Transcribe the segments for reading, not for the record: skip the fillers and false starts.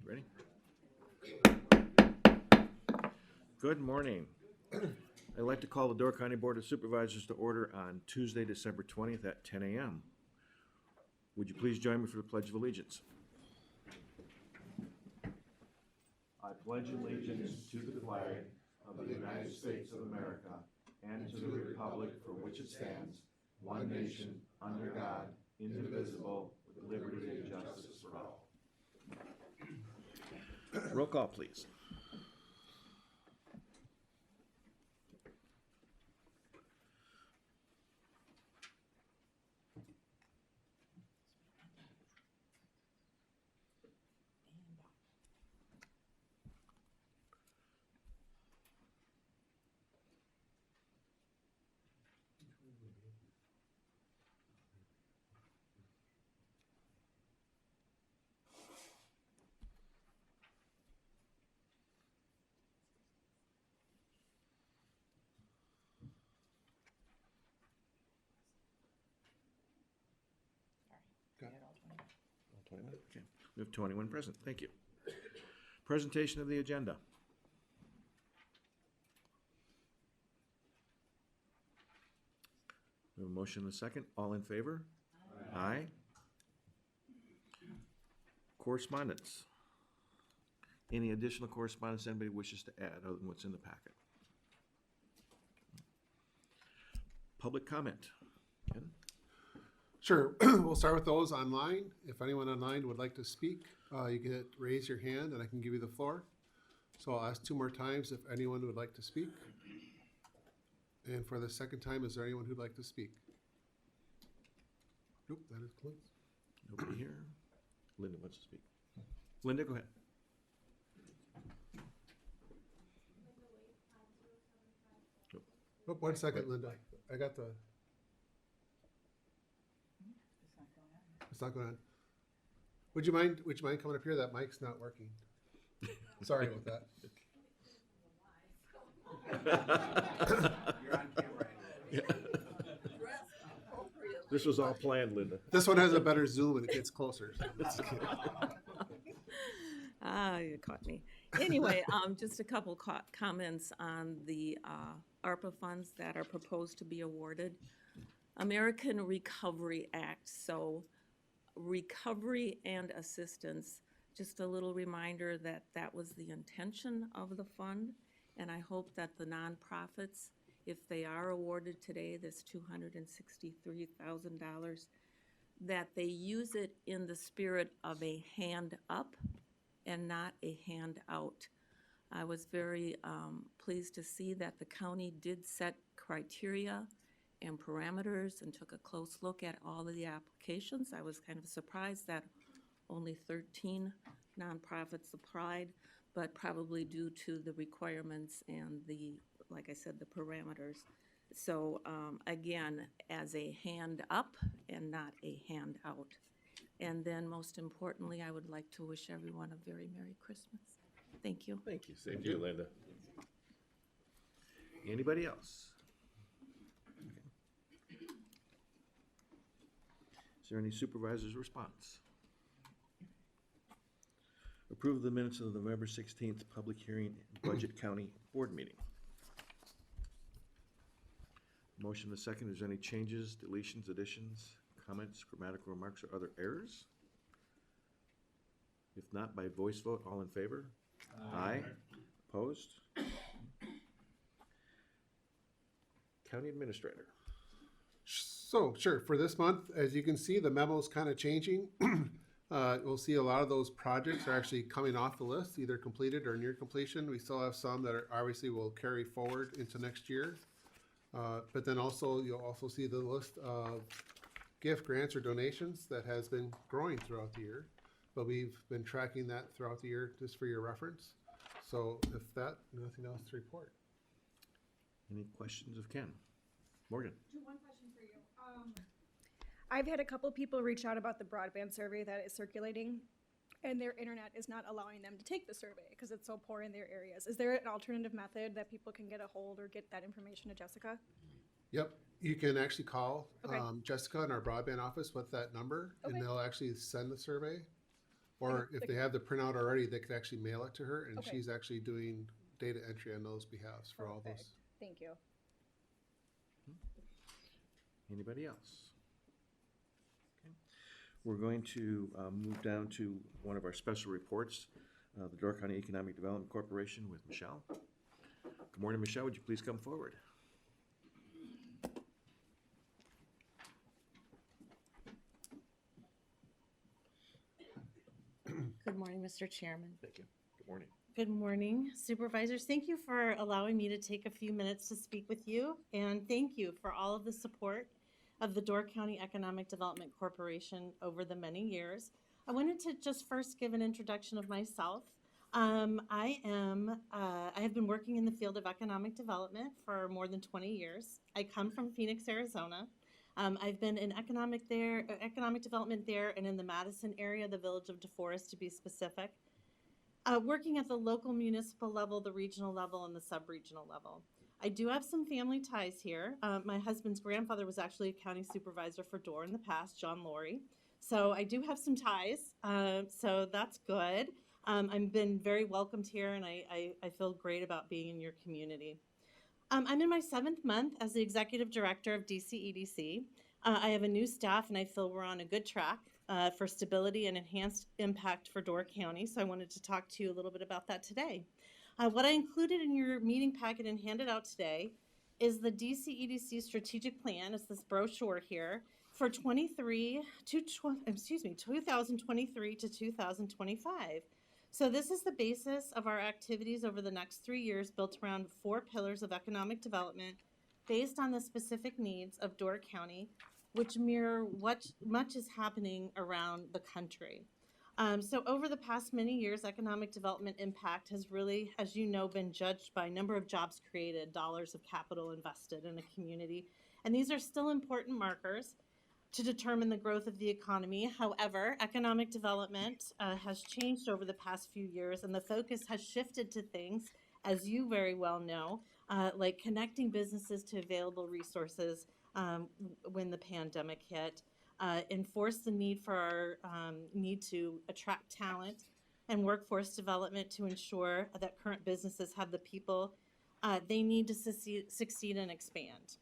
Ready? Good morning. I'd like to call the Door County Board of Supervisors to order on Tuesday, December 20th at 10 a.m. Would you please join me for the Pledge of Allegiance? I pledge allegiance to the flag of the United States of America and to the republic for which it stands, one nation, under God, indivisible, with liberty and justice for all. Roll call, please. All 21? Okay. We have 21 present. Thank you. Presentation of the agenda. We have a motion and a second. All in favor? Aye. Correspondence. Any additional correspondence anybody wishes to add other than what's in the packet? Public comment. Ken? Sure. We'll start with those online. If anyone online would like to speak, you can raise your hand and I can give you the floor. So I'll ask two more times if anyone would like to speak. And for the second time, is there anyone who'd like to speak? Nope, that is closed. Nobody here. Linda wants to speak. Linda, go ahead. Oh, 1 second, Linda. I got the. It's not going on. Would you mind coming up here? That mic's not working. Sorry about that. You're on camera. This was all planned, Linda. This one has a better zoom and it gets closer. You caught me. Anyway, just a couple comments on the ARPA funds that are proposed to be awarded. American Recovery Act, so recovery and assistance. Just a little reminder that that was the intention of the fund, and I hope that the nonprofits, if they are awarded today this $263,000, that they use it in the spirit of a hand up and not a hand out. I was very pleased to see that the county did set criteria and parameters and took a close look at all of the applications. I was kind of surprised that only 13 nonprofits applied, but probably due to the requirements and the, like I said, the parameters. So again, as a hand up and not a hand out. And then most importantly, I would like to wish everyone a very Merry Christmas. Thank you. Thank you. Same to you, Linda. Anybody else? Is there any supervisor's response? Approve the minutes of the November 16th public hearing Budget County Board meeting. Motion and a second. Is there any changes, deletions, additions, comments, grammatical remarks, or other errors? If not, by voice vote, all in favor? Aye. Opposed? County Administrator. So, sure, for this month, as you can see, the memo's kind of changing. We'll see a lot of those projects are actually coming off the list, either completed or near completion. We still have some that are obviously will carry forward into next year. But then also, you'll also see the list of gift grants or donations that has been growing throughout the year. But we've been tracking that throughout the year just for your reference. So if that, nothing else to report. Any questions of Ken? Morgan. One question for you. I've had a couple people reach out about the broadband survey that is circulating, and their internet is not allowing them to take the survey because it's so poor in their areas. Is there an alternative method that people can get a hold or get that information to Jessica? Yep, you can actually call Okay. Jessica in our broadband office with that number, Okay. and they'll actually send the survey. Or if they have the printout already, they could actually mail it to her, and Okay. she's actually doing data entry on those behalves for all Perfect. those. Thank you. Anybody else? Okay. We're going to move down to one of our special reports, the Door County Economic Development Corporation with Michelle. Good morning, Michelle. Would you please come forward? Good morning, Mr. Chairman. Thank you. Good morning. Good morning, Supervisors. Thank you for allowing me to take a few minutes to speak with you, and thank you for all of the support of the Door County Economic Development Corporation over the many years. I wanted to just first give an introduction of myself. I have been working in the field of economic development for more than 20 years. I come from Phoenix, Arizona. I've been in economic development there, and in the Madison area, the village of DeForest to be specific. Working at the local municipal level, the regional level, and the sub-regional level. I do have some family ties here. My husband's grandfather was actually a county supervisor for Door in the past, John Laurie. So I do have some ties, so that's good. I've been very welcomed here, and I feel great about being in your community. I'm in my 7th month as the executive director of DCEDC. I have a new staff, and I feel we're on a good track for stability and enhanced impact for Door County. So I wanted to talk to you a little bit about that today. What I included in your meeting packet and handed out today is the DCEDC strategic plan. It's this brochure here for 2023 to 2025. So this is the basis of our activities over the next 3 years, built around 4 pillars of economic development based on the specific needs of Door County, which mirror what much is happening around the country. So over the past many years, economic development impact has really, as you know, been judged by number of jobs created, dollars of capital invested in a community. And these are still important markers to determine the growth of the economy. However, economic development has changed over the past few years, and the focus has shifted to things, as you very well know, like connecting businesses to available resources when the pandemic hit, enforce the need for our need to attract talent, and workforce development to ensure that current businesses have the people they need to succeed and expand.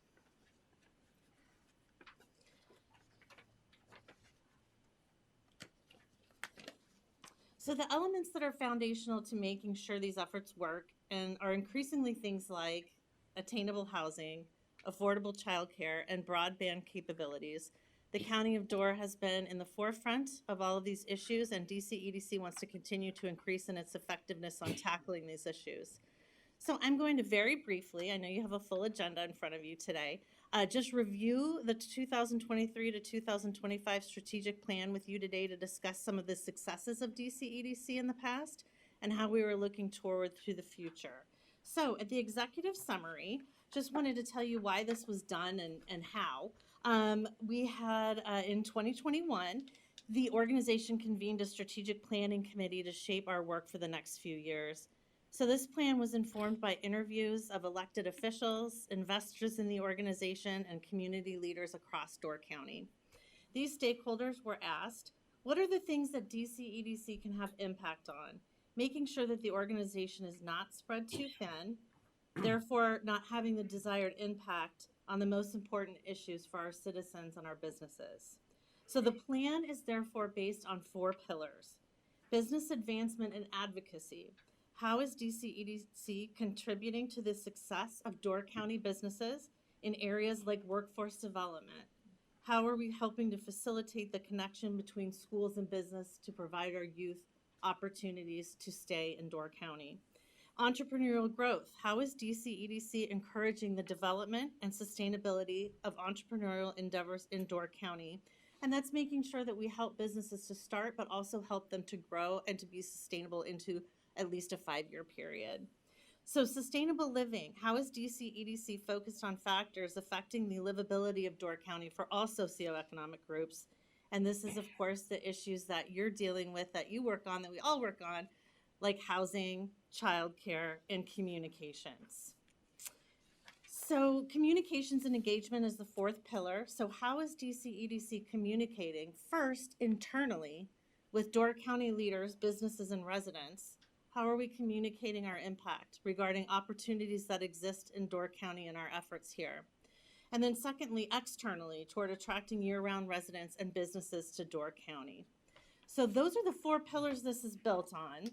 So the elements that are foundational to making sure these efforts work and are increasingly things like attainable housing, affordable childcare, and broadband capabilities. The County of Door has been in the forefront of all of these issues, and DCEDC wants to continue to increase in its effectiveness on tackling these issues. So I'm going to very briefly, I know you have a full agenda in front of you today, just review the 2023 to 2025 strategic plan with you today to discuss some of the successes of DCEDC in the past and how we were looking toward to the future. So at the executive summary, just wanted to tell you why this was done and how. We had in 2021, the organization convened a strategic planning committee to shape our work for the next few years. So this plan was informed by interviews of elected officials, investors in the organization, and community leaders across Door County. These stakeholders were asked, what are the things that DCEDC can have impact on, making sure that the organization is not spread too thin, therefore not having the desired impact on the most important issues for our citizens and our businesses. So the plan is therefore based on 4 pillars: business advancement and advocacy. How is DCEDC contributing to the success of Door County businesses in areas like workforce development? How are we helping to facilitate the connection between schools and business to provide our youth opportunities to stay in Door County? Entrepreneurial growth. How is DCEDC encouraging the development and sustainability of entrepreneurial endeavors in Door County? And that's making sure that we help businesses to start, but also help them to grow and to be sustainable into at least a 5-year period. So sustainable living. How is DCEDC focused on factors affecting the livability of Door County for all socioeconomic groups? And this is, of course, the issues that you're dealing with, that you work on, that we all work on, like housing, childcare, and communications. So communications and engagement is the 4th pillar. So how is DCEDC communicating first internally with Door County leaders, businesses, and residents. How are we communicating our impact regarding opportunities that exist in Door County and our efforts here? And then secondly, externally, toward attracting year-round residents and businesses to Door County. So those are the 4 pillars this is built on.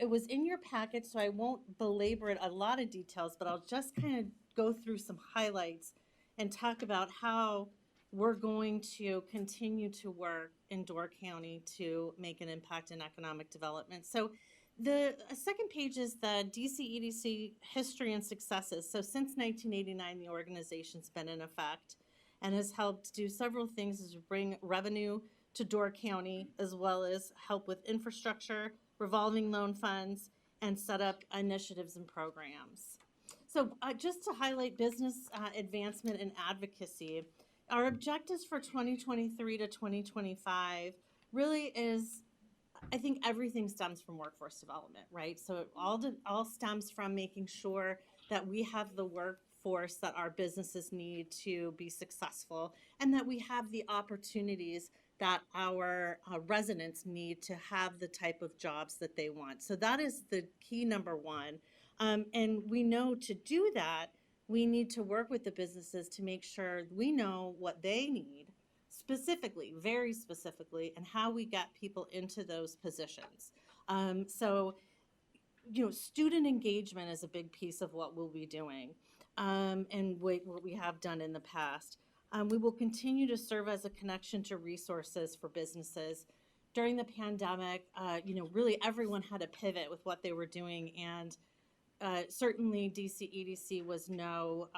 It was in your packet, so I won't belabor it a lot of details, but I'll just kind of go through some highlights and talk about how we're going to continue to work in Door County to make an impact in economic development. So the second page is the DC-EDC history and successes. So since 1989, the organization's been in effect and has helped do several things to bring revenue to Door County, as well as help with infrastructure, revolving loan funds, and set up initiatives and programs. So just to highlight business advancement and advocacy, our objectives for 2023 to 2025 really is, I think everything stems from workforce development, right? So it all stems from making sure that we have the workforce that our businesses need to be successful, and that we have the opportunities that our residents need to have the type of jobs that they want. So that is the key number one. And we know to do that, we need to work with the businesses to make sure we know what they need specifically, very specifically, and how we get people into those positions. So, student engagement is a big piece of what we'll be doing, and what we have done in the past. We will continue to serve as a connection to resources for businesses. During the pandemic, really everyone had to pivot with what they were doing, and certainly DC-EDC was no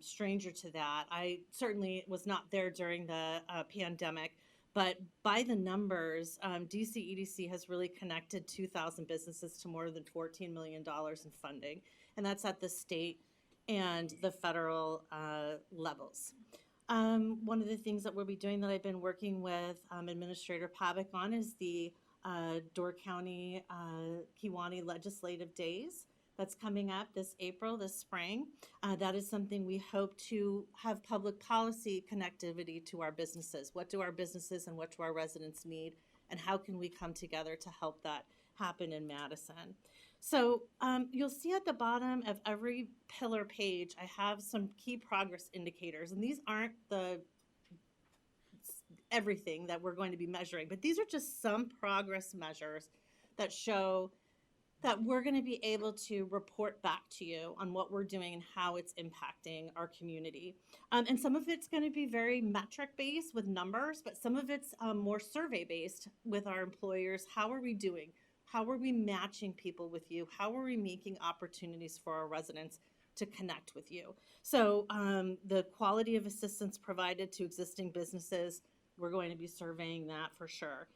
stranger to that. I certainly was not there during the pandemic, but by the numbers, DC-EDC has really connected 2,000 businesses to more than $14 million in funding, and that's at the state and the federal levels. One of the things that we'll be doing that I've been working with Administrator Pavick on is the Door County Kewanee Legislative Days. That's coming up this April, this spring. That is something we hope to have public policy connectivity to our businesses. What do our businesses and what do our residents need, and how can we come together to help that happen in Madison? So you'll see at the bottom of every pillar page, I have some key progress indicators, and these aren't everything that we're going to be measuring, but these are just some progress measures that show that we're going to be able to report back to you on what we're doing and how it's impacting our community. And some of it's going to be very metric-based with numbers, but some of it's more survey-based with our employers. How are we doing? How are we matching people with you? How are we making opportunities for our residents to connect with you? So the quality of assistance provided to existing businesses, we're going to be surveying that for sure.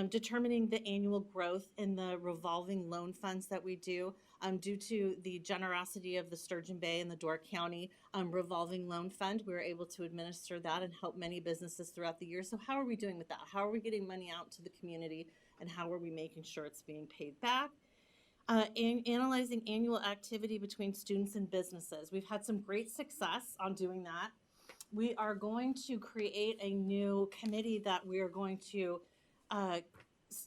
Determining the annual growth in the revolving loan funds that we do due to the generosity of the Sturgeon Bay and the Door County revolving loan fund. We were able to administer that and help many businesses throughout the year. So how are we doing with that? How are we getting money out to the community, and how are we making sure it's being paid back? Analyzing annual activity between students and businesses. We've had some great success on doing that. We are going to create a new committee that we are going to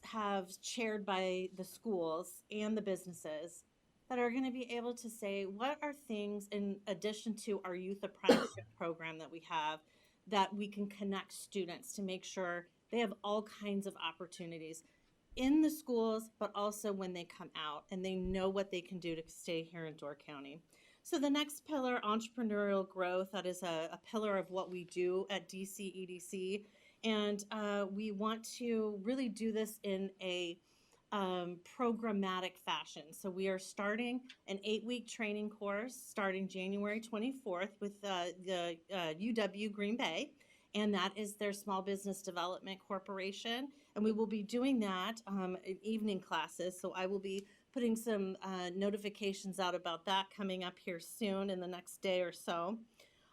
have chaired by the schools and the businesses that are going to be able to say, what are things in addition to our youth apprenticeship program that we have that we can connect students to make sure they have all kinds of opportunities in the schools, but also when they come out and they know what they can do to stay here in Door County. So the next pillar, entrepreneurial growth, that is a pillar of what we do at DC-EDC. And we want to really do this in a programmatic fashion. So we are starting an 8-week training course starting January 24th with the UW Green Bay, and that is their Small Business Development Corporation. And we will be doing that in evening classes. So I will be putting some notifications out about that coming up here soon in the next day or so.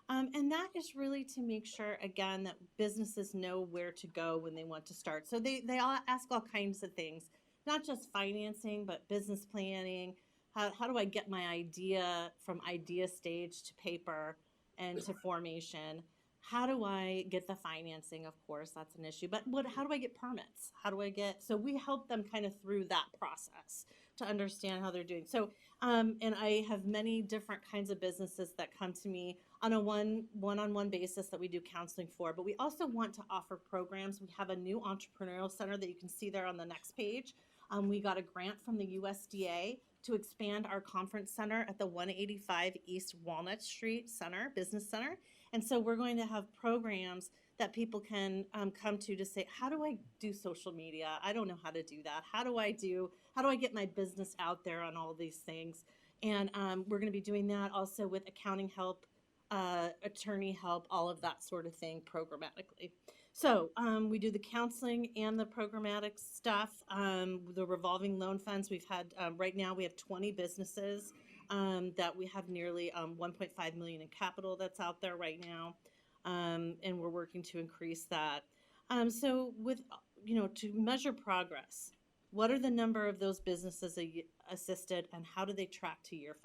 And that is really to make sure, again, that businesses know where to go when they want to start. So they all ask all kinds of things, not just financing, but business planning. How do I get my idea from idea stage to paper and to formation? How do I get the financing? Of course, that's an issue. But how do I get permits? How do I get, so we help them kind of through that process to understand how they're doing. So, and I have many different kinds of businesses that come to me on a one-on-one basis that we do counseling for. But we also want to offer programs. We have a new entrepreneurial center that you can see there on the next page. We got a grant from the USDA to expand our conference center at the 185 East Walnut Street Center, Business Center. And so we're going to have programs that people can come to say, how do I do social media? I don't know how to do that. How do I get my business out there on all these things? And we're going to be doing that also with accounting help, attorney help, all of that sort of thing programmatically. So we do the counseling and the programmatic stuff, the revolving loan funds. We've had, right now we have 20 businesses that we have nearly 1.5 million in capital that's out there right now. And we're working to increase that. So with, to measure progress, what are the number of those businesses assisted and how do they track to year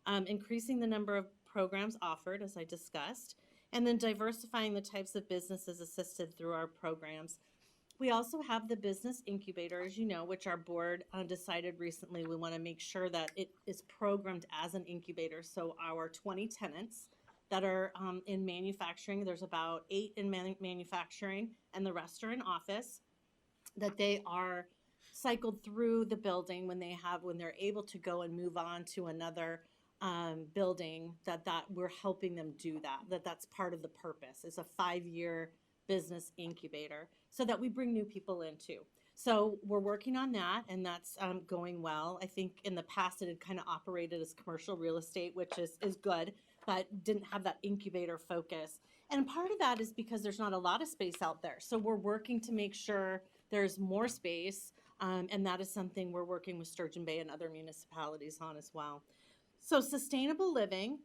5? Increasing the number of programs offered, as I discussed, and then diversifying the types of businesses assisted through our programs. We also have the business incubator, as you know, which our board decided recently. We want to make sure that it is programmed as an incubator. So our 20 tenants that are in manufacturing, there's about 8 in manufacturing and the rest are in office, that they are cycled through the building when they're able to go and move on to another building, that we're helping them do that's part of the purpose. It's a 5-year business incubator so that we bring new people in too. So we're working on that, and that's going well. I think in the past it had kind of operated as commercial real estate, which is good, but didn't have that incubator focus. And part of that is because there's not a lot of space out there. So we're working to make sure there's more space, and that is something we're working with Sturgeon Bay and other municipalities on as well. So sustainable living,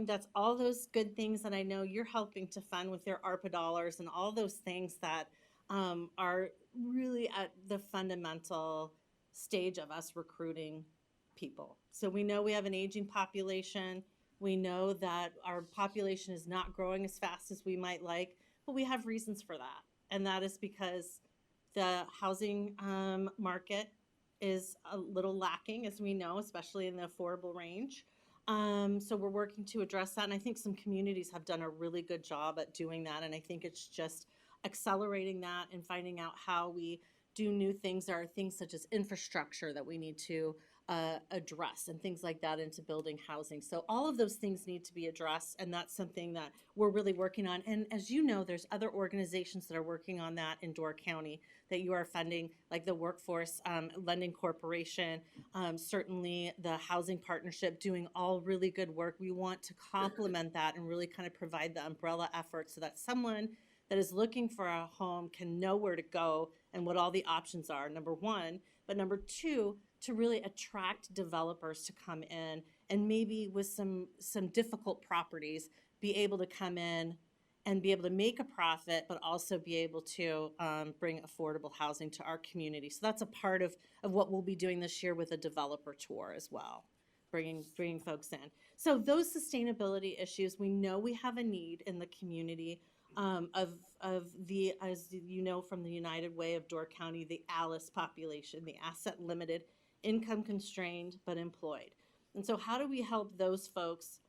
that's all those good things that I know you're helping to fund with your ARPA dollars and all those things that are really at the fundamental stage of us recruiting people. So we know we have an aging population. We know that our population is not growing as fast as we might like, but we have reasons for that. And that is because the housing market is a little lacking, as we know, especially in the affordable range. So we're working to address that. And I think some communities have done a really good job at doing that. And I think it's just accelerating that and finding out how we do new things. There are things such as infrastructure that we need to address and things like that into building housing. So all of those things need to be addressed, and that's something that we're really working on. And as you know, there's other organizations that are working on that in Door County that you are funding, like the Workforce Lending Corporation, certainly the Housing Partnership, doing all really good work. We want to complement that and really kind of provide the umbrella effort so that someone that is looking for a home can know where to go and what all the options are, number one. But number two, to really attract developers to come in and maybe with some difficult properties, be able to come in and be able to make a profit, but also be able to bring affordable housing to our community. So that's a part of what we'll be doing this year with a developer tour as well, bringing folks in. So those sustainability issues, we know we have a need in the community of the, as you know from the United Way of Door County, the ALICE population, the asset limited, income constrained, but employed. And so how do we help those folks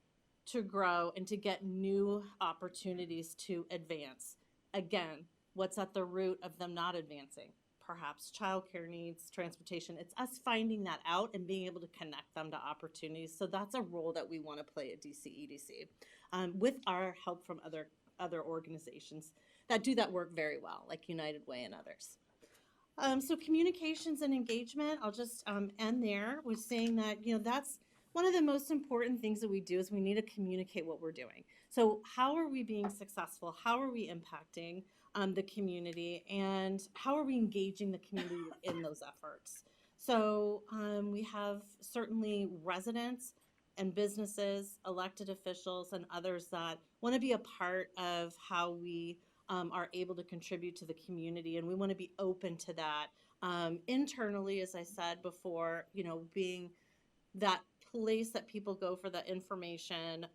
to grow and to get new opportunities to advance? Again, what's at the root of them not advancing? Perhaps childcare needs, transportation. It's us finding that out and being able to connect them to opportunities. So that's a role that we want to play at DCEDC with our help from other organizations that do that work very well, like United Way and others. So communications and engagement, I'll just end there with saying that, that's one of the most important things that we do is we need to communicate what we're doing. So how are we being successful? How are we impacting the community? And how are we engaging the community in those efforts? So we have certainly residents and businesses, elected officials, and others that want to be a part of how we are able to contribute to the community, and we want to be open to that internally, as I said before, being that place that people go for the information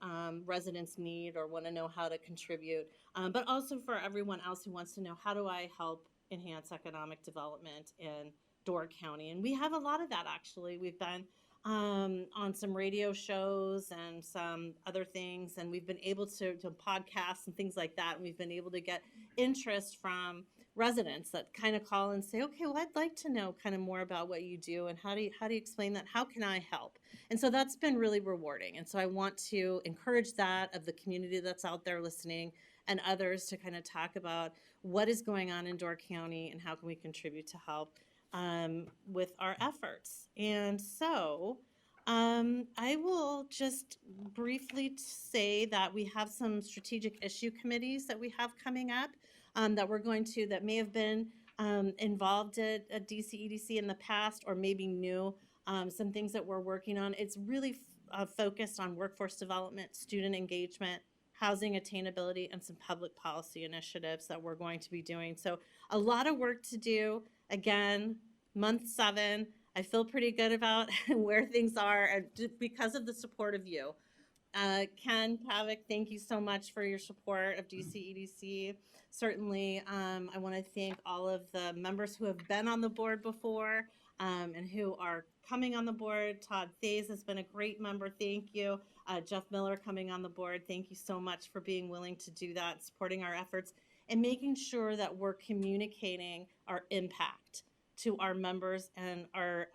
residents need or want to know how to contribute, but also for everyone else who wants to know, how do I help enhance economic development in Door County? And we have a lot of that, actually. We've been on some radio shows and some other things, and we've been able to podcasts and things like that, and we've been able to get interest from residents that kind of call and say, okay, well, I'd like to know kind of more about what you do, and how do you explain that? How can I help? And so that's been really rewarding. And so I want to encourage that of the community that's out there listening and others to kind of talk about what is going on in Door County and how can we contribute to help with our efforts. And so I will just briefly say that we have some strategic issue committees that we have coming up that we're going to, that may have been involved at DCEDC in the past, or maybe new, some things that we're working on. It's really focused on workforce development, student engagement, housing attainability, and some public policy initiatives that we're going to be doing. So a lot of work to do. Again, month 7, I feel pretty good about where things are because of the support of you. Ken Pavick, thank you so much for your support of DCEDC. Certainly, I want to thank all of the members who have been on the board before and who are coming on the board. Todd Thays has been a great member. Thank you. Jeff Miller coming on the board. Thank you so much for being willing to do that, supporting our efforts, and making sure that we're communicating our impact to our members and our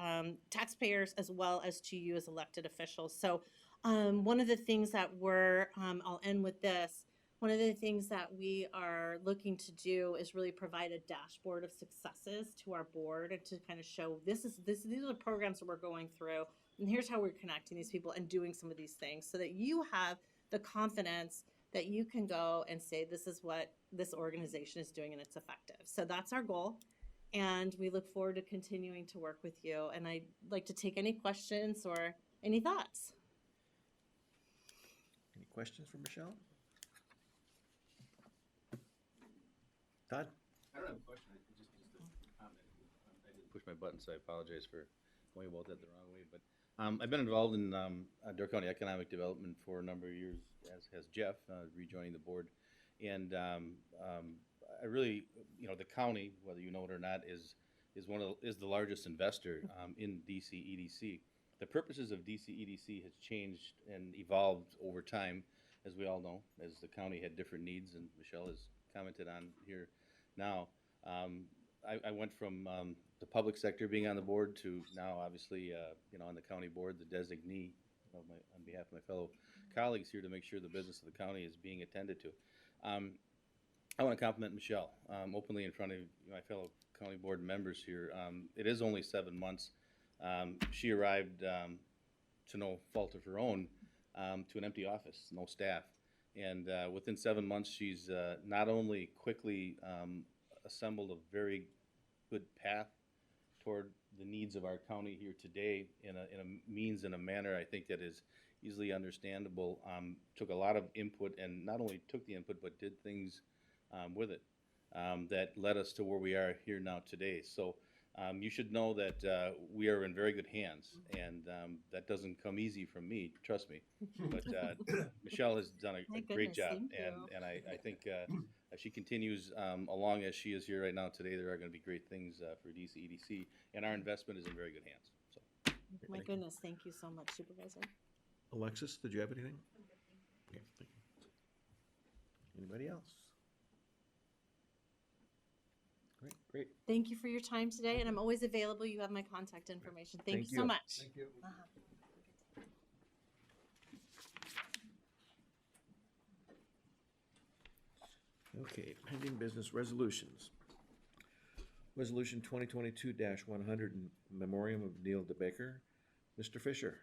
taxpayers, as well as to you as elected officials. So one of the things that I'll end with this, one of the things that we are looking to do is really provide a dashboard of successes to our board, and to kind of show these are the programs that we're going through, and here's how we're connecting these people and doing some of these things, so that you have the confidence that you can go and say, this is what this organization is doing and it's effective. So that's our goal. And we look forward to continuing to work with you. And I'd like to take any questions or any thoughts. Any questions for Michelle? Todd? I don't have a question, just a comment. I didn't push my button, so I apologize for going about that the wrong way. But I've been involved in Door County economic development for a number of years, as has Jeff, rejoining the board. And I really, the county, whether you know it or not, is the largest investor in DCEDC. The purposes of DCEDC has changed and evolved over time, as we all know, as the county had different needs, and Michelle has commented on here now. I went from the public sector being on the board to now, obviously, on the county board, the designee on behalf of my fellow colleagues here to make sure the business of the county is being attended to. I want to compliment Michelle openly in front of my fellow county board members here. It is only 7 months. She arrived, to no fault of her own, to an empty office, no staff. And within 7 months, she's not only quickly assembled a very good path toward the needs of our county here today in a means and a manner I think that is easily understandable. Took a lot of input, and not only took the input, but did things with it that led us to where we are here now today. So you should know that we are in very good hands, and that doesn't come easy from me, trust me. But Michelle has done a great job, and I think as she continues along as she is here right now today, there are going to be great things for DCEDC, and our investment is in very good hands. So. My goodness, thank you so much, Supervisor. Alexis, did you have anything? Okay, thank you. Anybody else? Great. Thank you for your time today, and I'm always available. You have my contact information. Thank you so much. Thank you. Okay, pending business resolutions. Resolution 2022-100 in memoriam of Neil DeBaker. Mr. Fisher.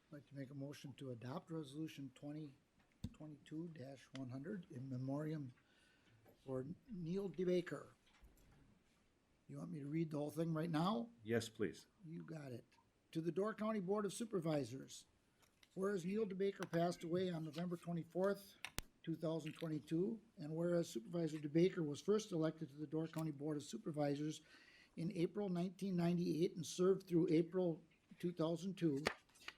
I'd like to make a motion to adopt resolution 2022-100 in memoriam for Neil DeBaker. You want me to read the whole thing right now? Yes, please. You got it. To the Door County Board of Supervisors. Whereas Neil DeBaker passed away on November 24th, 2022, and whereas Supervisor DeBaker was first elected to the Door County Board of Supervisors in April 1998 and served through April 2002.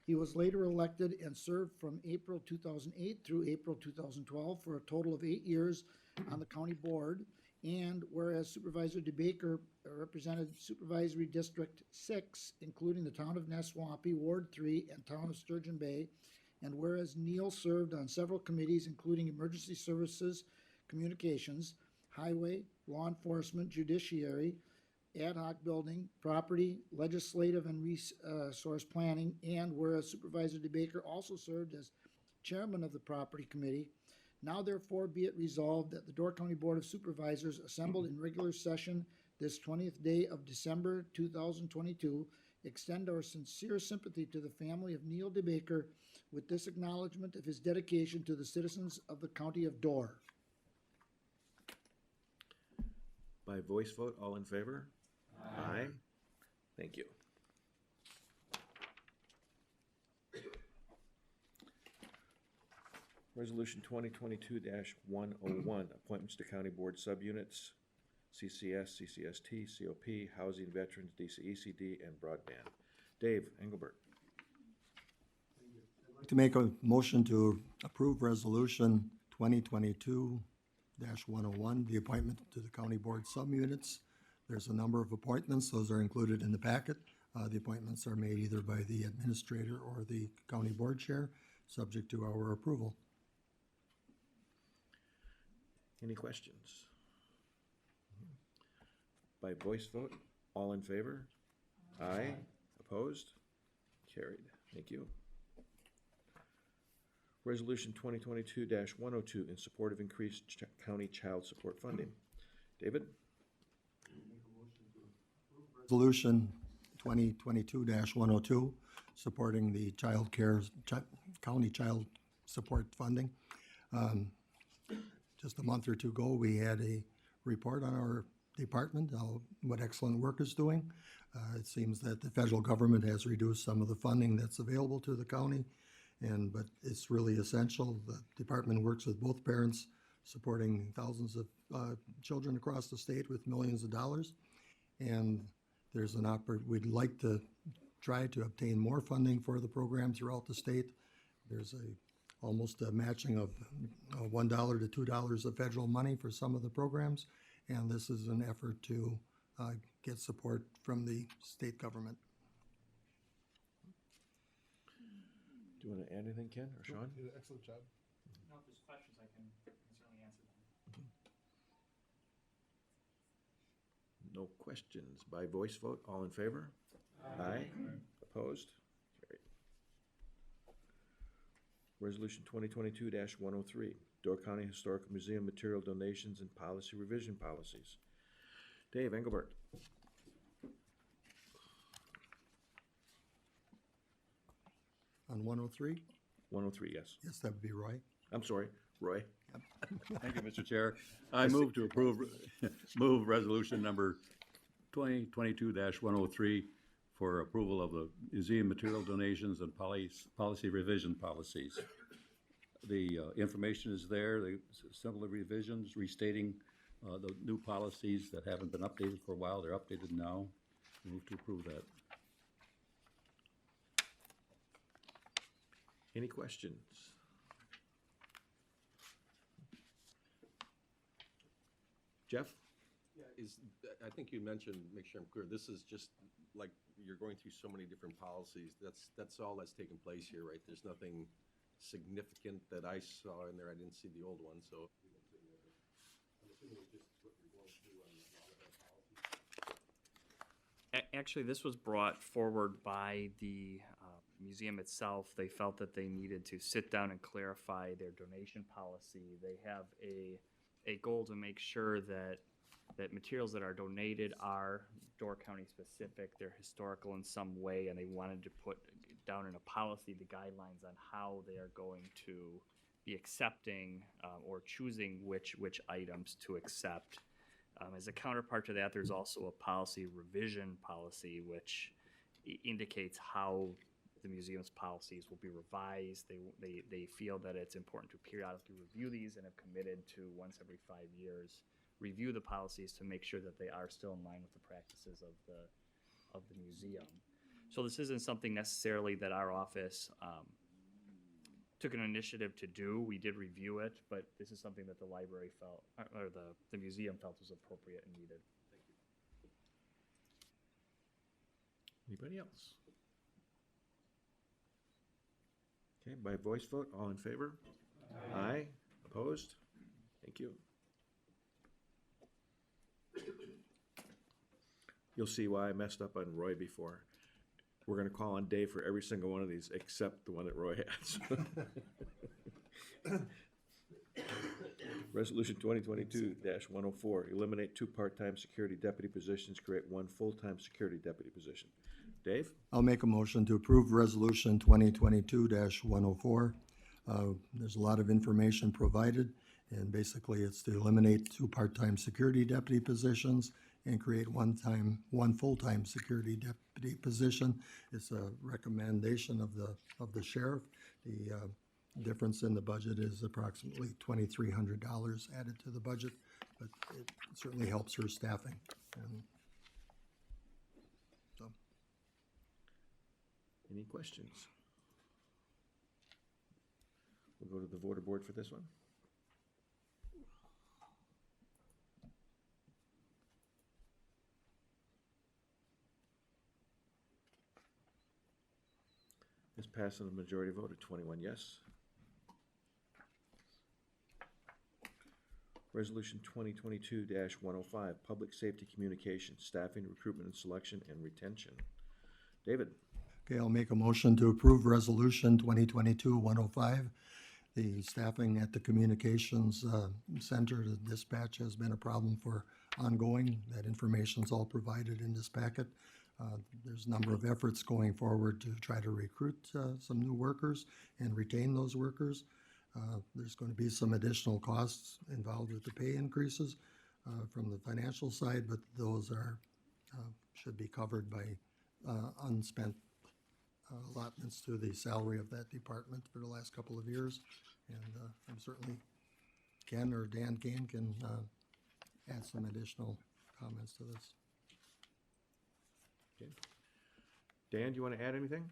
He was later elected and served from April 2008 through April 2012 for a total of 8 years on the county board. And whereas Supervisor DeBaker represented Supervisory District 6, including the town of Neswampee, Ward 3, and town of Sturgeon Bay, and whereas Neil served on several committees, including Emergency Services, Communications, Highway, Law Enforcement, Judiciary, Ad hoc Building, Property, Legislative and Resource Planning, and whereas Supervisor DeBaker also served as Chairman of the Property Committee, now therefore be it resolved that the Door County Board of Supervisors assembled in regular session this 20th day of December 2022 extend our sincere sympathy to the family of Neil DeBaker with this acknowledgement of his dedication to the citizens of the County of Door. By voice vote, all in favor? Aye. Thank you. Resolution 2022-101, appointments to county board subunits, CCS, CCST, COP, Housing, Veterans, DCECD, and Broadband. Dave Engelbert. To make a motion to approve Resolution 2022-101, the appointment to the county board subunits. There's a number of appointments. Those are included in the packet. The appointments are made either by the administrator or the county board chair, subject to our approval. Any questions? By voice vote, all in favor? Aye. Opposed? Carried. Thank you. Resolution 2022-102 in support of increased county child support funding. David? Resolution 2022-102, supporting the county child support funding. Just a month or two ago, we had a report on our department, what excellent work is doing. It seems that the federal government has reduced some of the funding that's available to the county, but it's really essential. The department works with both parents, supporting thousands of children across the state with millions of dollars. And there's an we'd like to try to obtain more funding for the program throughout the state. There's almost a matching of $1 to $2 of federal money for some of the programs, and this is an effort to get support from the state government. Do you want to add anything, Ken or Sean? You did an excellent job. No, if there's questions, I can certainly answer them. No questions. By voice vote, all in favor? Aye. Opposed? Carried. Resolution 2022-103, Door County Historical Museum material donations and policy revision policies. Dave Engelbert. On 103? 103, yes. Yes, that would be Roy. I'm sorry, Roy. Thank you, Mr. Chair. I move to move resolution number 2022-103 for approval of the museum material donations and policy revision policies. The information is there, the simple revisions restating the new policies that haven't been updated for a while. They're updated now. Move to approve that. Any questions? Jeff? I think you mentioned, make sure I'm clear, this is just like you're going through so many different policies. That's all that's taking place here, right? There's nothing significant that I saw in there. I didn't see the old one, so. I'm assuming it's just what you're going through on all of our policies. Actually, this was brought forward by the museum itself. They felt that they needed to sit down and clarify their donation policy. They have a goal to make sure that materials that are donated are Door County specific, they're historical in some way, and they wanted to put down in a policy the guidelines on how they are going to be accepting or choosing which items to accept. As a counterpart to that, there's also a policy revision policy, which indicates how the museum's policies will be revised. They feel that it's important to periodically review these and have committed to once every 5 years review the policies to make sure that they are still in line with the practices of the museum. So this isn't something necessarily that our office took an initiative to do. We did review it, but this is something that the library felt, or the museum felt was appropriate and needed. Anybody else? Okay, by voice vote, all in favor? Aye. Opposed? Thank you. You'll see why I messed up on Roy before. We're gonna call on Dave for every single one of these, except the one that Roy has. Resolution 2022-104, eliminate 2 part-time security deputy positions, create 1 full-time security deputy position. Dave? I'll make a motion to approve Resolution 2022-104. There's a lot of information provided, and basically it's to eliminate 2 part-time security deputy positions and create 1 full-time security deputy position. It's a recommendation of the sheriff. The difference in the budget is approximately $2,300 added to the budget, but it certainly helps her staffing. And so, Any questions? We'll go to the voter board for this one. This passes a majority vote of 21 yes. Resolution 2022-105, Public Safety Communications, Staffing, Recruitment and Selection, and Retention. David? okay, I'll make a motion to approve Resolution 2022-105. The staffing at the communications center, the dispatch, has been a problem for ongoing. That information's all provided in this packet. There's a number of efforts going forward to try to recruit some new workers and retain those workers. There's going to be some additional costs involved with the pay increases from the financial side, but those are should be covered by unspent allotments to the salary of that department for the last couple of years. And I'm certainly, Ken or Dan Kane can add some additional comments to this. Okay. Dan, do you want to add anything?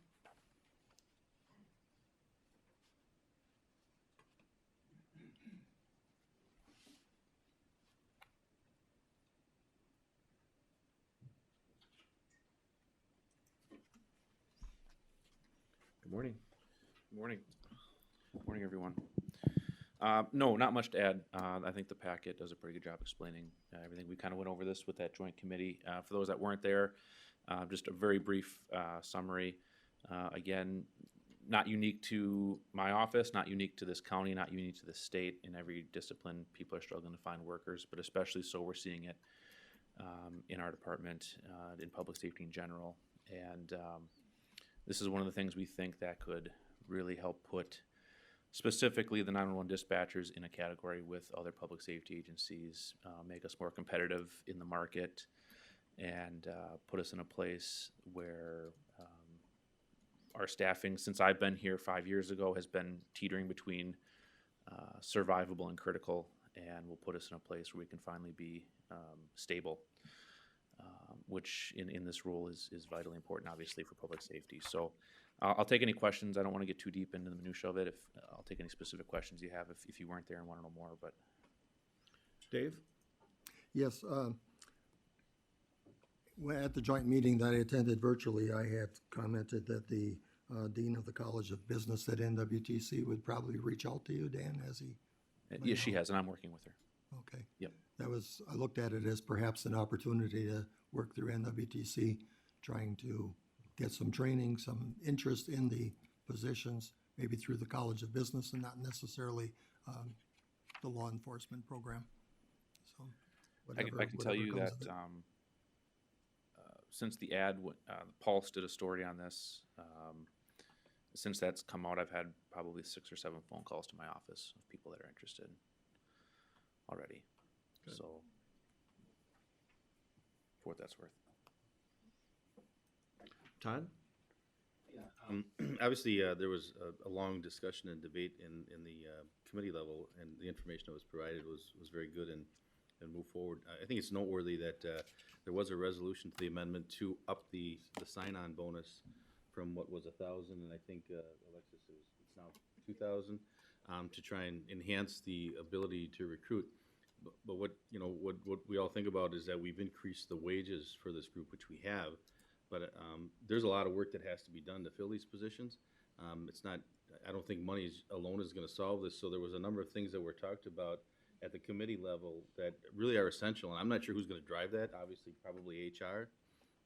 Good morning. Morning. Morning, everyone. No, not much to add. I think the packet does a pretty good job explaining everything. We kind of went over this with that joint committee. For those that weren't there, just a very brief summary. Again, not unique to my office, not unique to this county, not unique to the state. In every discipline, people are struggling to find workers, but especially so we're seeing it in our department, in public safety in general. And this is one of the things we think that could really help put specifically the 911 dispatchers in a category with other public safety agencies, make us more competitive in the market, and put us in a place where our staffing, since I've been here 5 years ago, has been teetering between survivable and critical, and will put us in a place where we can finally be stable, which in this role is vitally important, obviously, for public safety. So I'll take any questions. I don't want to get too deep into the minutia of it. I'll take any specific questions you have if you weren't there and want to know more. But Dave? Yes, at the joint meeting that I attended virtually, I had commented that the Dean of the College of Business at NWTC would probably reach out to you, Dan, as he... yes, she has, and I'm working with her. Okay. Yep. I looked at it as perhaps an opportunity to work through NWTC, trying to get some training, some interest in the positions, maybe through the College of Business and not necessarily the law enforcement program. So I can tell you that since the ad, Pulse did a story on this. Since that's come out, I've had probably 6 or 7 phone calls to my office of people that are interested already. Good. So, for what that's worth. Todd? Yeah. Obviously, there was a long discussion and debate in the committee level, and the information that was provided was very good and and move forward. I think it's noteworthy that there was a resolution to the amendment to up the sign-on bonus from what was 1,000, and I think, Alexis, it's now 2,000, to try and enhance the ability to recruit. But what, you know, what we all think about is that we've increased the wages for this group, which we have, but there's a lot of work that has to be done to fill these positions. It's not, I don't think money alone is going to solve this, so there was a number of things that were talked about at the committee level that really are essential, and I'm not sure who's going to drive that, obviously probably HR,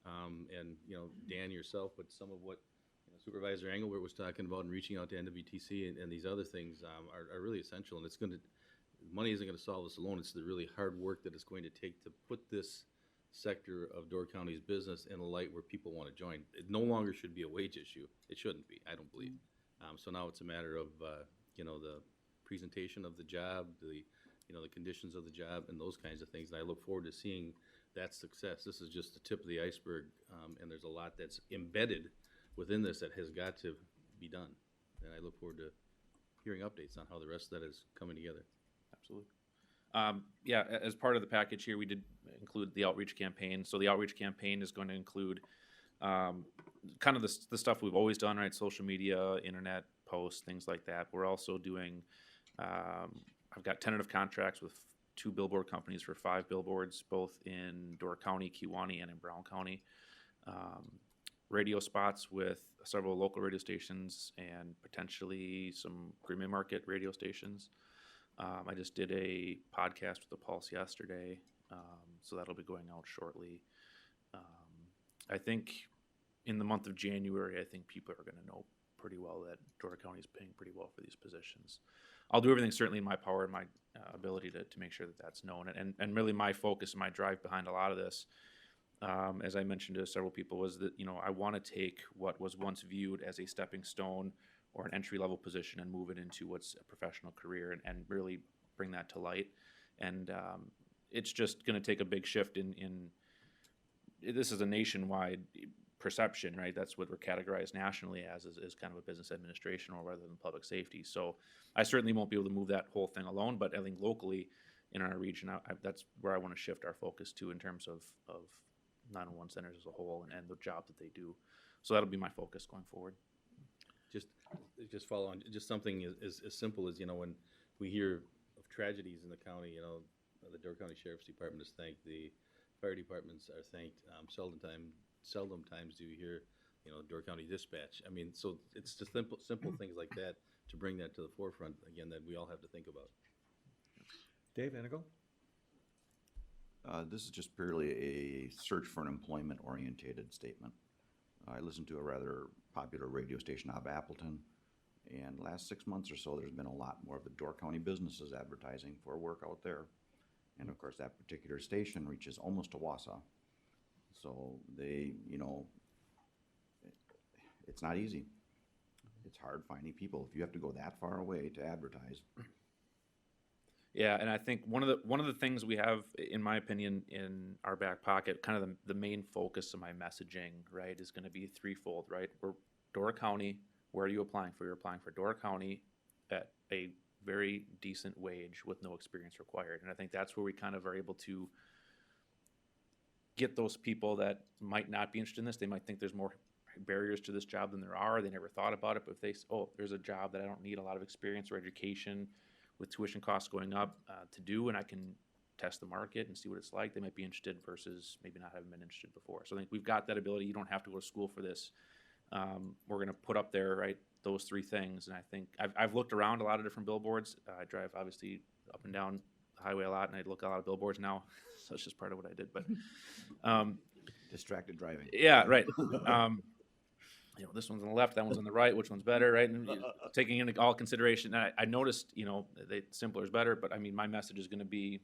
and, you know, Dan, yourself, but some of what, you know, Supervisor Engelbert was talking about and reaching out to NWTC and these other things are really essential, and it's going to, money isn't going to solve this alone. It's the really hard work that it's going to take to put this sector of Door County's business in a light where people want to join. It no longer should be a wage issue. It shouldn't be, I don't believe. So now it's a matter of, you know, the presentation of the job, the, you know, the conditions of the job and those kinds of things. And I look forward to seeing that success. This is just the tip of the iceberg, and there's a lot that's embedded within this that has got to be done. And I look forward to hearing updates on how the rest of that is coming together. Absolutely. Yeah, as part of the package here, we did include the outreach campaign. So the outreach campaign is going to include kind of the stuff we've always done, right? Social media, internet posts, things like that. We're also doing, I've got tentative contracts with 2 billboard companies for 5 billboards, both in Door County, Kewaunee, and in Brown County. Radio spots with several local radio stations and potentially some Green Market radio stations. I just did a podcast with the Pulse yesterday, so that'll be going out shortly. I think in the month of January, I think people are going to know pretty well that Door County is paying pretty well for these positions. I'll do everything certainly in my power and my ability to make sure that that's known. And really my focus and my drive behind a lot of this, as I mentioned to several people, was that, you know, I want to take what was once viewed as a stepping stone or an entry-level position and move it into what's a professional career and really bring that to light. And it's just going to take a big shift in this is a nationwide perception, right? That's what we're categorized nationally as is kind of a business administration or rather than public safety. So I certainly won't be able to move that whole thing alone, but I think locally in our region, that's where I want to shift our focus to in terms of 911 centers as a whole and the job that they do. So that'll be my focus going forward. Just follow on, just something as simple as, you know, when we hear of tragedies in the county, you know, the Door County Sheriff's Department is thanked, the fire departments are thanked. Seldom times do you hear, you know, Door County Dispatch. I mean, so it's just simple things like that to bring that to the forefront, again, that we all have to think about. Dave Enigo? This is just purely a search for an employment-orientated statement. I listened to a rather popular radio station out of Appleton, and last 6 months or so, there's been a lot more of the Door County businesses advertising for work out there. And of course, that particular station reaches almost to Wausau. So they, you know, it's not easy. It's hard finding people if you have to go that far away to advertise. Yeah, and I think one of the things we have, in my opinion, in our back pocket, kind of the main focus of my messaging, right, is going to be threefold, right? We're Door County. Where are you applying for? You're applying for Door County at a very decent wage with no experience required, and I think that's where we kind of are able to get those people that might not be interested in this. They might think there's more barriers to this job than there are. They never thought about it, but if they say, oh, there's a job that I don't need a lot of experience or education with tuition costs going up to do, and I can test the market and see what it's like, they might be interested versus maybe not having been interested before. So I think we've got that ability. You don't have to go to school for this. We're going to put up there, right, those three things. And I think I've looked around a lot of different billboards. I drive obviously up and down the highway a lot, and I look at a lot of billboards now. So it's just part of what I did. But distracted driving. Yeah, right. You know, this one's on the left, that one's on the right, which one's better, right? And taking into all consideration, I noticed, you know, simpler is better, but I mean, my message is going to be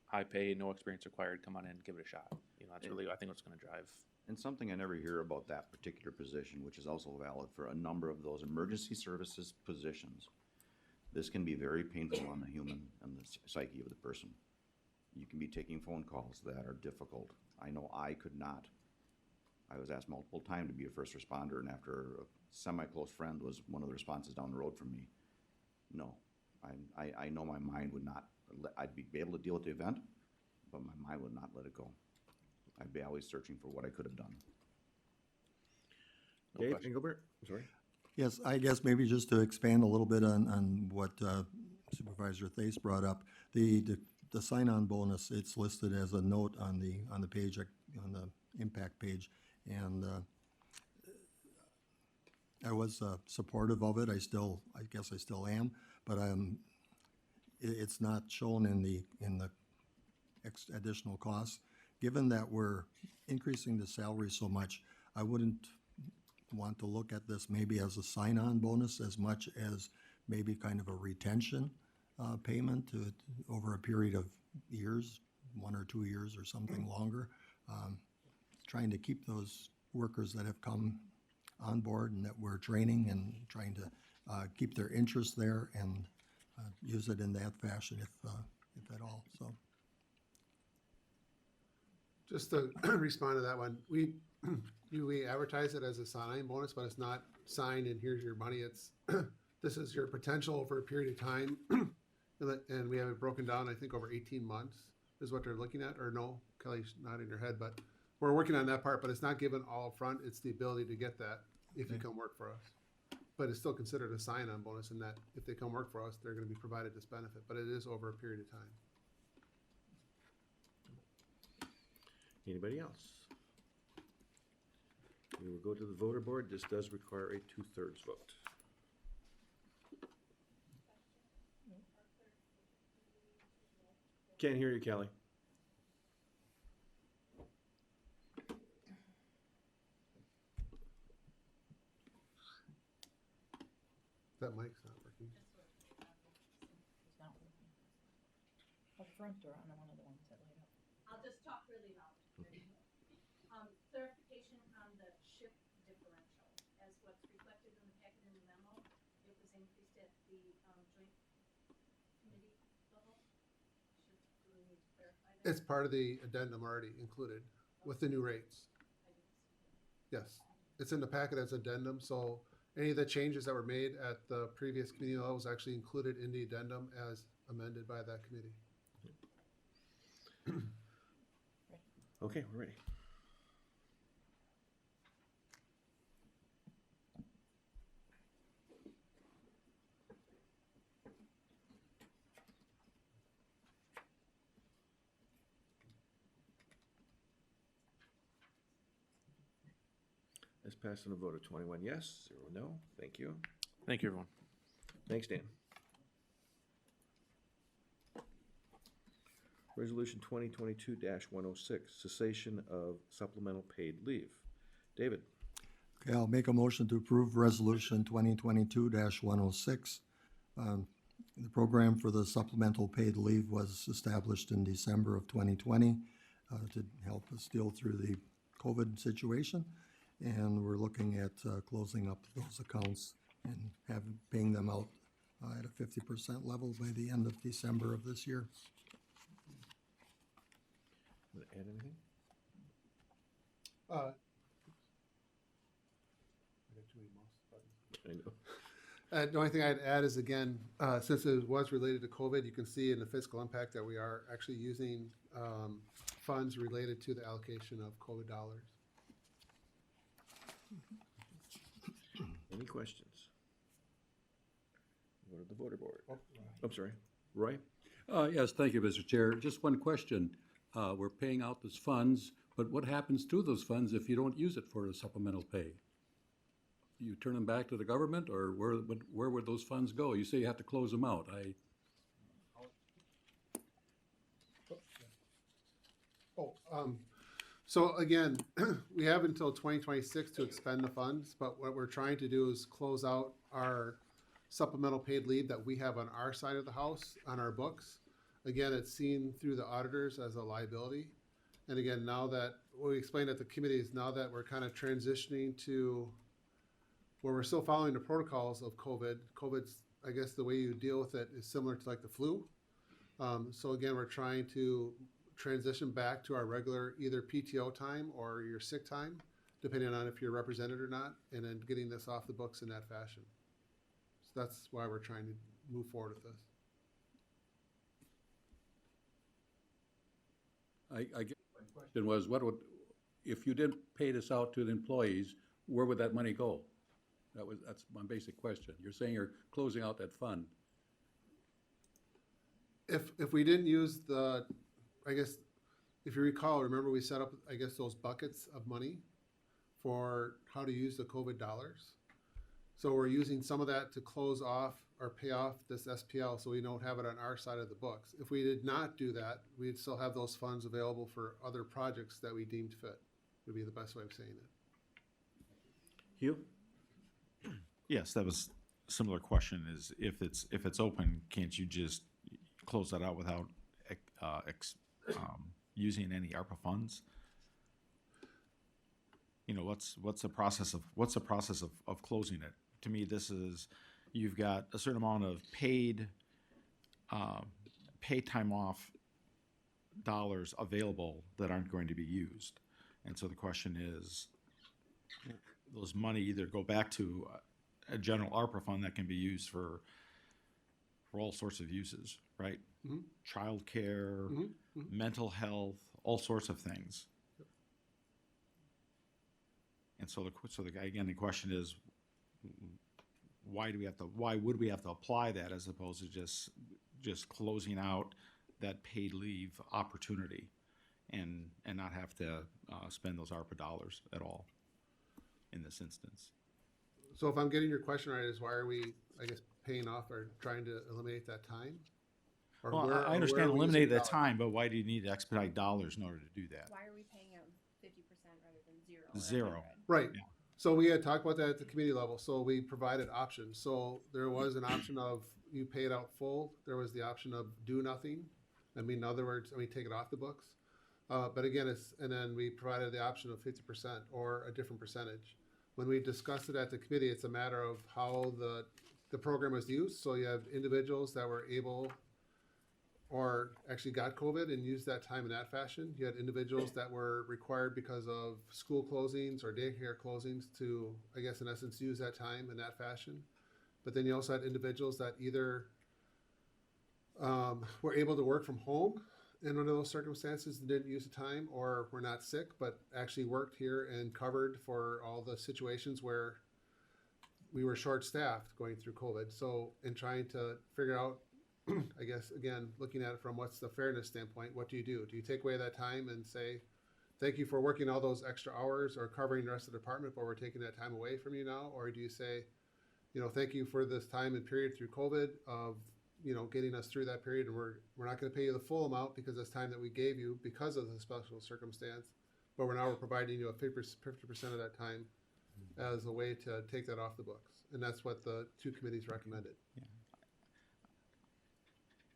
high pay, no experience required, come on in, give it a shot. You know, that's really, I think, what's going to drive. And something I never hear about that particular position, which is also valid for a number of those emergency services positions. This can be very painful on the human and the psyche of the person. You can be taking phone calls that are difficult. I know I could not. I was asked multiple times to be a first responder, and after a semi-close friend was one of the responses down the road from me. No, I know my mind would not, I'd be able to deal with the event, but my mind would not let it go. I'd be always searching for what I could have done. Dave question. Engelbert, I'm sorry. Yes, I guess maybe just to expand a little bit on what Supervisor Thais brought up, the sign-on bonus, it's listed as a note on the page, on the impact page, and I was supportive of it. I guess I still am, but it's not shown in the additional costs. Given that we're increasing the salary so much, I wouldn't want to look at this maybe as a sign-on bonus as much as maybe kind of a retention payment over a period of years, 1 or 2 years or something longer. Trying to keep those workers that have come on board and that we're training, and trying to keep their interest there and use it in that fashion if at all, so. Just to respond to that one, we advertise it as a sign bonus, but it's not signed and here's your money. It's this is your potential over a period of time, and we have it broken down. I think over 18 months is what they're looking at. Or no, Kelly's nodding her head, but we're working on that part. But it's not given all up front. It's the ability to get that if you come work for us. But it's still considered a sign-on bonus in that if they come work for us, they're going to be provided this benefit. But it is over a period of time. Anybody else? We will go to the voter board. This does require a 2/3 vote. Can't hear you, Kelly. That mic's not working. Up front or on one of the ones that light up? I'll just talk really loud. Clarification on the shift differential, as what's reflected in the packet in the memo, it was increased at the joint committee level. Do we need to clarify that? It's part of the addendum already included with the new rates. Yes, it's in the packet as addendum, so any of the changes that were made at the previous committee level was actually included in the addendum as amended by that committee. Okay, we're ready. This passed on a vote of 21 yes, 0 no. Thank you. Thank you, everyone. Thanks, Dan. Resolution 2022-106, cessation of supplemental paid leave. David, Okay, I'll make a motion to approve Resolution 2022-106. The program for the supplemental paid leave was established in December of 2020 to help us deal through the COVID situation. And we're looking at closing up those accounts and paying them out at a 50% level by the end of December of this year. want to add anything? I got too many mouse buttons. I know. The only thing I'd add is, again, since it was related to COVID, you can see in the fiscal impact that we are actually using funds related to the allocation of COVID dollars. Any questions? Go to the voter board. I'm sorry, Roy? Yes, thank you, Mr. Chair. Just one question. We're paying out those funds, but what happens to those funds if you don't use it for a supplemental pay? You turn them back to the government, or where would those funds go? You say you have to close them out. So again, we have until 2026 to expend the funds, but what we're trying to do is close out our supplemental paid leave that we have on our side of the house, on our books. Again, it's seen through the auditors as a liability. And again, now that, what we explained at the committee is now that we're kind of transitioning to where we're still following the protocols of COVID. COVID's, I guess the way you deal with it is similar to like the flu. So again, we're trying to transition back to our regular either PTO time or your sick time, depending on if you're represented or not, and then getting this off the books in that fashion. So that's why we're trying to move forward with this. I guess my question was, what would, if you didn't pay this out to the employees, where would that money go? That's my basic question. You're saying you're closing out that fund. If we didn't use the, I guess, if you recall, remember we set up, I guess, those buckets of money for how to use the COVID dollars. So we're using some of that to close off or pay off this SPL so we don't have it on our side of the books. If we did not do that, we'd still have those funds available for other projects that we deemed fit, would be the best way of saying it. Hugh? Yes, that was a similar question, is if it's open, can't you just close that out without using any ARPA funds? You know, what's the process of closing it? To me, this is, you've got a certain amount of paid time off dollars available that aren't going to be used. And so the question is, those money either go back to a general ARPA fund that can be used for all sorts of uses, right? Mm-hmm. Childcare, Mm-hmm. mental health, all sorts of things. And so the question is, why would we have to apply that as opposed to just closing out that paid leave opportunity and not have to spend those ARPA dollars at all in this instance? So if I'm getting your question right, is why are we, I guess, paying off or trying to eliminate that time? Or Well, where- I or understand where are we eliminate using that dollars? time, but why do you need to expedite dollars in order to do that? Why are we paying out 50% rather than 0? Zero. Right. Yeah. So we had talked about that at the committee level. So we provided options. So there was an option of you pay it out full. There was the option of do nothing. I mean, in other words, take it off the books. But again, and then we provided the option of 50% or a different percentage. When we discussed it at the committee, it's a matter of how the program was used. So you have individuals that were able or actually got COVID and used that time in that fashion. You had individuals that were required because of school closings or daycare closings to, I guess, in essence, use that time in that fashion. But then you also had individuals that either were able to work from home in one of those circumstances and didn't use the time, or were not sick, but actually worked here and covered for all the situations where we were short-staffed going through COVID. So in trying to figure out, I guess, again, looking at it from what's the fairness standpoint, what do you do? Do you take away that time and say, thank you for working all those extra hours or covering the rest of the department, but we're taking that time away from you now? Or do you say, thank you for this time and period through COVID of, getting us through that period, and we're not going to pay you the full amount because it's time that we gave you because of the special circumstance, but we're providing you a 50% of that time as a way to take that off the books. And that's what the two committees recommended. Yeah.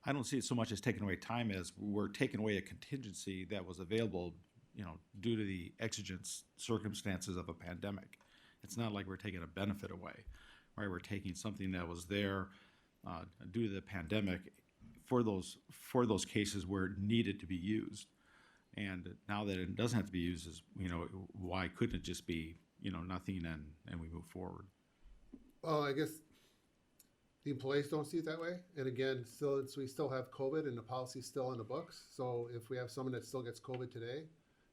I don't see it so much as taking away time as we're taking away a contingency that was available, due to the exigent circumstances of a pandemic. It's not like we're taking a benefit away, right? We're taking something that was there due to the pandemic for those cases where it needed to be used. And now that it doesn't have to be used, why couldn't it just be, nothing and we move forward? Well, I guess the employees don't see it that way. And again, we still have COVID and the policy's still in the books. So if we have someone that still gets COVID today,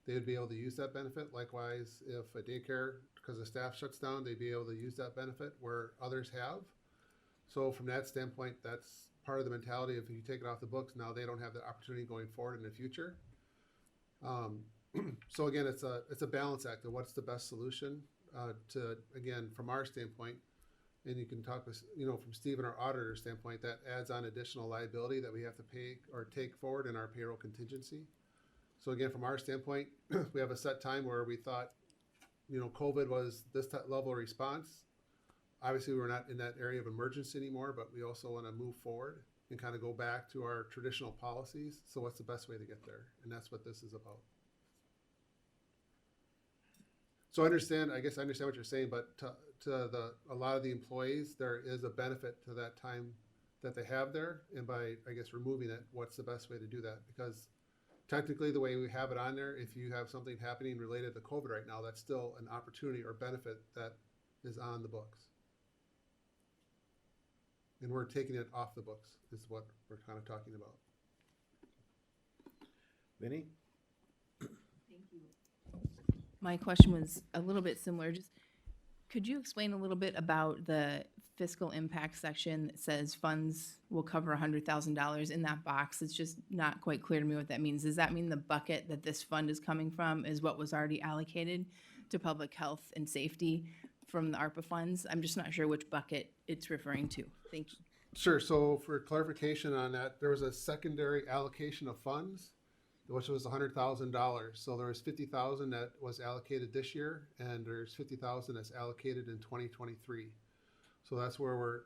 they would be able to use that benefit. Likewise, if a daycare, because the staff shuts down, they'd be able to use that benefit where others have. So from that standpoint, that's part of the mentality. If you take it off the books, now they don't have the opportunity going forward in the future. So again, it's a balance act of what's the best solution to, again, from our standpoint, and you can talk with, from Steve and our auditor standpoint, that adds on additional liability that we have to pay or take forward in our payroll contingency. So again, from our standpoint, we have a set time where we thought, COVID was this level of response. Obviously, we're not in that area of emergency anymore, but we also want to move forward and kind of go back to our traditional policies. So what's the best way to get there? And that's what this is about. So I understand what you're saying, but to a lot of the employees, there is a benefit to that time that they have there. And by, I guess, removing it, what's the best way to do that? Because technically, the way we have it on there, if you have something happening related to COVID right now, that's still an opportunity or benefit that is on the books. And we're taking it off the books is what we're kind of talking about. Vinnie? My question was a little bit similar. Just could you explain a little bit about the fiscal impact section that says funds will cover $100,000 in that box? It's just not quite clear to me what that means. Does that mean the bucket that this fund is coming from is what was already allocated to public health and safety from the ARPA funds? I'm just not sure which bucket it's referring to. Thank you. Sure, so for clarification on that, there was a secondary allocation of funds, which was $100,000. So there was 50,000 that was allocated this year, and there's 50,000 that's allocated in 2023. So that's where we're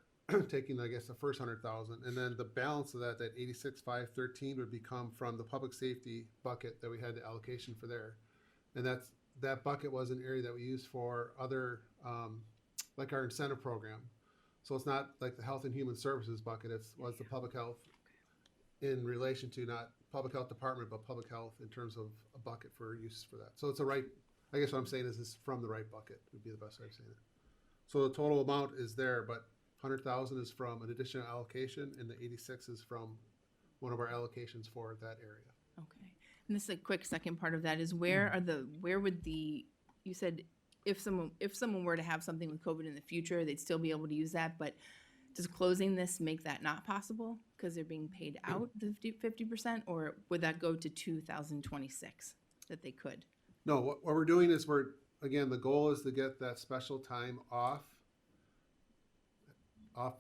taking, I guess, the first 100,000, and then the balance of that 86,513 would become from the public safety bucket that we had the allocation for there, and that bucket was an area that we used for other, like our incentive program. So it's not like the health and human services bucket. Was the public health in relation to not public health department, but public health in terms of a bucket for use for that. So it's I guess what I'm saying is it's from the right bucket would be the best way of saying it. So the total amount is there, but 100,000 is from an additional allocation, and the 86 is from one of our allocations for that area. Okay. And this is a quick second part of that is where would you said if someone were to have something with COVID in the future, they'd still be able to use that, but does closing this make that not possible because they're being paid out the 50%, or would that go to 2026 that they could? No, what we're doing is again, the goal is to get that special time off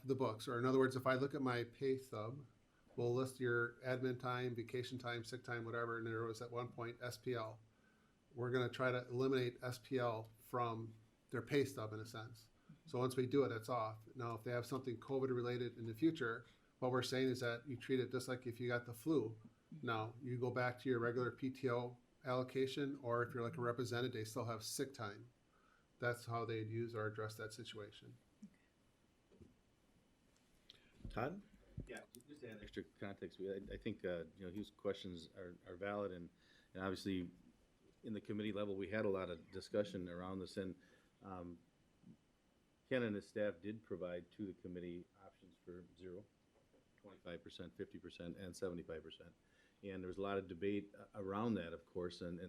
the books. Or in other words, if I look at my pay stub, we'll list your admin time, vacation time, sick time, whatever, and there was at one point SPL. We're going to try to eliminate SPL from their pay stub in a sense. So once we do it, it's off. Now, if they have something COVID related in the future, what we're saying is that you treat it just like if you got the flu. Now, you go back to your regular PTO allocation, or if you're like a representative, they still have sick time. That's how they'd use or address that situation. Todd? Yeah, just to add extra context, I think his questions are valid, and obviously in the committee level we had a lot of discussion around this, and Ken and his staff did provide to the committee options for 0, 25%, 50%, and 75%. And there was a lot of debate around that, of course, and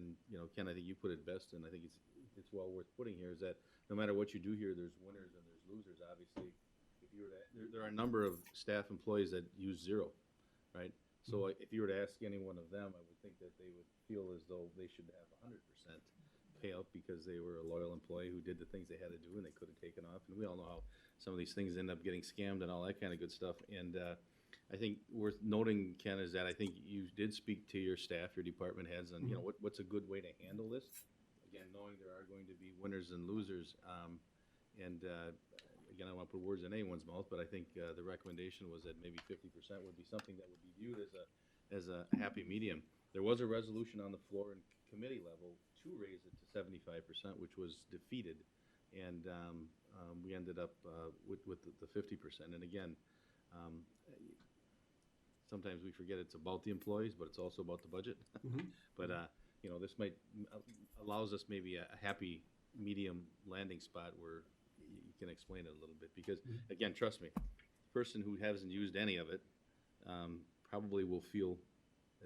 Ken, I think you put it best, and I think it's well worth putting here, is that no matter what you do here, there's winners and there's losers, obviously. If you were there are a number of staff employees that use 0, right? So if you were to ask any one of them, I would think that they would feel as though they should have 100% payout because they were a loyal employee who did the things they had to do and they could have taken off. And we all know how some of these things end up getting scammed and all that kind of good stuff. And I think worth noting, Ken, is that I think you did speak to your staff, your department heads, on what's a good way to handle this. Again, knowing there are going to be winners and losers. Again, I don't want to put words in anyone's mouth, but I think the recommendation was that maybe 50% would be something that would be viewed as a happy medium. There was a resolution on the floor in committee level to raise it to 75%, which was defeated, and we ended up with the 50%. And again, sometimes we forget it's about the employees, but it's also about the budget. But this might allows us maybe a happy medium landing spot where you can explain it a little bit, because again, trust me, the person who hasn't used any of it probably will feel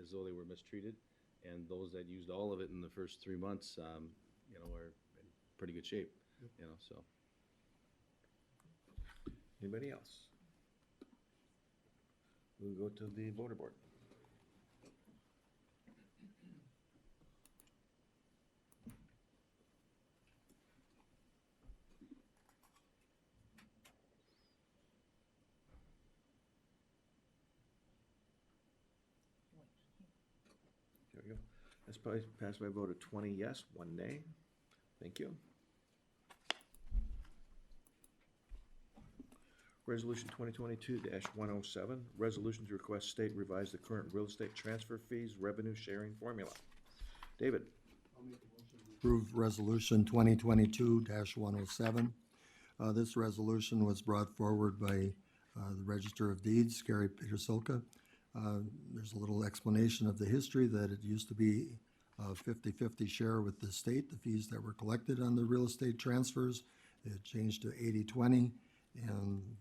as though they were mistreated, and those that used all of it in the first 3 months, are in pretty good shape. So. Anybody else? We'll go to the voter board. There we go. That's probably passed by a vote of 20 yes, 1 nay. Thank you. Resolution 2022-107, resolution to request state revise the current real estate transfer fees revenue sharing formula. David? Approve Resolution 2022-107. This resolution was brought forward by the Register of Deeds, Gary Petersilka. There's a little explanation of the history that it used to be a 50-50 share with the state, the fees that were collected on the real estate transfers. It changed to 80-20, and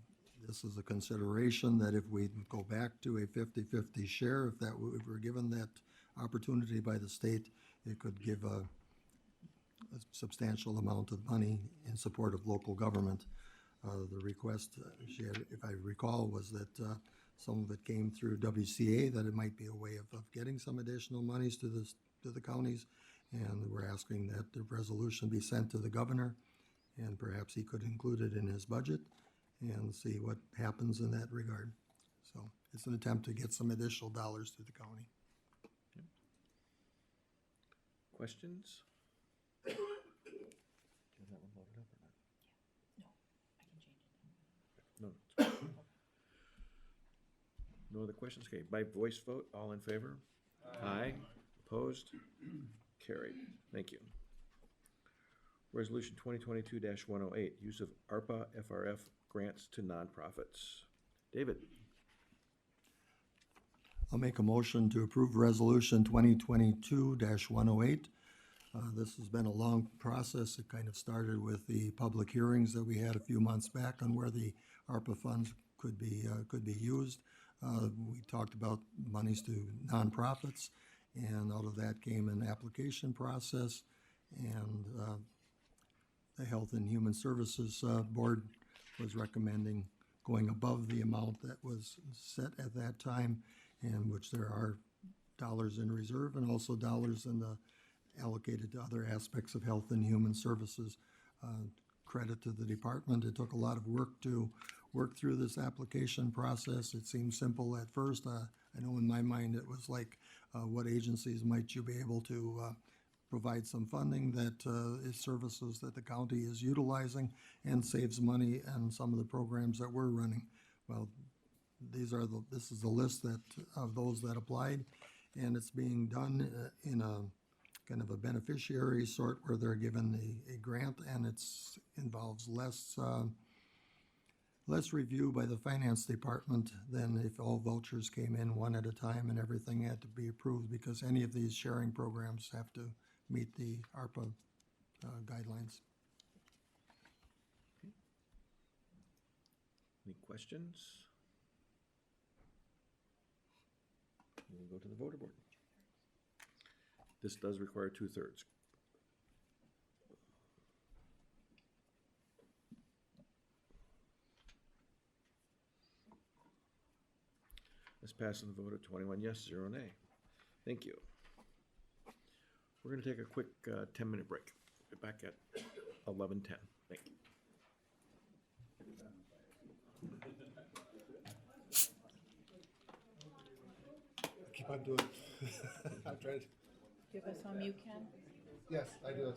this is a consideration that if we go back to a 50-50 share, if we were given that opportunity by the state, it could give a substantial amount of money in support of local government. The request, she had, if I recall, was that some of it came through WCA, that it might be a way of getting some additional monies to the counties. And we're asking that the resolution be sent to the governor, and perhaps he could include it in his budget and see what happens in that regard. So it's an attempt to get some additional dollars to the county. Questions? Do you have that one loaded up or not? No, I can change it. No. it's fine. No other questions? Okay, by voice vote, all in favor? Aye. Opposed? Carried. Thank you. Resolution 2022-108, use of ARPA FRF grants to nonprofits. David? I'll make a motion to approve Resolution 2022-108. This has been a long process. It kind of started with the public hearings that we had a few months back on where the ARPA funds could be used. We talked about monies to nonprofits, and out of that came an application process, and the Health and Human Services Board was recommending going above the amount that was set at that time, in which there are dollars in reserve and also dollars in the allocated to other aspects of health and human services. Credit to the department. It took a lot of work to work through this application process. It seemed simple at first. I know in my mind it was like, what agencies might you be able to provide some funding that is services that the county is utilizing and saves money on some of the programs that we're running. Well, this is the list of those that applied, and it's being done in a kind of a beneficiary sort where they're given a grant, and it's involves less review by the finance department than if all vouchers came in one at a time and everything had to be approved, because any of these sharing programs have to meet the ARPA guidelines. Any questions? We'll go to the voter board. This does require 2/3. This passes the vote of 21 yes, 0 nay. Thank you. We're going to take a quick 10-minute break. We'll be back at 11:10. Thank you. Keep on doing. I'm trying to. Give us some you can. Yes, I do.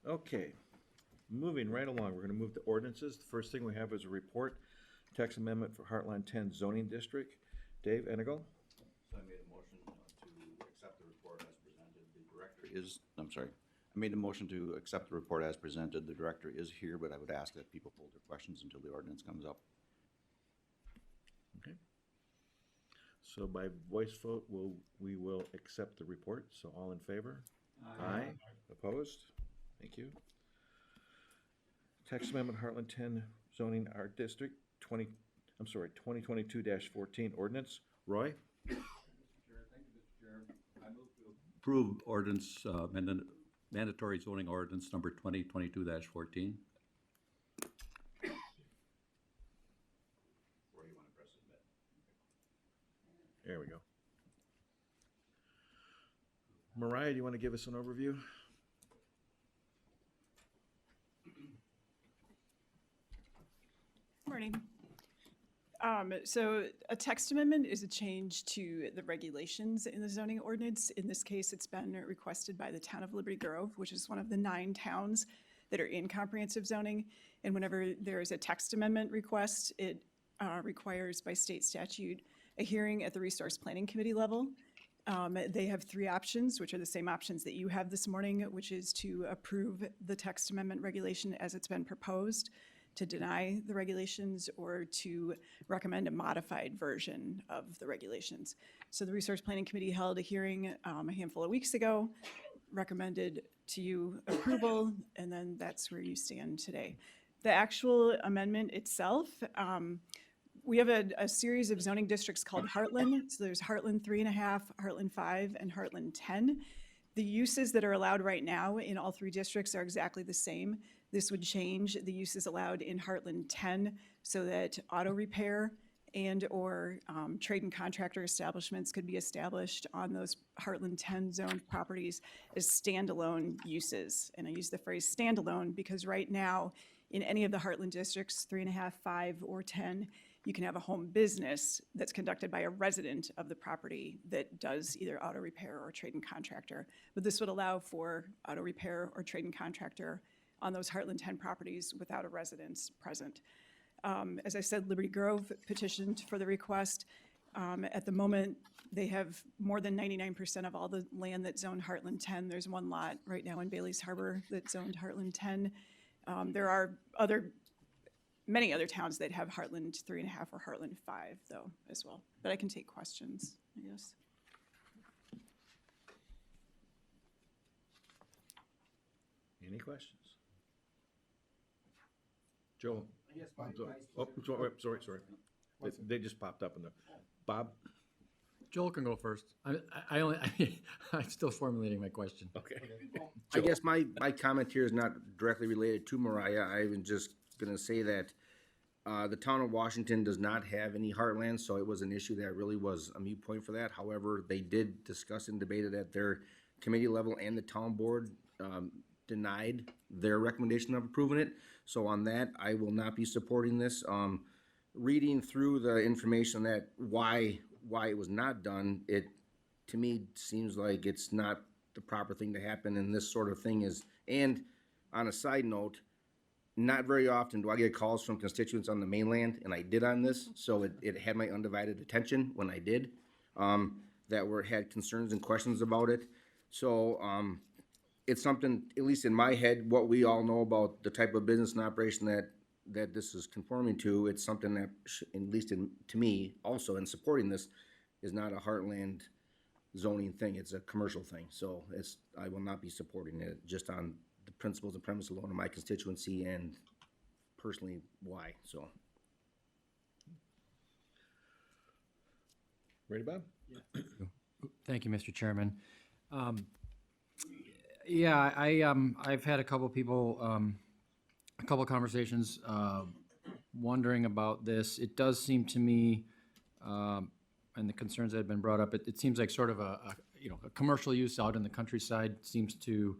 Okay, moving right along, we're gonna move to ordinances. The first thing we have is a report, text amendment for Heartland 10 zoning district. Dave Enigal? So I made a motion to accept the report as presented. The director is, I'm sorry, I made a motion to accept the report as presented. The director is here, but I would ask that people hold their questions until the ordinance comes up. Okay. So by voice vote, we will accept the report. So all in favor? Aye. Opposed? Thank you. Text amendment Heartland 10 zoning art district 2022-14 ordinance. Roy? Approve ordinance, mandatory zoning ordinance number 2022-14. There we go. Mariah, do you want to give us an overview? Morning. So a text amendment is a change to the regulations in the zoning ordinance. In this case, it's been requested by the town of Liberty Grove, which is one of the 9 towns that are in comprehensive zoning. And whenever there is a text amendment request, it requires by state statute a hearing at the Resource Planning Committee level. They have 3 options, which are the same options that you have this morning, which is to approve the text amendment regulation as it's been proposed, to deny the regulations, or to recommend a modified version of the regulations. So the Resource Planning Committee held a hearing a handful of weeks ago, recommended to you approval, and then that's where you stand today. The actual amendment itself, we have a series of zoning districts called Heartland. So there's Heartland 3.5, Heartland 5, and Heartland 10. The uses that are allowed right now in all 3 districts are exactly the same. This would change the uses allowed in Heartland 10 so that auto repair and or trade and contractor establishments could be established on those Heartland 10 zoned properties as standalone uses. And I use the phrase standalone because right now in any of the Heartland districts, 3.5, 5, or 10, you can have a home business that's conducted by a resident of the property that does either auto repair or trade and contractor. But this would allow for auto repair or trade and contractor on those Heartland 10 properties without a residence present. As I said, Liberty Grove petitioned for the request. At the moment, they have more than 99% of all the land that's zoned Heartland 10. There's 1 lot right now in Bailey's Harbor that's zoned Heartland 10. There are many other towns that have Heartland 3.5 or Heartland 5 though as well. But I can take questions, I guess. Any questions? Joe? I guess Sorry. They just popped up in the, Bob? Joel can go first. I'm still formulating my question. Okay. I guess my comment here is not directly related to Mariah. I'm just gonna say that the town of Washington does not have any heartland, so it was an issue that really was a moot point for that. However, they did discuss and debate it at their committee level, and the town board denied their recommendation of approving it. So on that, I will not be supporting this. Reading through the information that why it was not done, it to me seems like it's not the proper thing to happen, and this sort of thing is. And on a side note, not very often do I get calls from constituents on the mainland, and I did on this, so it had my undivided attention when I did, that had concerns and questions about it. So it's something, at least in my head, what we all know about the type of business and operation that this is conforming to. It's something that, at least to me, also in supporting this, is not a heartland zoning thing. It's a commercial thing. So I will not be supporting it just on the principles and premise alone of my constituency and personally why. So. Ready, Bob? Yeah. Thank you, Mr. Chairman. I've had a couple people, a couple conversations wondering about this. It does seem to me, and the concerns that have been brought up, it seems like sort of a commercial use out in the countryside seems to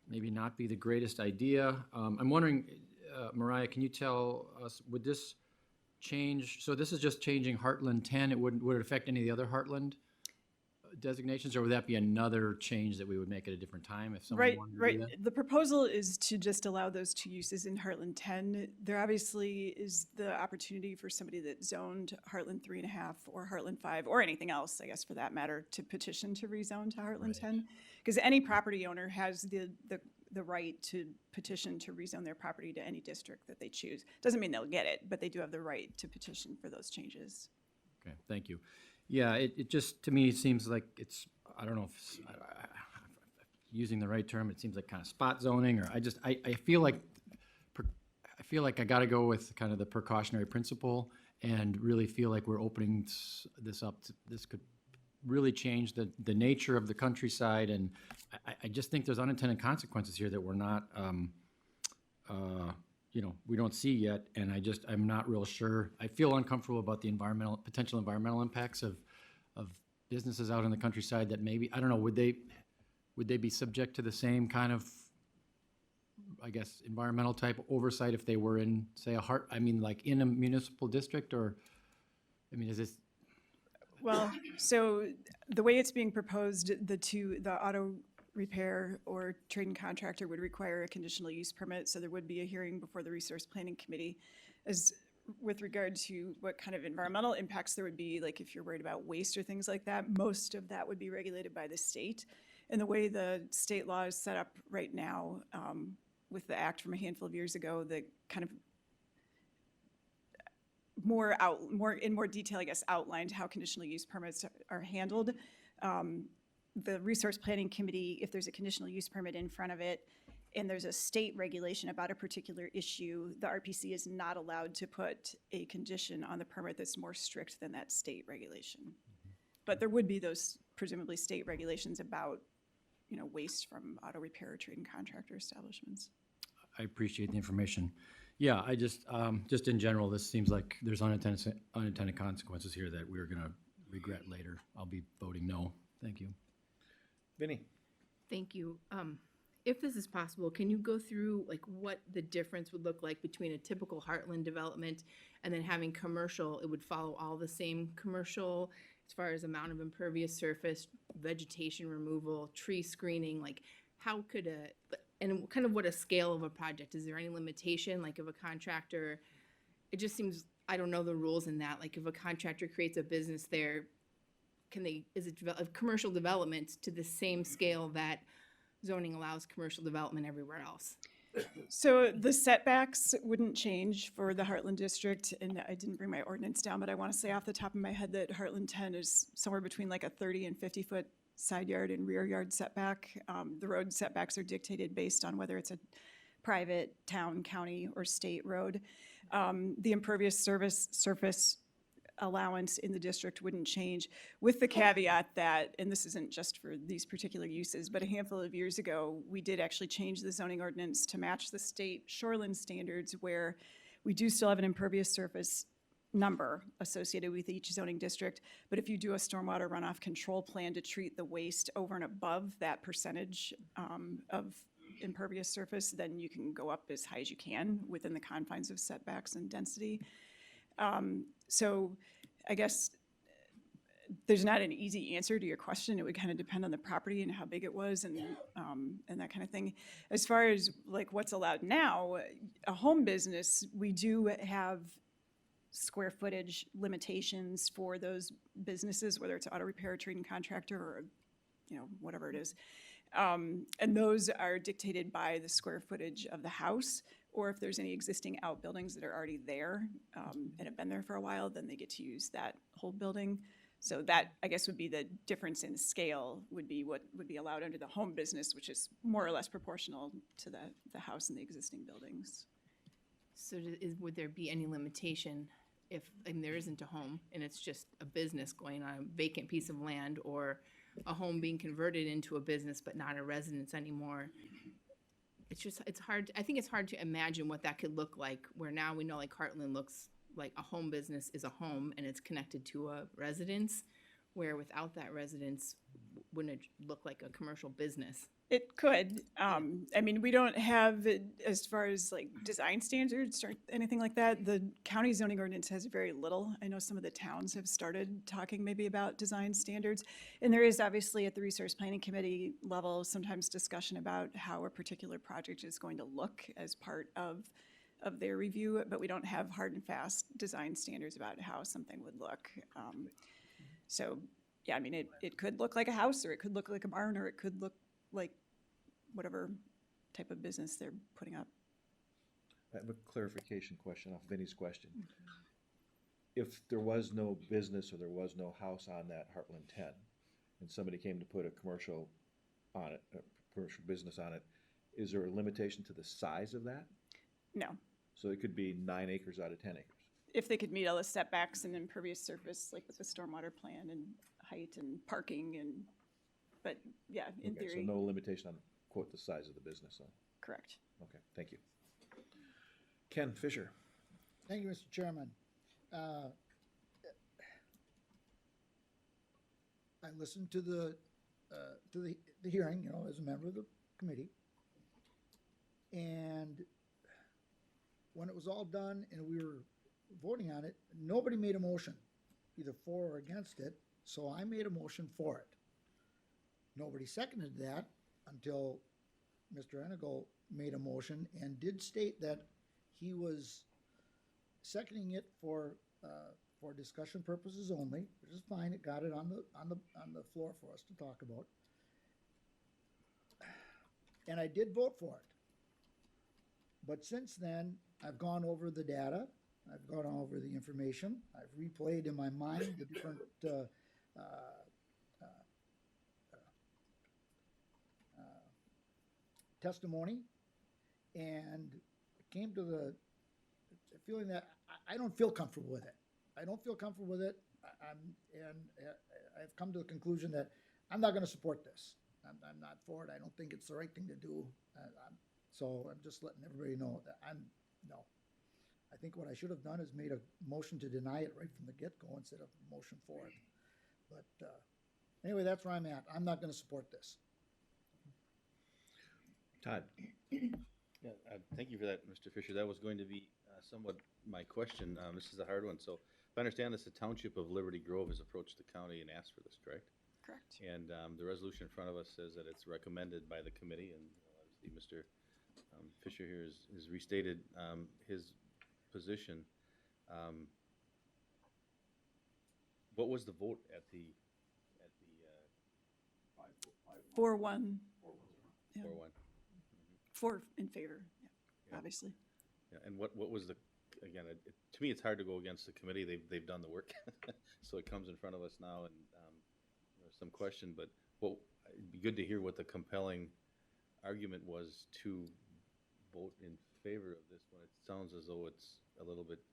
maybe not be the greatest idea. I'm wondering, Mariah, can you tell us, would this change, so this is just changing Heartland 10, would it affect any of the other Heartland designations, or would that be another change that we would make at a different time if someone Right, wanted to do right. that? The proposal is to just allow those two uses in Heartland 10. There obviously is the opportunity for somebody that zoned Heartland 3.5 or Heartland 5, or anything else, I guess, for that matter, to petition to rezone to Heartland 10. Because any property owner has the right to petition to rezone their property to any district that they choose. Doesn't mean they'll get it, but they do have the right to petition for those changes. Okay, thank you. Yeah, it just, to me, seems like it's, I don't know if, using the right term, it seems like kind of spot zoning, or I feel like, I gotta go with kind of the precautionary principle and really feel like we're opening this up. This could really change the nature of the countryside, and I just think there's unintended consequences here that we're not, we don't see yet, and I'm not real sure. I feel uncomfortable about the potential environmental impacts of businesses out in the countryside that maybe, I don't know, would they be subject to the same kind of, I guess, environmental type oversight if they were in, say, like in a municipal district, or, I mean, is this? Well, so the way it's being proposed, the auto repair or trade and contractor would require a conditional use permit, so there would be a hearing before the Resource Planning Committee. As with regard to what kind of environmental impacts there would be, like if you're worried about waste or things like that, most of that would be regulated by the state. And the way the state law is set up right now, with the act from a handful of years ago, that kind of in more detail, I guess, outlined how conditional use permits are handled. The Resource Planning Committee, if there's a conditional use permit in front of it and there's a state regulation about a particular issue, the RPC is not allowed to put a condition on the permit that's more strict than that state regulation. But there would be those presumably state regulations about, waste from auto repair or trade and contractor establishments. I appreciate the information. Yeah, I just in general, this seems like there's unintended consequences here that we're gonna regret later. I'll be voting no. Thank you. Vinnie? Thank you. If this is possible, can you go through like what the difference would look like between a typical Heartland development and then having commercial? It would follow all the same commercial as far as amount of impervious surface, vegetation removal, tree screening, like how could and kind of what a scale of a project, is there any limitation? Like if a contractor, it just seems, I don't know the rules in that, like if a contractor creates a business there, is it a commercial development to the same scale that zoning allows commercial development everywhere else? So the setbacks wouldn't change for the Heartland district, and I didn't bring my ordinance down, but I want to say off the top of my head that Heartland 10 is somewhere between like a 30 and 50 foot side yard and rear yard setback. The road setbacks are dictated based on whether it's a private, town, county, or state road. The impervious surface allowance in the district wouldn't change, with the caveat that, and this isn't just for these particular uses, but a handful of years ago, we did actually change the zoning ordinance to match the state shoreline standards, where we do still have an impervious surface number associated with each zoning district, but if you do a stormwater runoff control plan to treat the waste over and above that percentage of impervious surface, then you can go up as high as you can within the confines of setbacks and density. So I guess there's not an easy answer to your question. It would kind of depend on the property and how big it was and that kind of thing. As far as like what's allowed now, a home business, we do have square footage limitations for those businesses, whether it's auto repair, trade and contractor, or whatever it is. And those are dictated by the square footage of the house, or if there's any existing outbuildings that are already there and have been there for a while, then they get to use that whole building. So that, I guess, would be the difference in scale, would be what would be allowed under the home business, which is more or less proportional to the house and the existing buildings. So would there be any limitation if there isn't a home and it's just a business going on a vacant piece of land, or a home being converted into a business but not a residence anymore? It's hard. I think it's hard to imagine what that could look like, where now we know like Heartland looks like a home business is a home and it's connected to a residence, where without that residence, wouldn't it look like a commercial business? It could. I mean, we don't have, as far as like design standards or anything like that, the county zoning ordinance has very little. I know some of the towns have started talking maybe about design standards. And there is obviously at the Resource Planning Committee level, sometimes discussion about how a particular project is going to look as part of their review, but we don't have hard and fast design standards about how something would look. So, yeah, I mean, it could look like a house, or it could look like a barn, or it could look like whatever type of business they're putting up. I have a clarification question off Vinnie's question. If there was no business or there was no house on that Heartland 10, and somebody came to put a commercial on it, a commercial business on it, is there a limitation to the size of that? No. So it could be 9 acres out of 10 acres. If they could meet all the setbacks and impervious surface, like with the stormwater plan and height and parking and, but yeah, in Okay, theory. so no limitation on, quote, the size of the business, so, Correct. okay, thank you. Ken Fisher. Thank you, Mr. Chairman. I listened to the hearing, you know, as a member of the committee. And when it was all done and we were voting on it, nobody made a motion, either for or against it, so I made a motion for it. Nobody seconded that until Mr. Enigo made a motion and did state that he was seconding it for discussion purposes only, which is fine. It got it on the floor for us to talk about. And I did vote for it. But since then, I've gone over the data, I've gone over the information, I've replayed in my mind the different testimony, and came to the feeling that I don't feel comfortable with it. I don't feel comfortable with it. I've come to the conclusion that I'm not going to support this. I'm not for it. I don't think it's the right thing to do. So I'm just letting everybody know that no. I think what I should have done is made a motion to deny it right from the get-go instead of a motion for it. But anyway, that's where I'm at. I'm not going to support this. Todd. Yeah, thank you for that, Mr. Fisher. That was going to be somewhat my question. This is a hard one. So if I understand this, the Township of Liberty Grove has approached the county and asked for this, correct? Correct. And the resolution in front of us says that it's recommended by the committee, and obviously Mr. Fisher here has restated his position. What was the vote at the 4-1. 4-1? 4 in favor, yeah, obviously. Yeah, and what was the, again, to me, it's hard to go against the committee. They've done the work. So it comes in front of us now, and there's some question, but it'd be good to hear what the compelling argument was to vote in favor of this when it sounds as though it's a little bit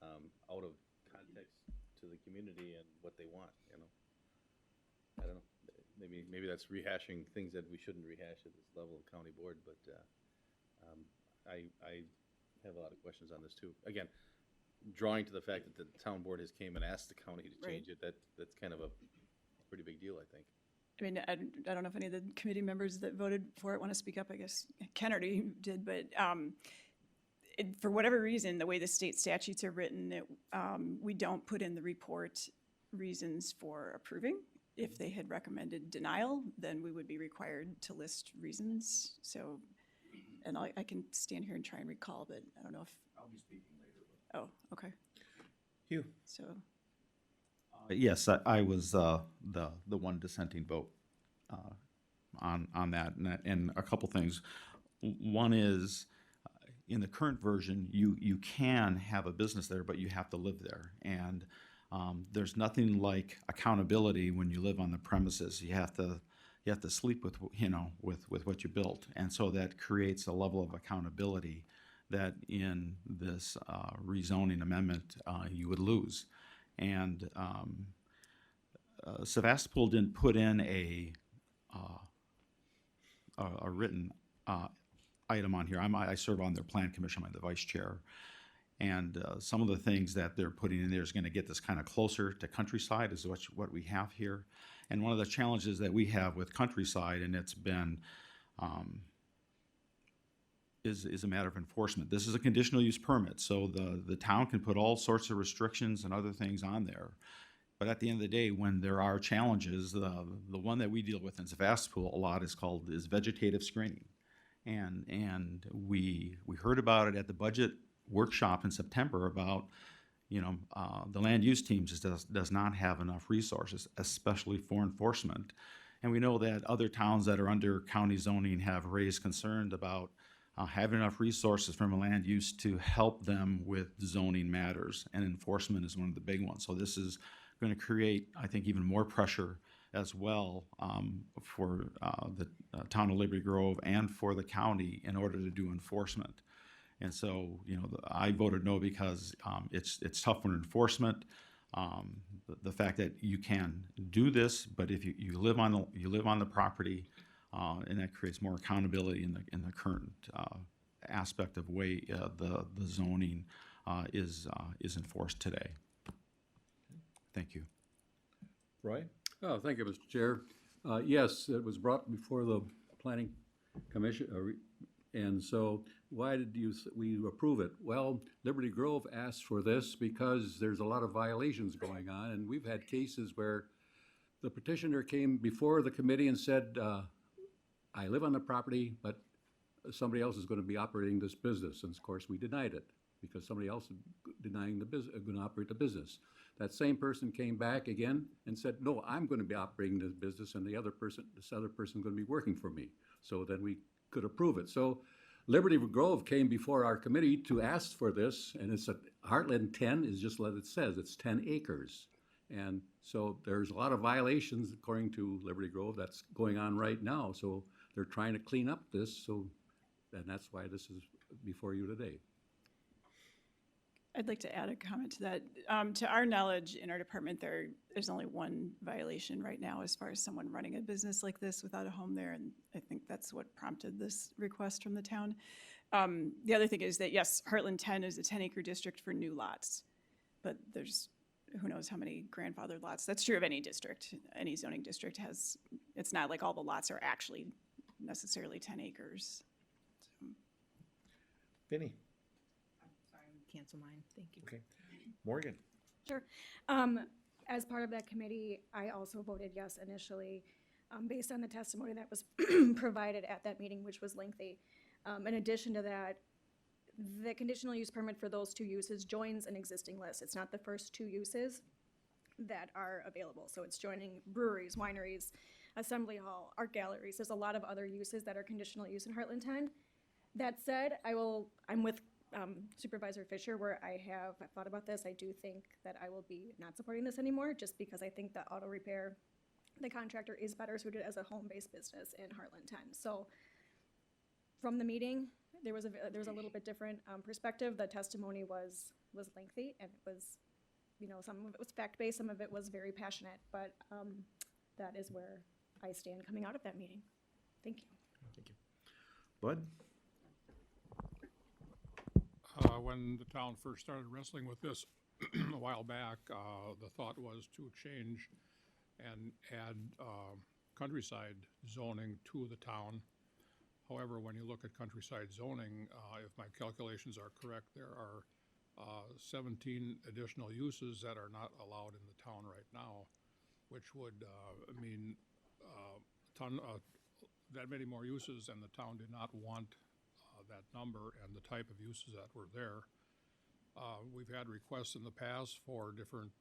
out of context to the community and what they want, you know? I don't know. Maybe that's rehashing things that we shouldn't rehash at this level of county board, but I have a lot of questions on this too. Again, drawing to the fact that the town board has came and asked the county to change it, that's kind of a pretty big deal, I think. I mean, I don't know if any of the committee members that voted for it want to speak up. I guess Kennedy did, but for whatever reason, the way the state statutes are written, we don't put in the report reasons for approving. If they had recommended denial, then we would be required to list reasons. So, and I can stand here and try and recall, but I don't know if. I'll be speaking later. Oh, okay. Hugh. So. Yes, I was the one dissenting vote on that, and a couple things. One is, in the current version, you can have a business there, but you have to live there, and there's nothing like accountability when you live on the premises. You have to sleep with with what you built, and so that creates a level of accountability that in this rezoning amendment you would lose. And Sevastopol didn't put in a written item on here. I serve on their plan commission. I'm the vice chair. And some of the things that they're putting in there is going to get this kind of closer to countryside is what we have here. And one of the challenges that we have with Countryside, and it's been, is a matter of enforcement. This is a conditional use permit, so the town can put all sorts of restrictions and other things on there. But at the end of the day, when there are challenges, the one that we deal with in Sevastopol a lot is vegetative screening. And we heard about it at the budget workshop in September about, the land use teams does not have enough resources, especially for enforcement. And we know that other towns that are under county zoning have raised concerns about having enough resources from a land use to help them with zoning matters, and enforcement is one of the big ones. So this is going to create, I think, even more pressure as well for the town of Liberty Grove and for the county in order to do enforcement. And so, I voted no because it's tough for enforcement. The fact that you can do this, but if you live on the property, and that creates more accountability in the current aspect of way the zoning is enforced today. Thank you. Roy? Oh, thank you, Mr. Chair. Yes, it was brought before the Planning Commission, and so why did we approve it? Well, Liberty Grove asked for this because there's a lot of violations going on, and we've had cases where the petitioner came before the committee and said, I live on the property, but somebody else is going to be operating this business. And of course, we denied it because somebody else is denying the business, going to operate the business. That same person came back again and said, no, I'm going to be operating this business, and this other person is going to be working for me. So then we could approve it. So Liberty Grove came before our committee to ask for this, and it's Heartland 10 is just what it says. It's 10 acres. And so there's a lot of violations, according to Liberty Grove, that's going on right now. So they're trying to clean up this, and that's why this is before you today. I'd like to add a comment to that. To our knowledge, in our department, there's only one violation right now as far as someone running a business like this without a home there, and I think that's what prompted this request from the town. The other thing is that, yes, Heartland 10 is a 10-acre district for new lots, but there's who knows how many grandfathered lots. That's true of any district. Any zoning district has, it's not like all the lots are actually necessarily 10 acres. So. Vinny? Cancel mine, thank you. Okay. Morgan? Sure. As part of that committee, I also voted yes initially, based on the testimony that was provided at that meeting, which was lengthy. In addition to that, the conditional use permit for those two uses joins an existing list. It's not the first two uses that are available. So it's joining breweries, wineries, assembly hall, art galleries. There's a lot of other uses that are conditional use in Heartland 10. That said, I'm with Supervisor Fisher, where I have thought about this. I do think that I will be not supporting this anymore, just because I think that auto repair, the contractor is better suited as a home-based business in Heartland 10. So from the meeting, there was a little bit different perspective. The testimony was lengthy, and it was, some of it was fact-based, some of it was very passionate, but that is where I stand coming out of that meeting. Thank you. Thank you. Bud? When the town first started wrestling with this a while back, the thought was to change and add countryside zoning to the town. However, when you look at countryside zoning, if my calculations are correct, there are 17 additional uses that are not allowed in the town right now, which would mean that many more uses, and the town did not want that number and the type of uses that were there. We've had requests in the past for different,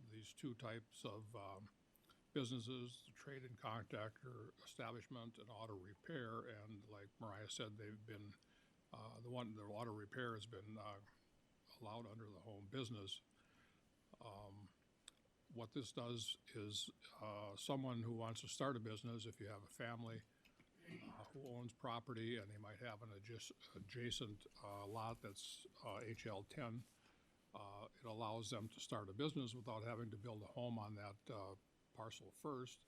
these two types of businesses, the trade and contractor establishment and auto repair, and like Mariah said, they've been, the auto repair has been allowed under the home business. What this does is someone who wants to start a business, if you have a family who owns property and they might have an adjacent lot that's HL10, it allows them to start a business without having to build a home on that parcel first.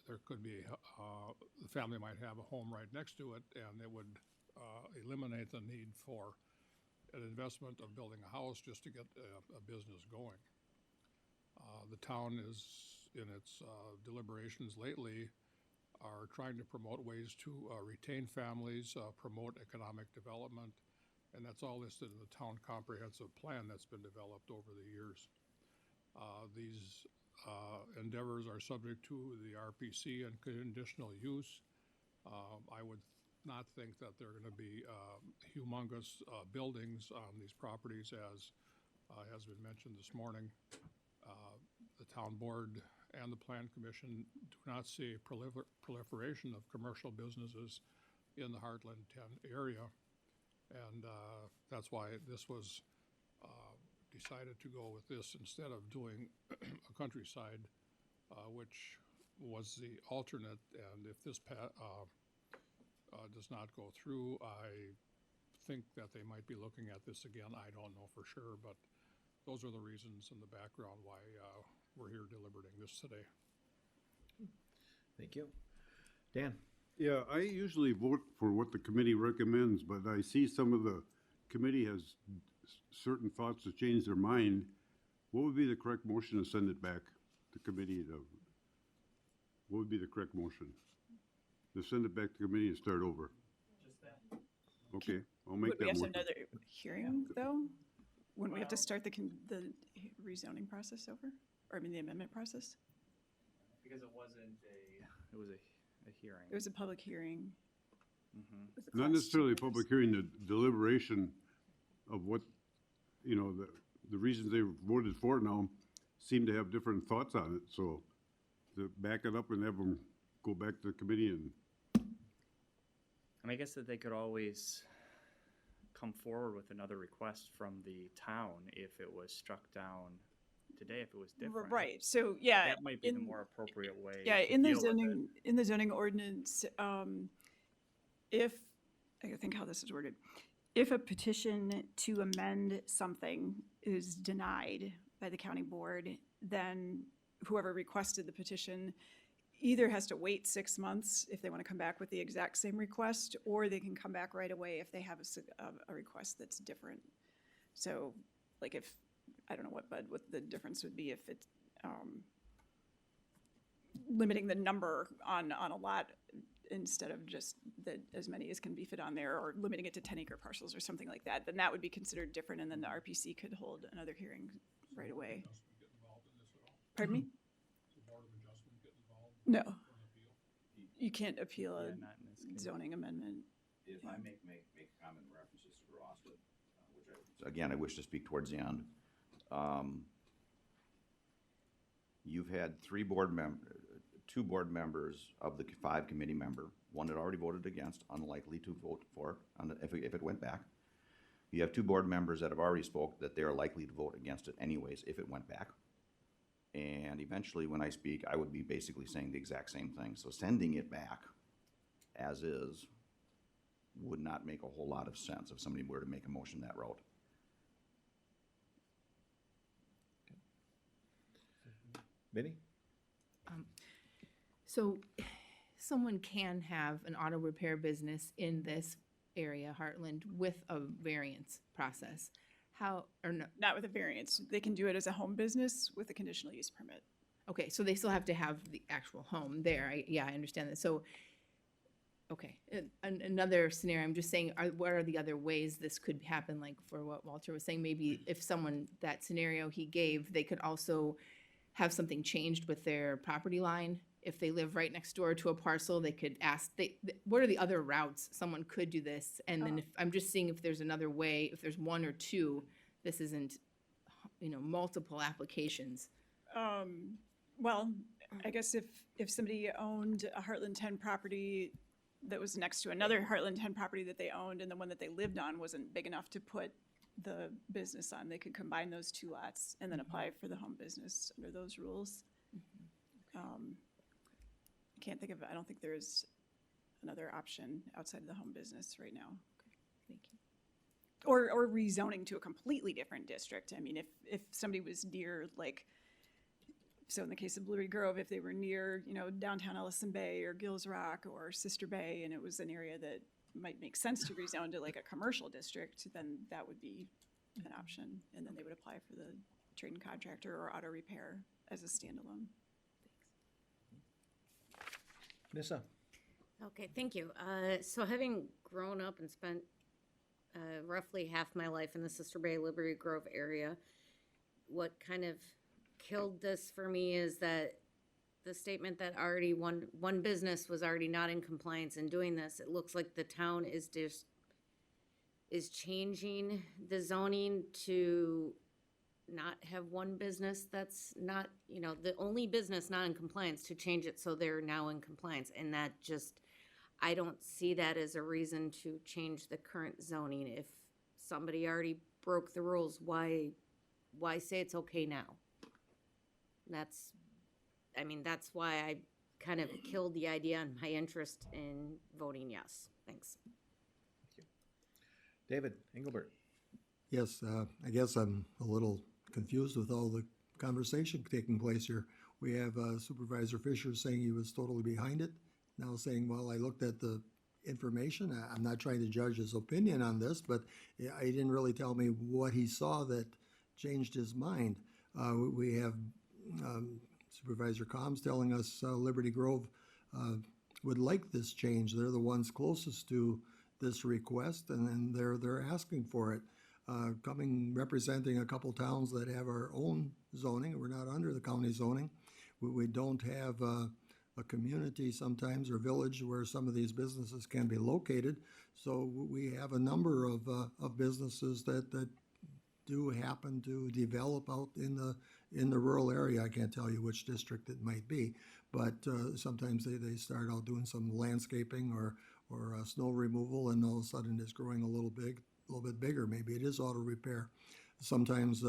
There could be, the family might have a home right next to it, and it would eliminate the need for an investment of building a house just to get a business going. The town is in its deliberations lately are trying to promote ways to retain families, promote economic development, and that's all listed in the town comprehensive plan that's been developed over the years. These endeavors are subject to the RPC and conditional use. I would not think that there are going to be humongous buildings on these properties, as has been mentioned this morning. The town board and the plan commission do not see a proliferation of commercial businesses in the Heartland 10 area. And that's why this was decided to go with this instead of doing a countryside, which was the alternate. And if this does not go through, I think that they might be looking at this again. I don't know for sure, but those are the reasons in the background why we're here deliberating this today. Thank you. Dan? Yeah, I usually vote for what the committee recommends, but I see some of the committee has certain thoughts to change their mind. What would be the correct motion to send it back to committee? What would be the correct motion? To send it back to committee and start over? Just that. Okay, I'll make Would we that have motion. another hearing, though? Wouldn't we have to start the rezoning process over? Or, I mean, the amendment process? Because it wasn't it was a hearing. It was a public hearing. with the Not class necessarily a two members. public hearing, the deliberation of what, you know, the reasons they voted for it now seem to have different thoughts on it, so to back it up and have them go back to the committee and I mean, I guess that they could always come forward with another request from the town if it was struck down today, if it was different. Right, so, yeah. That might be the in- more appropriate way. Yeah, to in the deal with it. zoning ordinance, if, I gotta think how this is worded. If a petition to amend something is denied by the county board, then whoever requested the petition either has to wait 6 months if they want to come back with the exact same request, or they can come back right away if they have a request that's different. So, like if, I don't know what the difference would be if it's limiting the number on a lot instead of just as many as can be fit on there, or limiting it to 10-acre parcels or something like that, then that would be considered different, and then the RPC could hold another hearing right away. Pardon me? No. You can't appeal a not in this case. zoning amendment. If I make comment in references to Rosswood, which again, I wish to speak towards the end. You've had two board members of the 5 committee member, one that already voted against, unlikely to vote for it if it went back. You have 2 board members that have already spoke that they are likely to vote against it anyways if it went back. And eventually, when I speak, I would be basically saying the exact same thing. So sending it back as is would not make a whole lot of sense if somebody were to make a motion that route. Vinnie? So someone can have an auto repair business in this area, Heartland, with a variance process. How, or no, Not with a variance. They can do it as a home business with a conditional use permit. okay, so they still have to have the actual home there. I understand that. So, okay, another scenario, I'm just saying, what are the other ways this could happen? Like for what Walter was saying, maybe if someone, that scenario he gave, they could also have something changed with their property line. If they live right next door to a parcel, they could ask, what are the other routes someone could do this? And then if, I'm just seeing if there's another way, if there's 1 or 2, this isn't, multiple applications. Well, I guess if somebody owned a Heartland 10 property that was next to another Heartland 10 property that they owned, and the one that they lived on wasn't big enough to put the business on, they could combine those 2 lots and then apply for the home business under those rules. I can't think of, I don't think there is another option outside of the home business right now. Thank you. Or rezoning to a completely different district. I mean, if somebody was near, like, so in the case of Blue Ridge Grove, if they were near, downtown Ellison Bay or Gills Rock or Sister Bay, and it was an area that might make sense to rezone to like a commercial district, then that would be an option. And then they would apply for the trade and contractor or auto repair as a standalone. Nissa? Okay, thank you. So having grown up and spent roughly half my life in the Sister Bay, Liberty Grove area, what kind of killed this for me is that the statement that already one business was already not in compliance in doing this. It looks like the town is changing the zoning to not have one business that's not, the only business not in compliance, to change it so they're now in compliance. And that just, I don't see that as a reason to change the current zoning. If somebody already broke the rules, why say it's okay now? That's why I kind of killed the idea and my interest in voting yes. Thanks. David Engelbert? Yes, I guess I'm a little confused with all the conversation taking place here. We have Supervisor Fisher saying he was totally behind it, now saying, well, I looked at the information. I'm not trying to judge his opinion on this, but he didn't really tell me what he saw that changed his mind. We have Supervisor Combs telling us Liberty Grove would like this change. They're the ones closest to this request, and they're asking for it. Representing a couple towns that have our own zoning, we're not under the county zoning. We don't have a community sometimes or village where some of these businesses can be located. So we have a number of businesses that do happen to develop out in the rural area. I can't tell you which district it might be, but sometimes they start out doing some landscaping or snow removal, and all of a sudden it's growing a little bit bigger. Maybe it is auto repair. Sometimes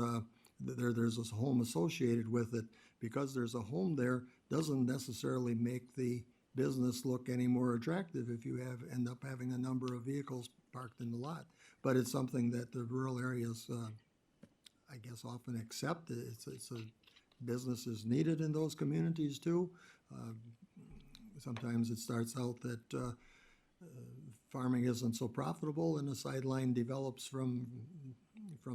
there's a home associated with it. Because there's a home there doesn't necessarily make the business look any more attractive if you end up having a number of vehicles parked in the lot. But it's something that the rural areas, I guess, often accept. It's a business is needed in those communities too. Sometimes it starts out that farming isn't so profitable, and a sideline develops from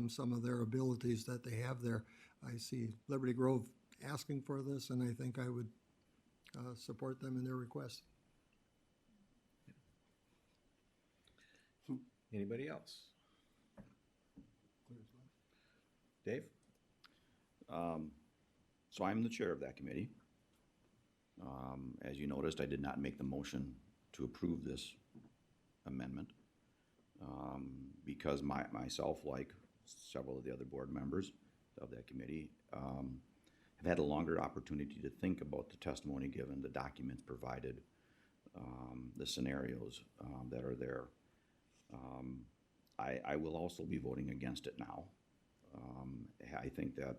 some of their abilities that they have there. I see Liberty Grove asking for this, and I think I would support them in their request. Anybody else? Dave? So I'm the chair of that committee. As you noticed, I did not make the motion to approve this amendment because myself, like several of the other board members of that committee, have had a longer opportunity to think about the testimony given, the documents provided, the scenarios that are there. I will also be voting against it now. I think that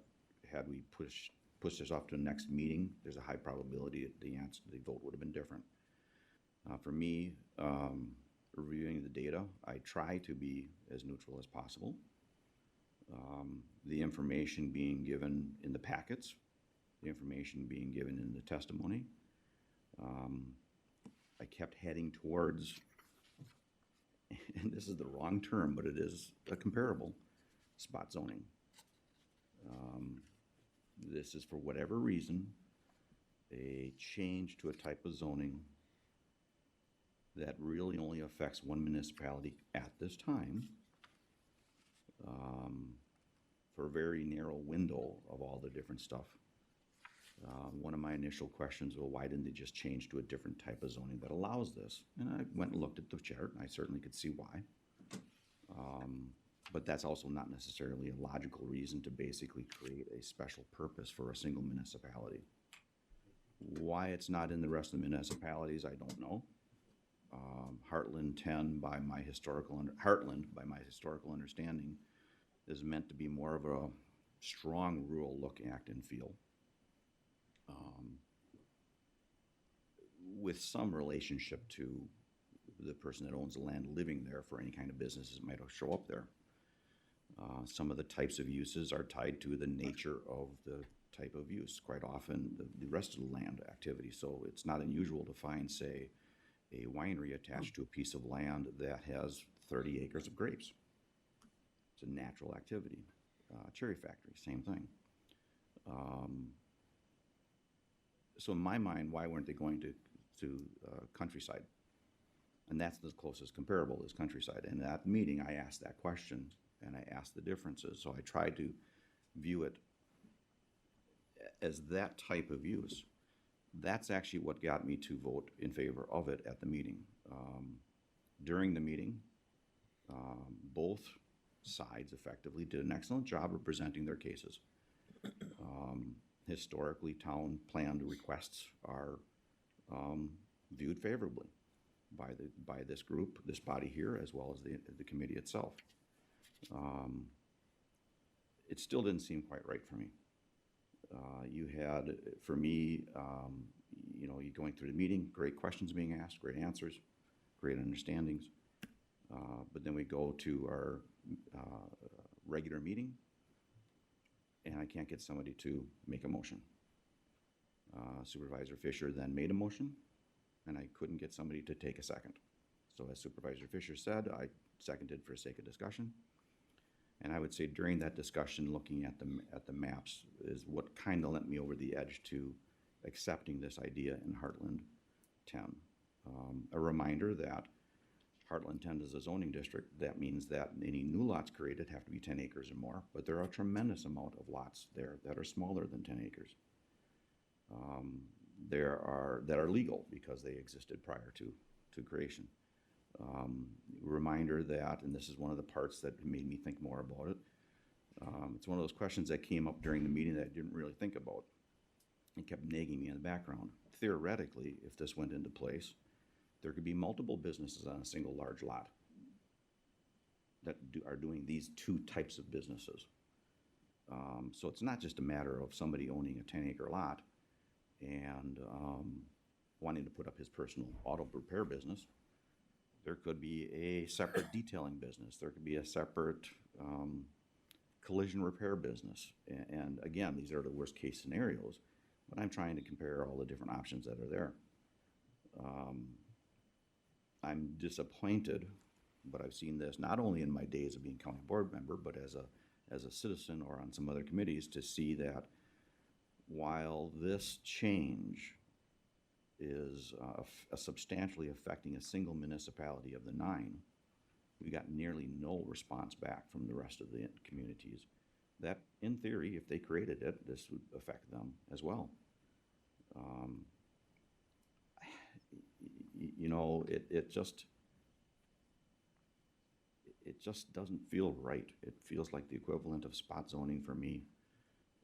had we pushed this off to the next meeting, there's a high probability the vote would have been different. For me, reviewing the data, I try to be as neutral as possible. The information being given in the packets, the information being given in the testimony, I kept heading towards, and this is the wrong term, but it is a comparable, spot zoning. This is, for whatever reason, a change to a type of zoning that really only affects one municipality at this time, for a very narrow window of all the different stuff. One of my initial questions, well, why didn't they just change to a different type of zoning that allows this? And I went and looked at the chart, and I certainly could see why. But that's also not necessarily a logical reason to basically create a special purpose for a single municipality. Why it's not in the rest of the municipalities, I don't know. Heartland 10, by my historical understanding, is meant to be more of a strong rural look, act, and feel, with some relationship to the person that owns the land living there for any kind of businesses that might show up there. Some of the types of uses are tied to the nature of the type of use, quite often the rest of the land activity. So it's not unusual to find, say, a winery attached to a piece of land that has 30 acres of grapes. It's a natural activity. Cherry factory, same thing. So in my mind, why weren't they going to to countryside. And that's the closest comparable is countryside. And at the meeting, I asked that question and I asked the differences. So I tried to view it as that type of use. That's actually what got me to vote in favor of it at the meeting. During the meeting, both sides effectively did an excellent job of presenting their cases. Historically, town planned requests are viewed favorably by this group, this body here, as well as the committee itself. It still didn't seem quite right for me. You had, for me, you know, you going through the meeting, great questions being asked, great answers, great understandings. But then we go to our regular meeting, and I can't get somebody to make a motion. Supervisor Fisher then made a motion, and I couldn't get somebody to take a second. So as Supervisor Fisher said, I seconded for sake of discussion. And I would say during that discussion, looking at the maps is what kind of lent me over the edge to accepting this idea in Heartland 10. A reminder that Heartland 10 is a zoning district. That means that any new lots created have to be 10 acres or more, but there are a tremendous amount of lots there that are smaller than 10 acres. That are legal because they existed prior to creation. Reminder that, and this is one of the parts that made me think more about it, it's one of those questions that came up during the meeting that I didn't really think about. It kept nagging me in the background. Theoretically, if this went into place, there could be multiple businesses on a single large lot that are doing these two types of businesses. So it's not just a matter of somebody owning a 10-acre lot and wanting to put up his personal auto repair business. There could be a separate detailing business. There could be a separate collision repair business. And again, these are the worst case scenarios, but I'm trying to compare all the different options that are there. I'm disappointed, but I've seen this not only in my days of being county board member, but as a citizen or on some other committees, to see that while this change is substantially affecting a single municipality of the 9, we got nearly no response back from the rest of the communities. That, in theory, if they created it, this would affect them as well. You know, it just doesn't feel right. It feels like the equivalent of spot zoning for me.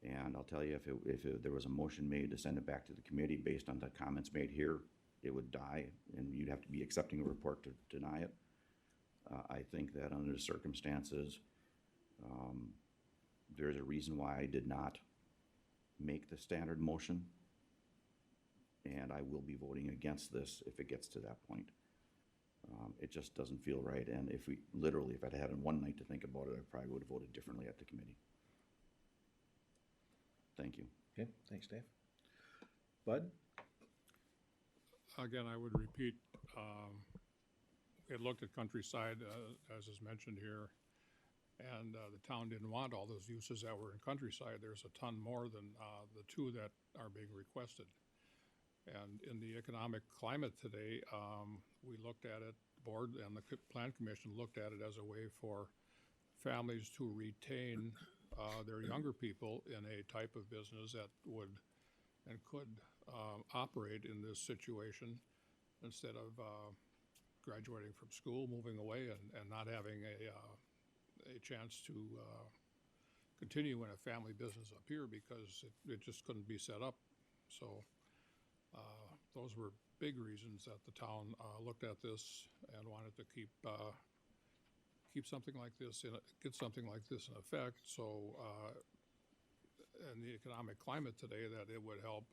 And I'll tell you, if there was a motion made to send it back to the committee based on the comments made here, it would die, and you'd have to be accepting a report to deny it. I think that under the circumstances, there's a reason why I did not make the standard motion, and I will be voting against this if it gets to that point. It just doesn't feel right, and if I'd had one night to think about it, I probably would have voted differently at the committee. Thank you. Okay, thanks, Dave. Bud? Again, I would repeat, we had looked at countryside, as is mentioned here, and the town didn't want all those uses that were in countryside. There's a ton more than the two that are being requested. And in the economic climate today, we looked at it, the board and the plan commission looked at it as a way for families to retain their younger people in a type of business that would and could operate in this situation instead of graduating from school, moving away, and not having a chance to continue in a family business up here because it just couldn't be set up. So those were big reasons that the town looked at this and wanted to keep something like this get something like this in effect. So in the economic climate today, that it would help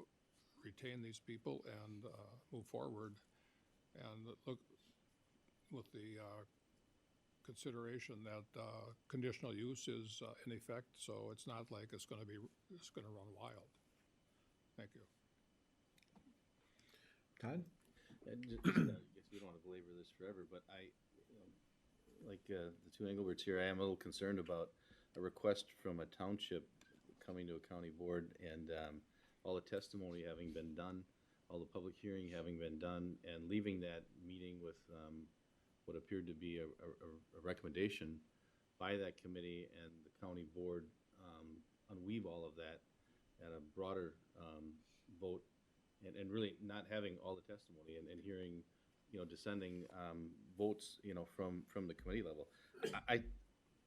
retain these people and move forward, and look with the consideration that conditional use is in effect. So it's not like it's going to run wild. Thank you. Todd? I guess we don't want to belabor this forever, but like the two Engelberts here, I am a little concerned about a request from a township coming to a county board and all the testimony having been done all the public hearing having been done, and leaving that meeting with what appeared to be a recommendation by that committee and the county board, unweave all of that at a broader vote, and really not having all the testimony and hearing, dissenting votes, from the committee level.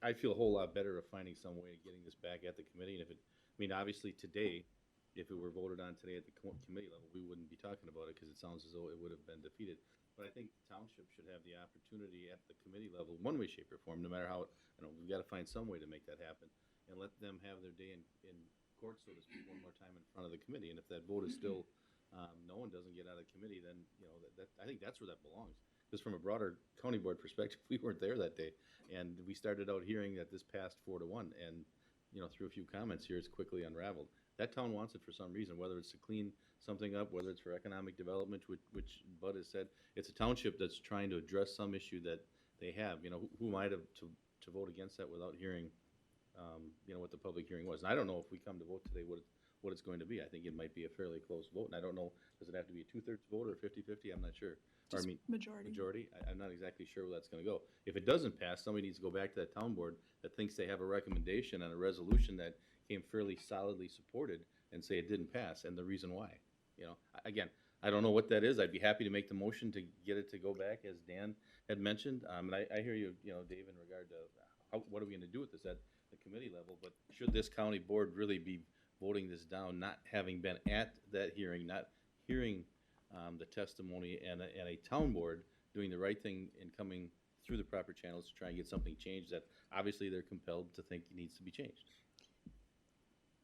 I feel a whole lot better of finding some way of getting this back at the committee, and obviously today, if it were voted on today at the committee level, we wouldn't be talking about it, because it sounds as though it would have been defeated. But I think the township should have the opportunity at the committee level, one way, shape, or form, no matter how, we've got to find some way to make that happen, and let them have their day in court, so to speak, one more time in front of the committee. And if that vote is still, no one doesn't get out of the committee, then, I think that's where that belongs. Because from a broader county board perspective, we weren't there that day, and we started out hearing that this passed 4-1, and, through a few comments here, it's quickly unraveled. That town wants it for some reason, whether it's to clean something up, whether it's for economic development, which Bud has said. It's a township that's trying to address some issue that they have. Who am I to vote against that without hearing, what the public hearing was? And I don't know if we come to vote today what it's going to be. I think it might be a fairly close vote, and I don't know, does it have to be a 2/3 vote or 50-50? I'm not sure. Just majority. I'm not exactly sure where that's gonna go. If it doesn't pass, somebody needs to go back to that town board that thinks they have a recommendation and a resolution that came fairly solidly supported, and say it didn't pass, and the reason why. Again, I don't know what that is. I'd be happy to make the motion to get it to go back, as Dan had mentioned. And I hear you, Dave, in regard to what are we gonna do with this at the committee level? But should this county board really be voting this down, not having been at that hearing, not hearing the testimony, and a town board doing the right thing and coming through the proper channels to try and get something changed that obviously they're compelled to think needs to be changed?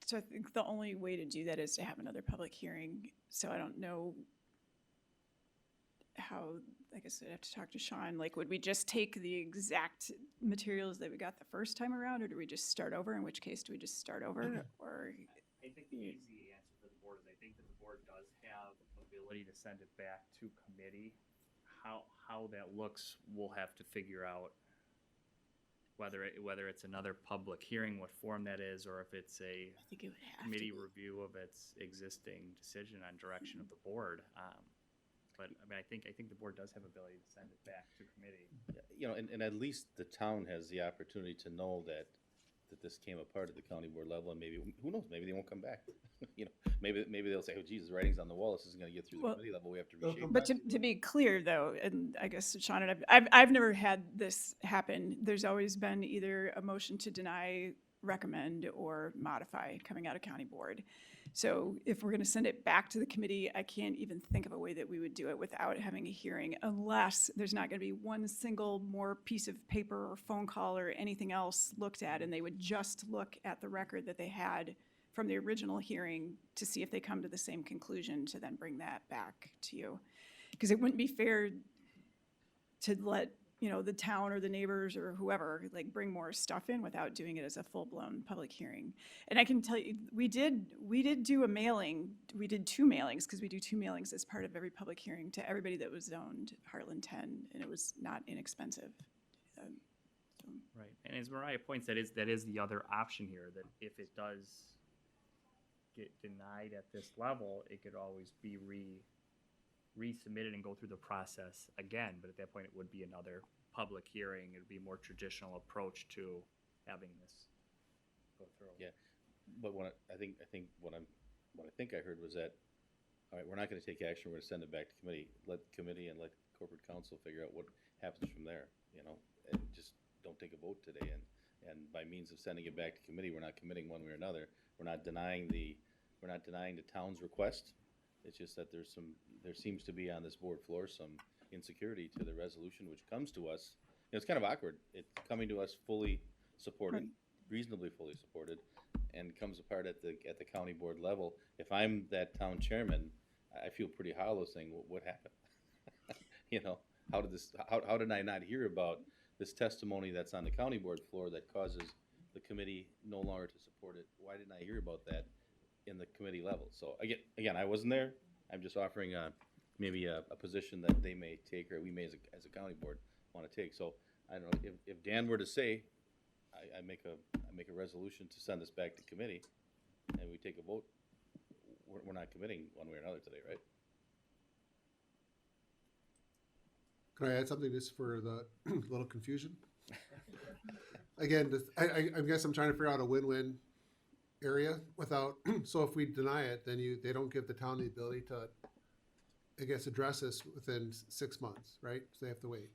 So I think the only way to do that is to have another public hearing. So I don't know how, I guess I'd have to talk to Sean. Like, would we just take the exact materials that we got the first time around, or do we just start over? In which case, do we just start over? Or I think the easy answer for the board is, I think that the board does have ability to send it back to committee. How that looks, we'll have to figure out, whether it's another public hearing, what form that is, or if it's a committee review of its existing decision on direction of the board. But I think the board does have ability to send it back to committee. And at least the town has the opportunity to know that this came apart at the county board level, and maybe, who knows, maybe they won't come back. Maybe they'll say, oh, geez, the writing's on the wall, this isn't gonna get through the committee level, we have to reshape. But to be clear, though, and I guess, Sean, and I've never had this happen. There's always been either a motion to deny, recommend, or modify coming out of county board. So if we're going to send it back to the committee, I can't even think of a way that we would do it without having a hearing, unless there's not going to be one single more piece of paper or phone call or anything else looked at, and they would just look at the record that they had from the original hearing to see if they come to the same conclusion, to then bring that back to you. Because it wouldn't be fair to let, the town or the neighbors or whoever, like, bring more stuff in without doing it as a full-blown public hearing. And I can tell you, we did do a mailing. We did 2 mailings, because we do 2 mailings as part of every public hearing to everybody that was zoned Heartland 10, and it was not inexpensive. Right, and as Mariah points, that is the other option here, that if it does get denied at this level, it could always be resubmitted and go through the process again. But at that point, it would be another public hearing. It would be a more traditional approach to having this go through. Yeah, but I think what I think I heard was that, all right, we're not gonna take action, we're gonna send it back to committee. Let committee and let corporate counsel figure out what happens from there, and just don't take a vote today. And by means of sending it back to committee, we're not committing one way or another. We're not denying the town's request. It's just that there seems to be on this board floor some insecurity to the resolution, which comes to us. It's kind of awkward. It's coming to us fully supported, reasonably fully supported, and comes apart at the county board level. If I'm that town chairman, I feel pretty hollow saying, what happened? How did I not hear about this testimony that's on the county board floor that causes the committee no longer to support it? Why didn't I hear about that in the committee level? So again, I wasn't there. I'm just offering maybe a position that they may take, or we may as a county board want to take. So I don't know, if Dan were to say, I make a resolution to send this back to committee, and we take a vote, we're not committing one way or another today, right? Can I add something just for the little confusion? Again, I guess I'm trying to figure out a win-win area without, so if we deny it, then they don't give the town the ability to, I guess, address this within 6 months, right? So they have to wait.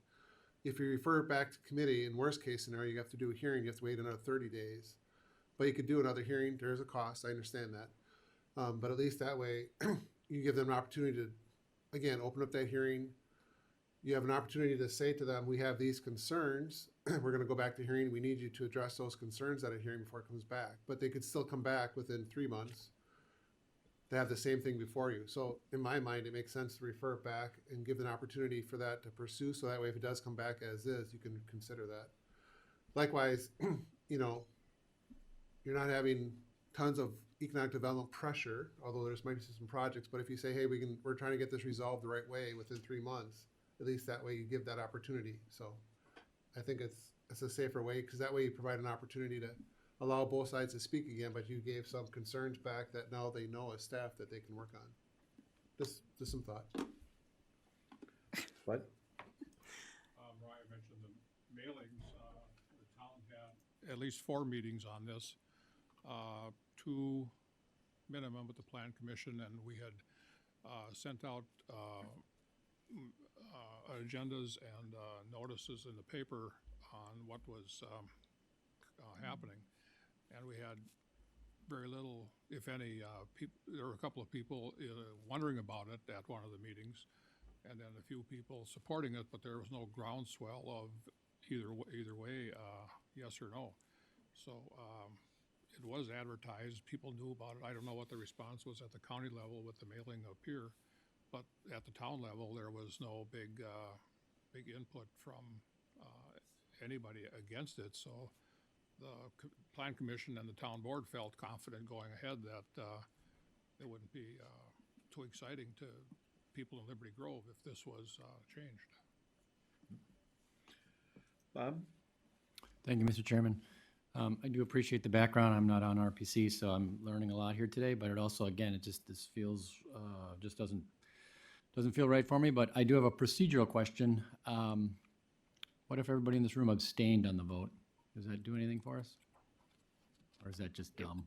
If you refer it back to committee, in worst case scenario, you have to do a hearing, you have to wait another 30 days. But you could do another hearing, there's a cost, I understand that. But at least that way, you give them an opportunity to, again, open up that hearing. You have an opportunity to say to them, we have these concerns, we're gonna go back to hearing, we need you to address those concerns at a hearing before it comes back. But they could still come back within 3 months to have the same thing before you. So in my mind, it makes sense to refer it back and give an opportunity for that to pursue, so that way if it does come back as is, you can consider that. Likewise, you know, you're not having tons of economic development pressure, although there's might be some projects, but if you say, hey, we're trying to get this resolved the right way within 3 months, at least that way you give that opportunity. So I think it's a safer way, because that way you provide an opportunity to allow both sides to speak again, but you gave some concerns back that now they know as staff that they can work on. Just some thoughts. What? Ryan mentioned the mailings, the town had at least 4 meetings on this. 2 minimum with the plan commission, and we had sent out agendas and notices in the paper on what was happening. And we had very little, if any, there were a couple of people wondering about it at one of the meetings, and then a few people supporting it, but there was no groundswell of either way, yes or no. So it was advertised, people knew about it. I don't know what the response was at the county level with the mailing up here, but at the town level, there was no big input from anybody against it. So the plan commission and the town board felt confident going ahead that it wouldn't be too exciting to people in Liberty Grove if this was changed. Bob? Thank you, Mr. Chairman. I do appreciate the background. I'm not on RPC, so I'm learning a lot here today, but it also, again, this feels, just doesn't feel right for me, but I do have a procedural question. What if everybody in this room abstained on the vote? Does that do anything for us? Or is that just dumb?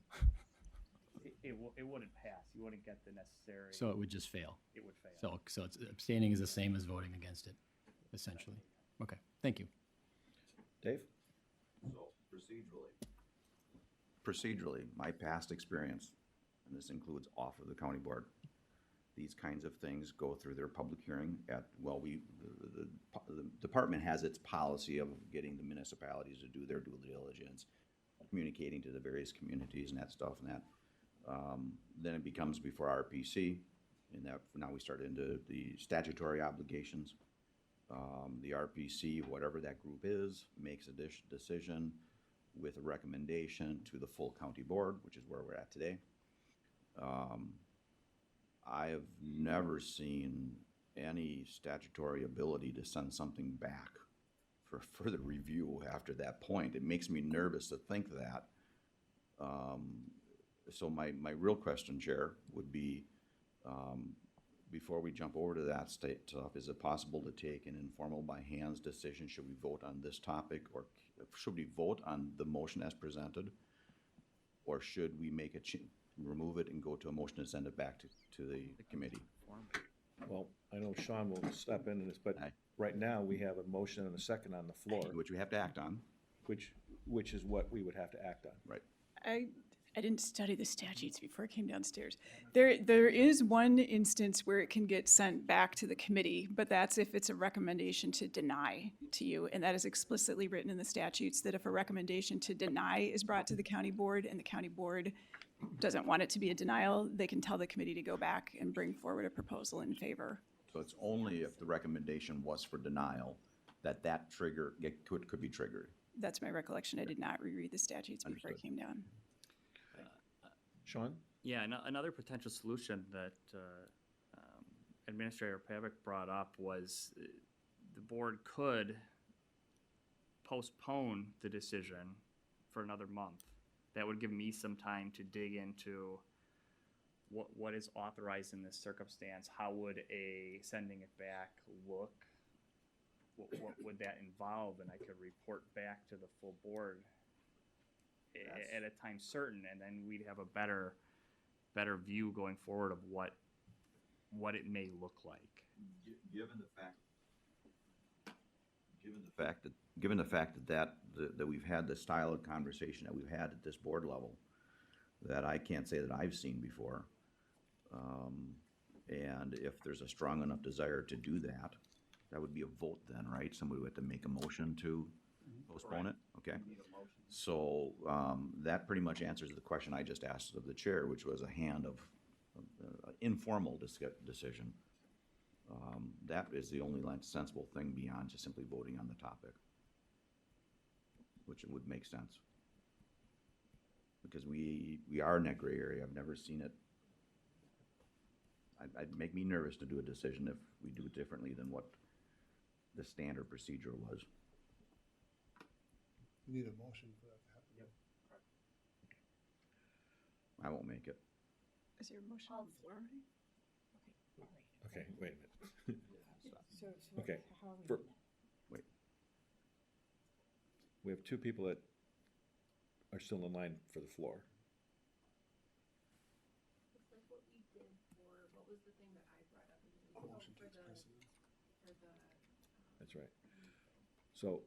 It wouldn't pass. You wouldn't get the necessary. So it would just fail? It would fail. So it's, abstaining is the same as voting against it, essentially? Okay, thank you. Dave? So procedurally, my past experience, and this includes off of the county board, these kinds of things go through their public hearing at, well, the department has its policy of getting the municipalities to do their due diligence, communicating to the various communities and that stuff and that. Then it becomes before RPC, and that now we start into the statutory obligations. The RPC, whatever that group is, makes a decision with a recommendation to the full county board, which is where we're at today. I have never seen any statutory ability to send something back for further review after that point. It makes me nervous to think that. So my real question, Chair, would be, before we jump over to that state stuff, is it possible to take an informal by hands decision? Should we vote on this topic, or should we vote on the motion as presented? Or should we make a remove it and go to a motion and send it back to the committee? Well, I know Sean will step in this, but right now we have a motion and a second on the floor. Which we have to act on. Which is what we would have to act on. Right. I didn't study the statutes before I came downstairs. There is one instance where it can get sent back to the committee, but that's if it's a recommendation to deny to you. And that is explicitly written in the statutes, that if a recommendation to deny is brought to the county board and the county board doesn't want it to be a denial, they can tell the committee to go back and bring forward a proposal in favor. So it's only if the recommendation was for denial that trigger could be triggered. That's my recollection. I did not reread the statutes before I came down. Sean? Yeah, another potential solution that Administrator Pavic brought up was the board could postpone the decision for another month. That would give me some time to dig into what is authorized in this circumstance. How would a sending it back look? what would that involve? And I could report back to the full board at a time certain, and then we'd have a better view going forward of what it may look like. Given the fact that we've had the style of conversation that we've had at this board level, that I can't say that I've seen before. And if there's a strong enough desire to do that, that would be a vote then, right? Somebody would have to make a motion to postpone it, okay? So, that pretty much answers the question I just asked of the chair, which was a hand of informal decision. That is the only sensible thing beyond just simply voting on the topic, which it would make sense. Because we are in that gray area. I've never seen it. I'd make me nervous to do a decision if we do it differently than what the standard procedure was. You need a motion for that to happen. I won't make it. Is your motion on the floor already? Okay, wait a minute. So Okay, how are we for- doing that? Wait. We have two people that are still in line for the floor. It's like what we did for, what was the thing that I brought up? Motion takes precedence. That's right. So,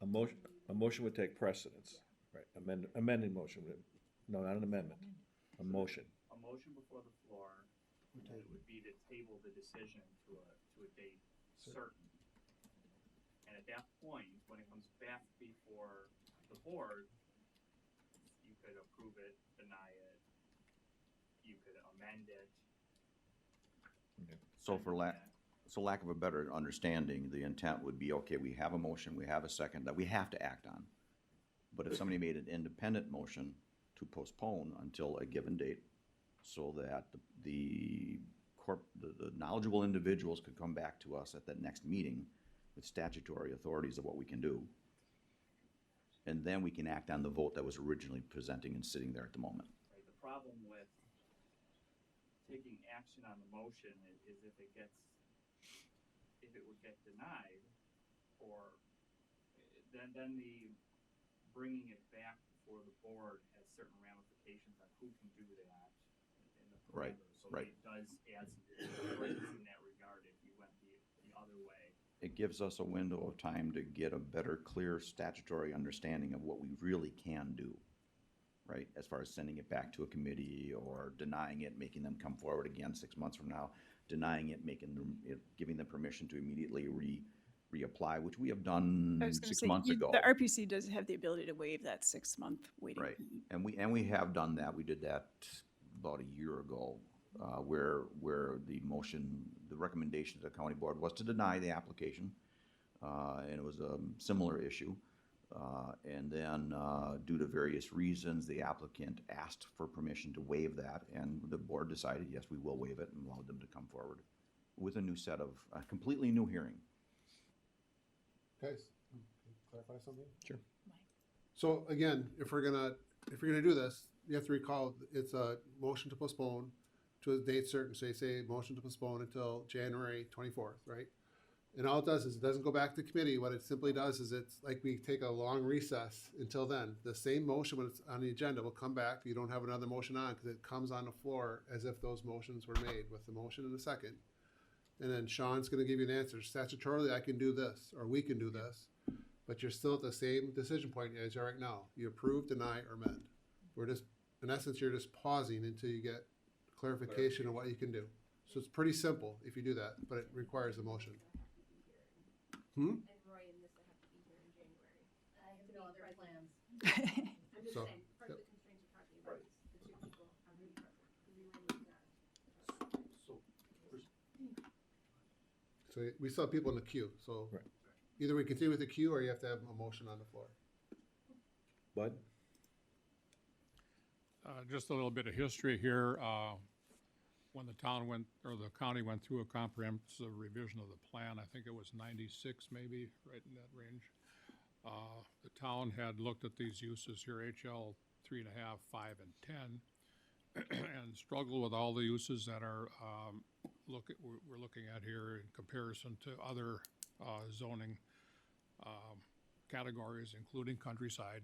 a motion would take precedence, right? Amending motion would, no, not an amendment, a motion. A motion before the floor would be to table the decision to a date certain. And at that point, when it comes back before the board, you could approve it, deny it, you could amend it. So lack of a better understanding, the intent would be, okay, we have a motion, we have a second that we have to act on. But if somebody made an independent motion to postpone until a given date, so that the knowledgeable individuals could come back to us at that next meeting with statutory authorities of what we can do. And then we can act on the vote that was originally presenting and sitting there at the moment. Right, the problem with taking action on the motion is if it would get denied, or then the bringing it back before the board has certain ramifications on who can do that in the Right, parameters. So right. it does add some difference in that regard if you went the other way. It gives us a window of time to get a better, clear statutory understanding of what we really can do, right? As far as sending it back to a committee or denying it, making them come forward again 6 months from now, denying it, giving them permission to immediately reapply, which we have done I was gonna 6 say, months ago. the RPC does have the ability to waive that 6-month waiting. Right, and we have done that. We did that about a year ago, where the recommendation to the county board was to deny the application, and it was a similar issue. And then, due to various reasons, the applicant asked for permission to waive that, and the board decided, yes, we will waive it, and allowed them to come forward with a completely new hearing. Guys, can you clarify something? Sure. So again, if you're gonna do this, you have to recall, it's a motion to postpone to a date certain, so you say motion to postpone until January 24th, right? And all it does is it doesn't go back to committee. What it simply does is it's like we take a long recess until then. The same motion when it's on the agenda will come back. You don't have another motion on because it comes on the floor as if those motions were made with the motion and the second. And then Sean's gonna give you an answer. Statutorily, I can do this, or we can do this, but you're still at the same decision point as you are right now. You approve, deny, or amend. We're just, in essence, you're just pausing until you get clarification of what you can do. So it's pretty simple if you do that, but it requires a motion. And Roy and Nissa have to be here in January. I have no other plans. I'm just So, saying, part of yep. the constraints you're talking about is the two people on the department, because we really need that. So we still have people in the queue, so Right. either we continue with the queue or you have to have a motion on the floor. Bud? Just a little bit of history here. When the county went through a comprehensive revision of the plan, I think it was 96 maybe, right in that range. The town had looked at these uses here, HL 3.5, 5, and 10, and struggled with all the uses that are we're looking at here in comparison to other zoning categories, including countryside.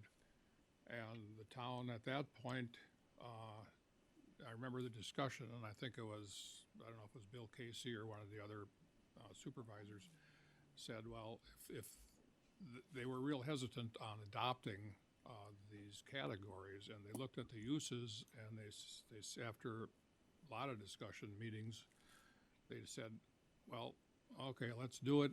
And the town at that point, I remember the discussion, and I think it was, I don't know if it was Bill Casey or one of the other supervisors, said, well, if they were real hesitant on adopting these categories, and they looked at the uses, and after a lot of discussion meetings, they said, well, okay, let's do it.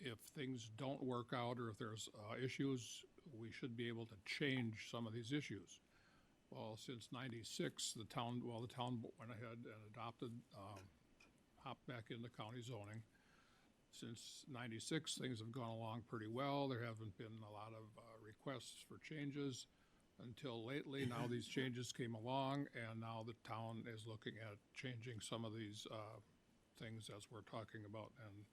If things don't work out, or if there's issues, we should be able to change some of these issues. Well, since '96, the town went ahead and adopted, hopped back into county zoning. Since '96, things have gone along pretty well. There haven't been a lot of requests for changes until lately. Now these changes came along, and now the town is looking at changing some of these things as we're talking about and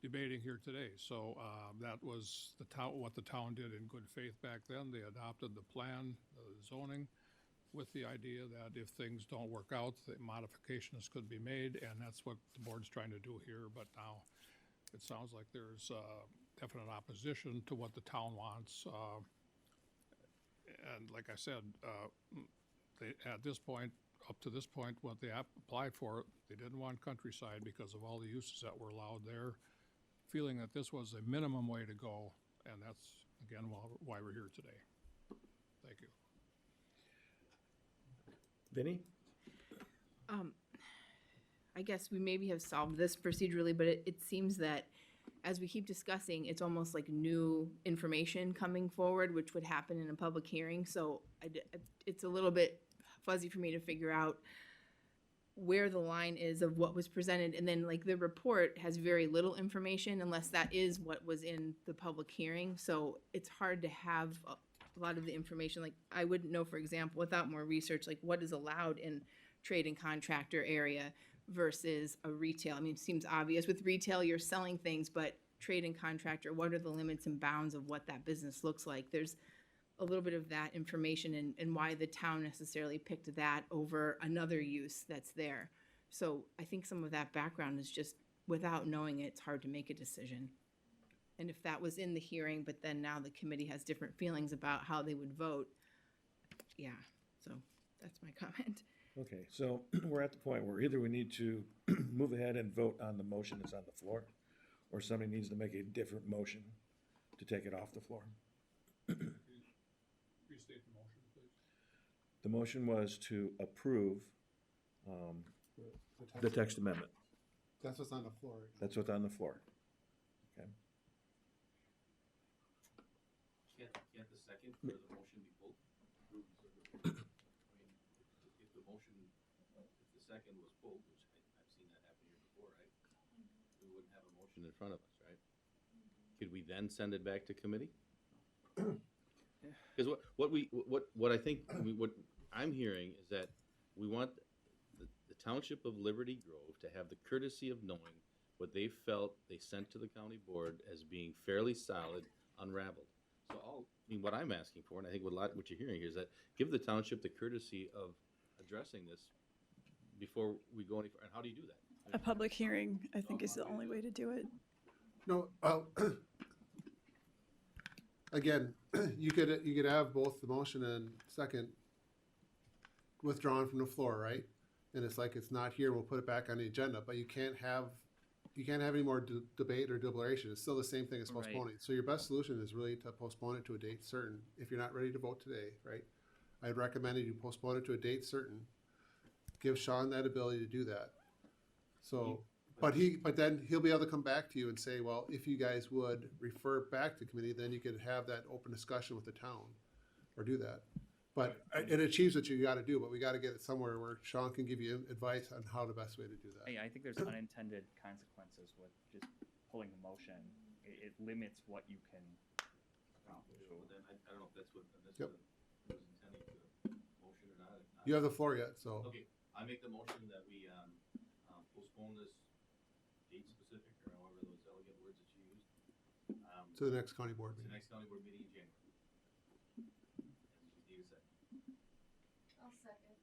debating here today. So that was what the town did in good faith back then. They adopted the plan, the zoning, with the idea that if things don't work out, that modifications could be made, and that's what the board's trying to do here. But now it sounds like there's definite opposition to what the town wants. And like I said, at this point, up to this point, what they applied for, they didn't want countryside because of all the uses that were allowed there, feeling that this was a minimum way to go, and that's, again, why we're here today. Thank you. Vinnie? I guess we maybe have solved this procedurally, but it seems that as we keep discussing, it's almost like new information coming forward, which would happen in a public hearing. So it's a little bit fuzzy for me to figure out where the line is of what was presented. And then like the report has very little information unless that is what was in the public hearing. So it's hard to have a lot of the information. Like I wouldn't know, for example, without more research, like what is allowed in trade and contractor area versus a retail. I mean, it seems obvious. With retail, you're selling things, but trade and contractor, what are the limits and bounds of what that business looks like? There's a little bit of that information and why the town necessarily picked that over another use that's there. So I think some of that background is just, without knowing it, it's hard to make a decision. And if that was in the hearing, but then now the committee has different feelings about how they would vote, yeah, so that's my comment. Okay, so we're at the point where either we need to move ahead and vote on the motion that's on the floor, or somebody needs to make a different motion to take it off the floor. Restate the motion, please. The motion was to approve the text amendment. That's what's on the floor. That's what's on the floor. Okay. Can't the second for the motion be pulled? I mean, if the motion, if the second was pulled, which I've seen that happen here before, right? We wouldn't have a motion in front of us, right? Could we then send it back to committee? Because what I think, what I'm hearing is that we want the Township of Liberty Grove to have the courtesy of knowing what they felt they sent to the county board as being fairly solid, unraveled. So what I'm asking for, and I think what you're hearing here, is that give the township the courtesy of addressing this before we go any further. And how do you do that? A public hearing, I think, is the only way to do it. No, again, you could have both the motion and second withdrawn from the floor, right? And it's like, it's not here, we'll put it back on the agenda, but you can't have any more debate or deliberation. It's still the same thing as Right. postponing. So your best solution is really to postpone it to a date certain, if you're not ready to vote today, right? I'd recommend that you postpone it to a date certain. Give Sean that ability to do that. So, but then he'll be able to come back to you and say, well, if you guys would refer back to committee, then you could have that open discussion with the town, or do that. But it achieves what you gotta do, but we gotta get it somewhere where Sean can give you advice on how the best way to do that. I think there's unintended consequences with just pulling the motion. It limits what you can accomplish. Well, then I don't know if that's what was intending for the motion or not. If not- You have the floor yet, so. Okay, I make the motion that we postpone this date specific, or however those elegant words that you used. To the next county board To the meeting. next county board meeting in January. And we need a second. I'll second.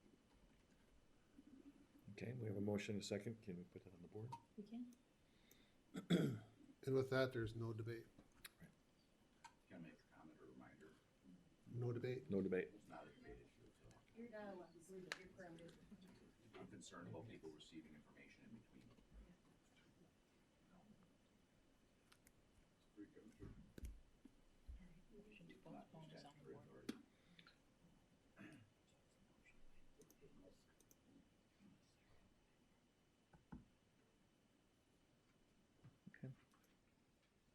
Okay, we have a motion, a second. Can we put that on the board? We can. And with that, there's no debate. Can I make a comment or reminder? No debate. No debate. It's not a debate issue, so You're not allowed to leave it, you're grounded. I'm concerned about people receiving information in between. Motion to postpone is on the board.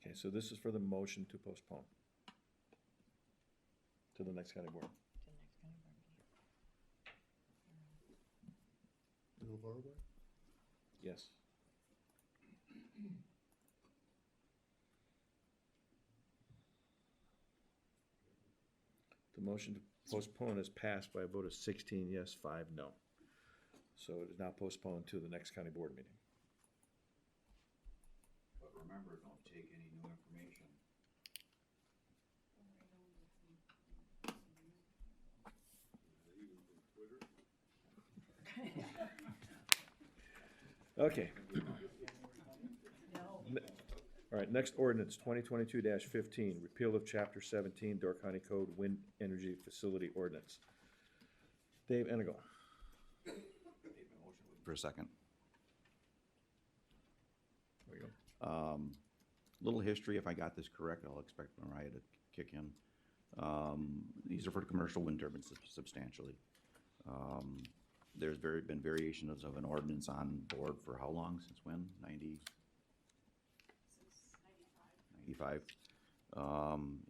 Okay, so this is for the motion to postpone to the next county board. To the next county board meeting. Move forward. Yes. The motion to postpone is passed by a vote of 16 yes, 5 no. So it is now postponed to the next county board meeting. But remember, don't take any new information. Okay. All right, next ordinance, 2022-15, repeal of Chapter 17, Door County Code Wind Energy Facility Ordinance. Dave Enigo. For a second. There we go. Little history, if I got this correct, I'll expect Mariah to kick in. These are for commercial wind turbines substantially. There's been variations of an ordinance on board for how long, since when? 95.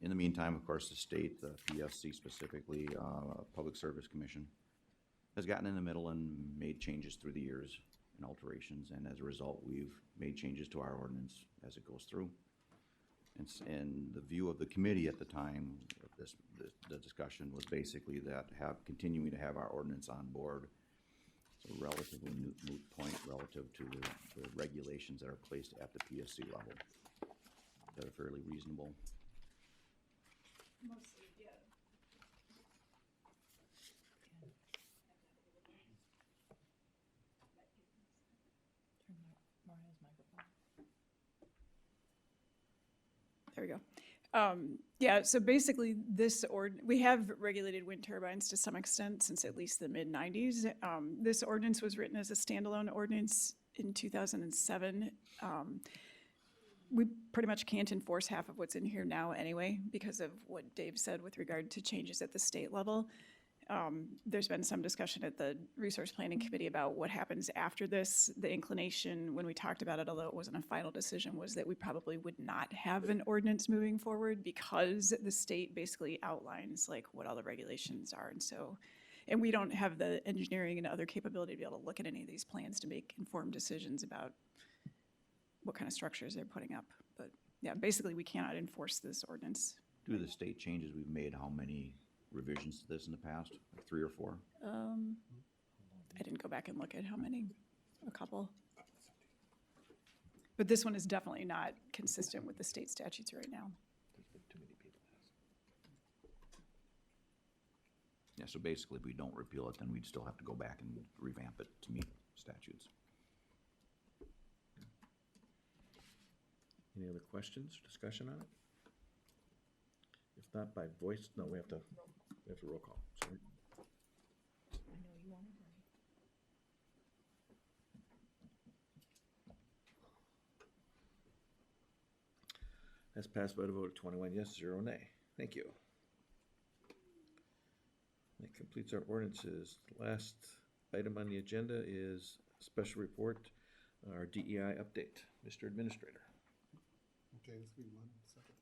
In the meantime, of course, the state, the PSC specifically, Public Service Commission, has gotten in the middle and made changes through the years and alterations, and as a result, we've made changes to our ordinance as it goes through. And the view of the committee at the time of the discussion was basically that continuing to have our ordinance on board. It's a relatively moot point relative to the regulations that are placed at the PSC level that are fairly reasonable. Mostly, yeah. Turn Mariah's microphone. There we go. Yeah, so basically we have regulated wind turbines to some extent since at least the mid-90s. This ordinance was written as a standalone ordinance in 2007. We pretty much can't enforce half of what's in here now anyway because of what Dave said with regard to changes at the state level. There's been some discussion at the Resource Planning Committee about what happens after this. The inclination when we talked about it, although it wasn't a final decision, was that we probably would not have an ordinance moving forward because the state basically outlines like what all the regulations are. And we don't have the engineering and other capability to be able to look at any of these plans to make informed decisions about what kind of structures they're putting up. But yeah, basically we cannot enforce this ordinance. Due to the state changes we've made, how many revisions to this in the past? Like 3 or 4? I didn't go back and look at how many, a couple. But this one is definitely not consistent with the state statutes right now. Yeah, so basically, if we don't repeal it, then we'd still have to go back and revamp it to meet statutes. Any other questions, discussion on it? If not by voice, no, we have to roll call, sorry. I know you want to. That's passed by the vote of 21 yes, 0 nay. Thank you. That completes our ordinances. The last item on the agenda is special report, our DEI update. Mr. Administrator. Okay, let's give 1 second.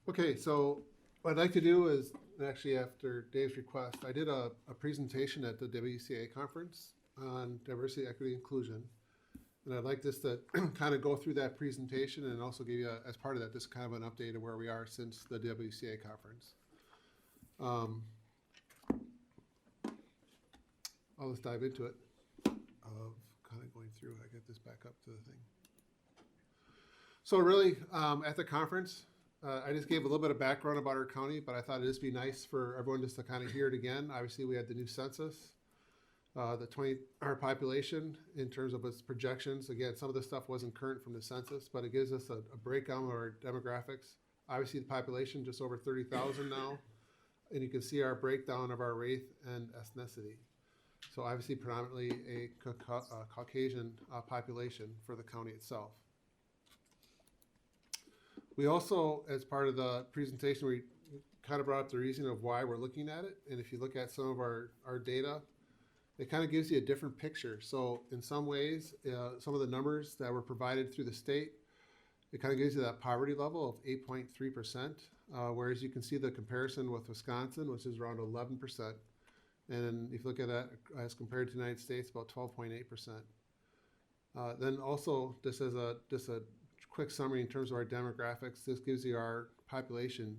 Okay, so what I'd like to do is, actually after Dave's request, I did a presentation at the WCA conference on diversity, equity, inclusion. And I'd like this to kind of go through that presentation and also give you, as part of that, just kind of an update of where we are since the WCA conference. I'll just dive into it of kind of going through. I get this back up to the thing. So really, at the conference, I just gave a little bit of background about our county, but I thought it'd just be nice for everyone just to kind of hear it again. Obviously, we had the new census, our population in terms of its projections. Again, some of this stuff wasn't current from the census, but it gives us a breakdown of our demographics. Obviously, the population just over 30,000 now, and you can see our breakdown of our race and ethnicity. So obviously, predominantly a Caucasian population for the county itself. We also, as part of the presentation, we kind of brought up the reason of why we're looking at it. And if you look at some of our data, it kind of gives you a different picture. So in some ways, some of the numbers that were provided through the state, it kind of gives you that poverty level of 8.3%, whereas you can see the comparison with Wisconsin, which is around 11%. And if you look at that as compared to the United States, about 12.8%. Then also, just as a quick summary in terms of our demographics, this gives you our population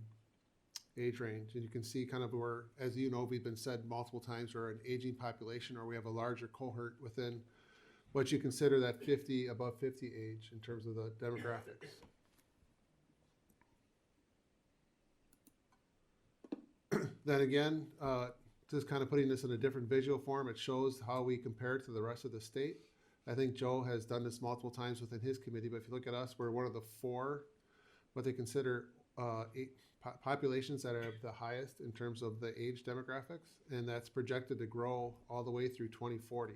age range. And you can see kind of where, as you know, we've been said multiple times, we're an aging population, or we have a larger cohort within what you consider that above 50 age in terms of the demographics. Then again, just kind of putting this in a different visual form, it shows how we compare to the rest of the state. I think Joe has done this multiple times within his committee, but if you look at us, we're one of the 4, what they consider populations that are the highest in terms of the age demographics, and that's projected to grow all the way through 2040,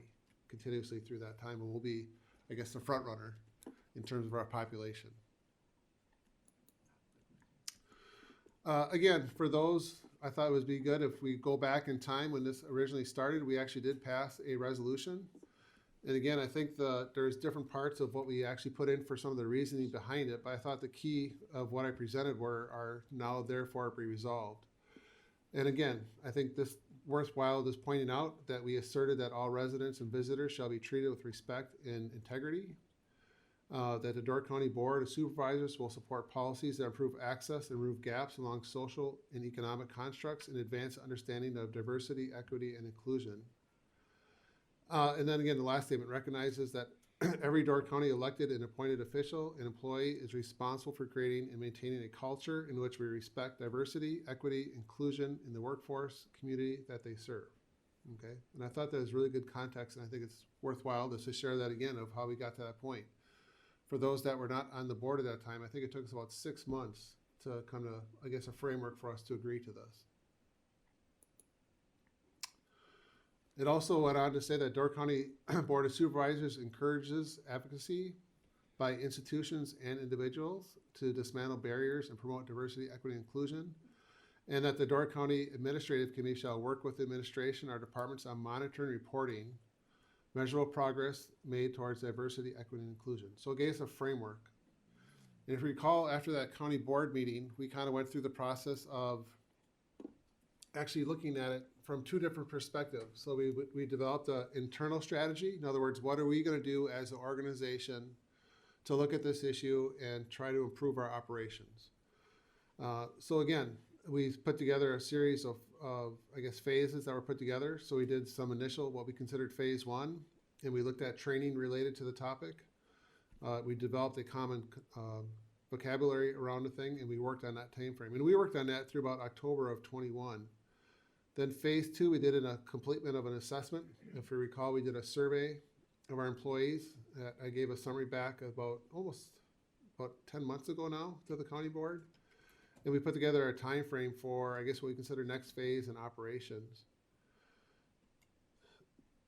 continuously through that time, and we'll be, I guess, the front runner in terms of our population. Again, for those, I thought it would be good if we go back in time when this originally started, we actually did pass a resolution. And again, I think there's different parts of what we actually put in for some of the reasoning behind it, but I thought the key of what I presented are now therefore be resolved. And again, I think this worthwhile just pointing out that we asserted that all residents and visitors shall be treated with respect and integrity, that the Door County Board of Supervisors will support policies that improve access and remove gaps along social and economic constructs and advance understanding of diversity, equity, and inclusion. And then again, the last statement recognizes that every Door County elected and appointed official and employee is responsible for creating and maintaining a culture in which we respect diversity, equity, inclusion in the workforce community that they serve. Okay, and I thought that was really good context, and I think it's worthwhile just to share that again of how we got to that point. For those that were not on the board at that time, I think it took us about 6 months to come to, I guess, a framework for us to agree to this. It also went on to say that Door County Board of Supervisors encourages advocacy by institutions and individuals to dismantle barriers and promote diversity, equity, and inclusion, and that the Door County Administrative Committee shall work with the administration or departments on monitoring and reporting measurable progress made towards diversity, equity, and inclusion. So it gave us a framework. And if you recall, after that county board meeting, we kind of went through the process of actually looking at it from 2 different perspectives. So we developed an internal strategy. In other words, what are we going to do as an organization to look at this issue and try to improve our operations? So again, we put together a series of I guess, phases that were put together. So we did some initial, what we considered phase 1, and we looked at training related to the topic. We developed a common vocabulary around the thing, and we worked on that time frame. And we worked on that through about October of 21. Then phase 2, we did a completion of an assessment. If you recall, we did a survey of our employees. I gave a summary back about 10 months ago now to the county board. And we put together a time frame for, I guess, what we consider next phase in operations.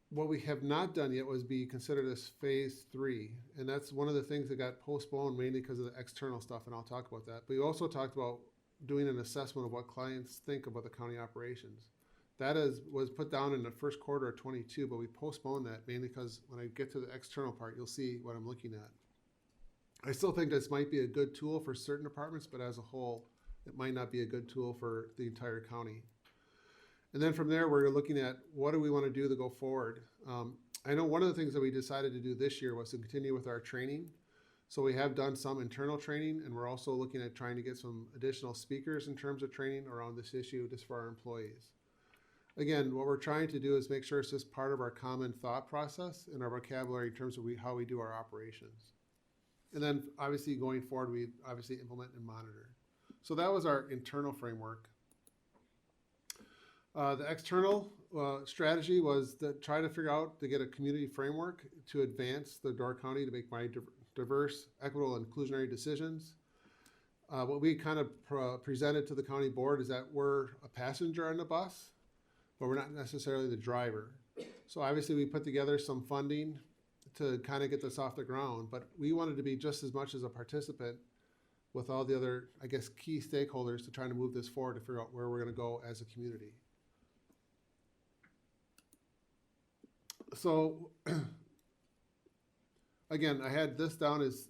What we have not done yet was be considered as phase 3. And that's one of the things that got postponed mainly because of the external stuff, and I'll talk about that. But we also talked about doing an assessment of what clients think about the county operations. That was put down in the first quarter of 22, but we postponed that mainly because when I get to the external part, you'll see what I'm looking at. I still think this might be a good tool for certain departments, but as a whole, it might not be a good tool for the entire county. And then from there, we're looking at what do we want to do to go forward. I know one of the things that we decided to do this year was to continue with our training. So we have done some internal training, and we're also looking at trying to get some additional speakers in terms of training around this issue just for our employees. Again, what we're trying to do is make sure it's just part of our common thought process and our vocabulary in terms of how we do our operations. And then obviously going forward, we obviously implement and monitor. So that was our internal framework. The external strategy was to try to figure out to get a community framework to advance the Door County to make diverse, equitable, and inclusionary decisions. What we kind of presented to the county board is that we're a passenger on the bus, but we're not necessarily the driver. So obviously we put together some funding to kind of get this off the ground, but we wanted to be just as much as a participant with all the other, I guess, key stakeholders to try to move this forward to figure out where we're going to go as a community. So again, I had this down as,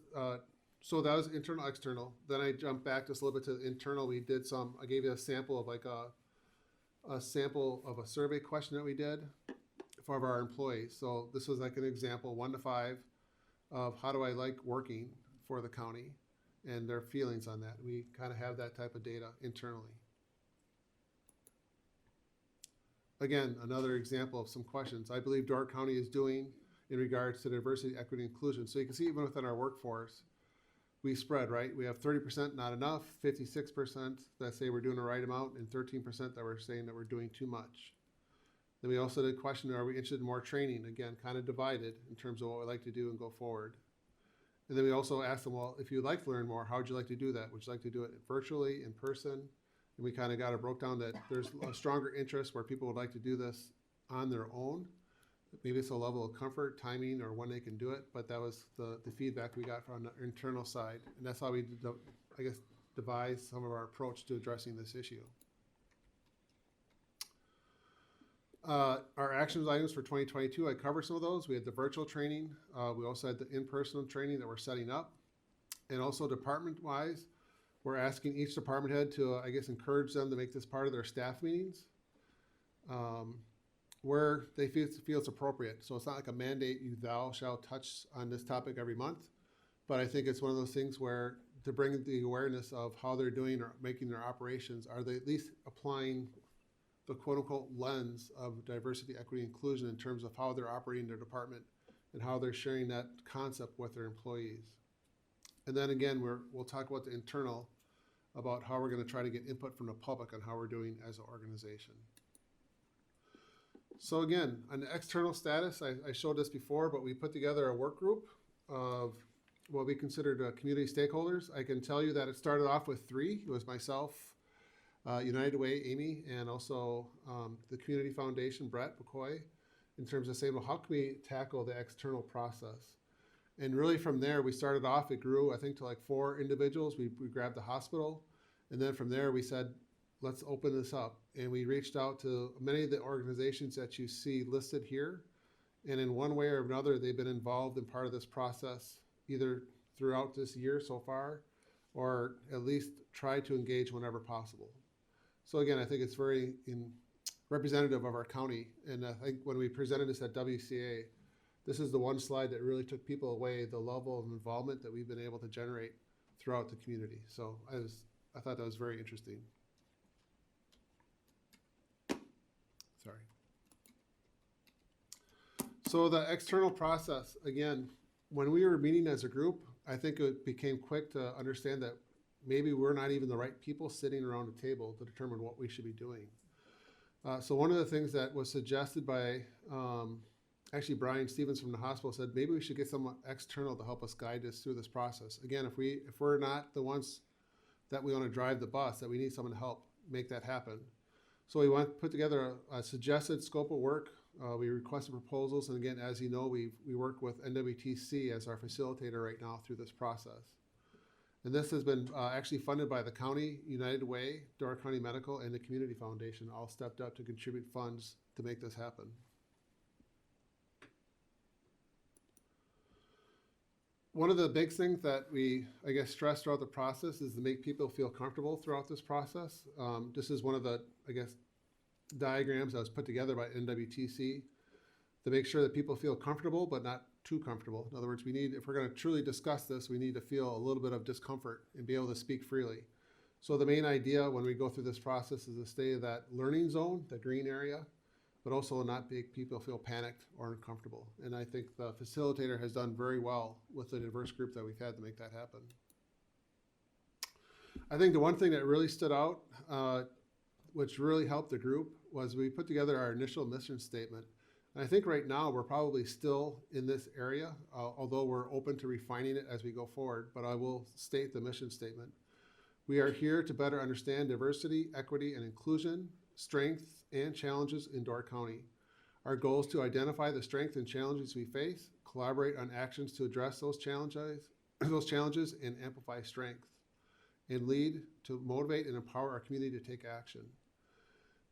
so that was internal, external. Then I jumped back just a little bit to the internal. We did some, I gave you a sample of like a sample of a survey question that we did for our employees. So this was like an example, 1 to 5, of how do I like working for the county and their feelings on that. We kind of have that type of data internally. Again, another example of some questions I believe Door County is doing in regards to diversity, equity, inclusion. So you can see even within our workforce, we spread, right? We have 30% not enough, 56% that say we're doing the right amount, and 13% that we're saying that we're doing too much. Then we also did a question, are we interested in more training? Again, kind of divided in terms of what we'd like to do and go forward. And then we also asked them, well, if you'd like to learn more, how would you like to do that? Would you like to do it virtually, in person? And we kind of got it broke down that there's a stronger interest where people would like to do this on their own. Maybe it's a level of comfort, timing, or when they can do it, but that was the feedback we got from the internal side. And that's how we, I guess, devised some of our approach to addressing this issue. Our actions items for 2022, I covered some of those. We had the virtual training. We also had the in-person training that we're setting up. And also department-wise, we're asking each department head to, I guess, encourage them to make this part of their staff meetings where they feel it's appropriate. So it's not like a mandate, you thou shalt touch on this topic every month. But I think it's one of those things where to bring the awareness of how they're doing or making their operations, are they at least applying the quote-unquote lens of diversity, equity, inclusion in terms of how they're operating their department and how they're sharing that concept with their employees. And then again, we'll talk about the internal, about how we're going to try to get input from the public on how we're doing as an organization. So again, on the external status, I showed this before, but we put together a work group of what we considered community stakeholders. I can tell you that it started off with 3. It was myself, United Way, Amy, and also the Community Foundation, Brett McCoy, in terms of saying, well, how can we tackle the external process? And really from there, we started off, it grew, I think, to like 4 individuals. We grabbed the hospital. And then from there, we said, let's open this up. And we reached out to many of the organizations that you see listed here. And in one way or another, they've been involved in part of this process, either throughout this year so far, or at least try to engage whenever possible. So again, I think it's very representative of our county. And I think when we presented this at WCA, this is the one slide that really took people away, the level of involvement that we've been able to generate throughout the community. So I thought that was very interesting. Sorry. So the external process, again, when we were meeting as a group, I think it became quick to understand that maybe we're not even the right people sitting around a table to determine what we should be doing. So one of the things that was suggested by actually Brian Stevens from the hospital said, maybe we should get someone external to help us guide us through this process. Again, if we're not the ones that we want to drive the bus, that we need someone to help make that happen. So we put together a suggested scope of work. We requested proposals, and again, as you know, we work with NWTC as our facilitator right now through this process. And this has been actually funded by the county, United Way, Door County Medical, and the Community Foundation all stepped up to contribute funds to make this happen. One of the big things that we, I guess, stress throughout the process is to make people feel comfortable throughout this process. This is one of the, I guess, diagrams that was put together by NWTC to make sure that people feel comfortable, but not too comfortable. In other words, we need, if we're gonna truly discuss this, we need to feel a little bit of discomfort and be able to speak freely. So the main idea when we go through this process is to stay in that learning zone, the green area, but also not make people feel panicked or uncomfortable. And I think the facilitator has done very well with the diverse group that we've had to make that happen. I think the one thing that really stood out, which really helped the group, was we put together our initial mission statement. And I think right now we're probably still in this area, although we're open to refining it as we go forward, but I will state the mission statement. We are here to better understand diversity, equity, and inclusion, strengths and challenges in Door County. Our goal is to identify the strengths and challenges we face, collaborate on actions to address those challenges and amplify strength, and lead to motivate and empower our community to take action.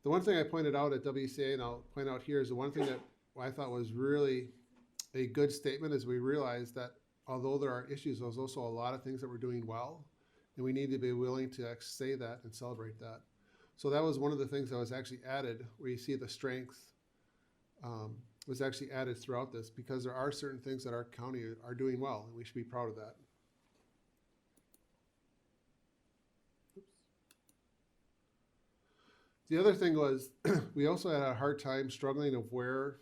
The one thing I pointed out at WCA, and I'll point out here, is the one thing that I thought was really a good statement is we realized that although there are issues, there's also a lot of things that we're doing well, and we need to be willing to say that and celebrate that. So that was one of the things that was actually added, where you see the strength was actually added throughout this, because there are certain things that our county are doing well, and we should be proud of that. The other thing was we also had a hard time struggling of where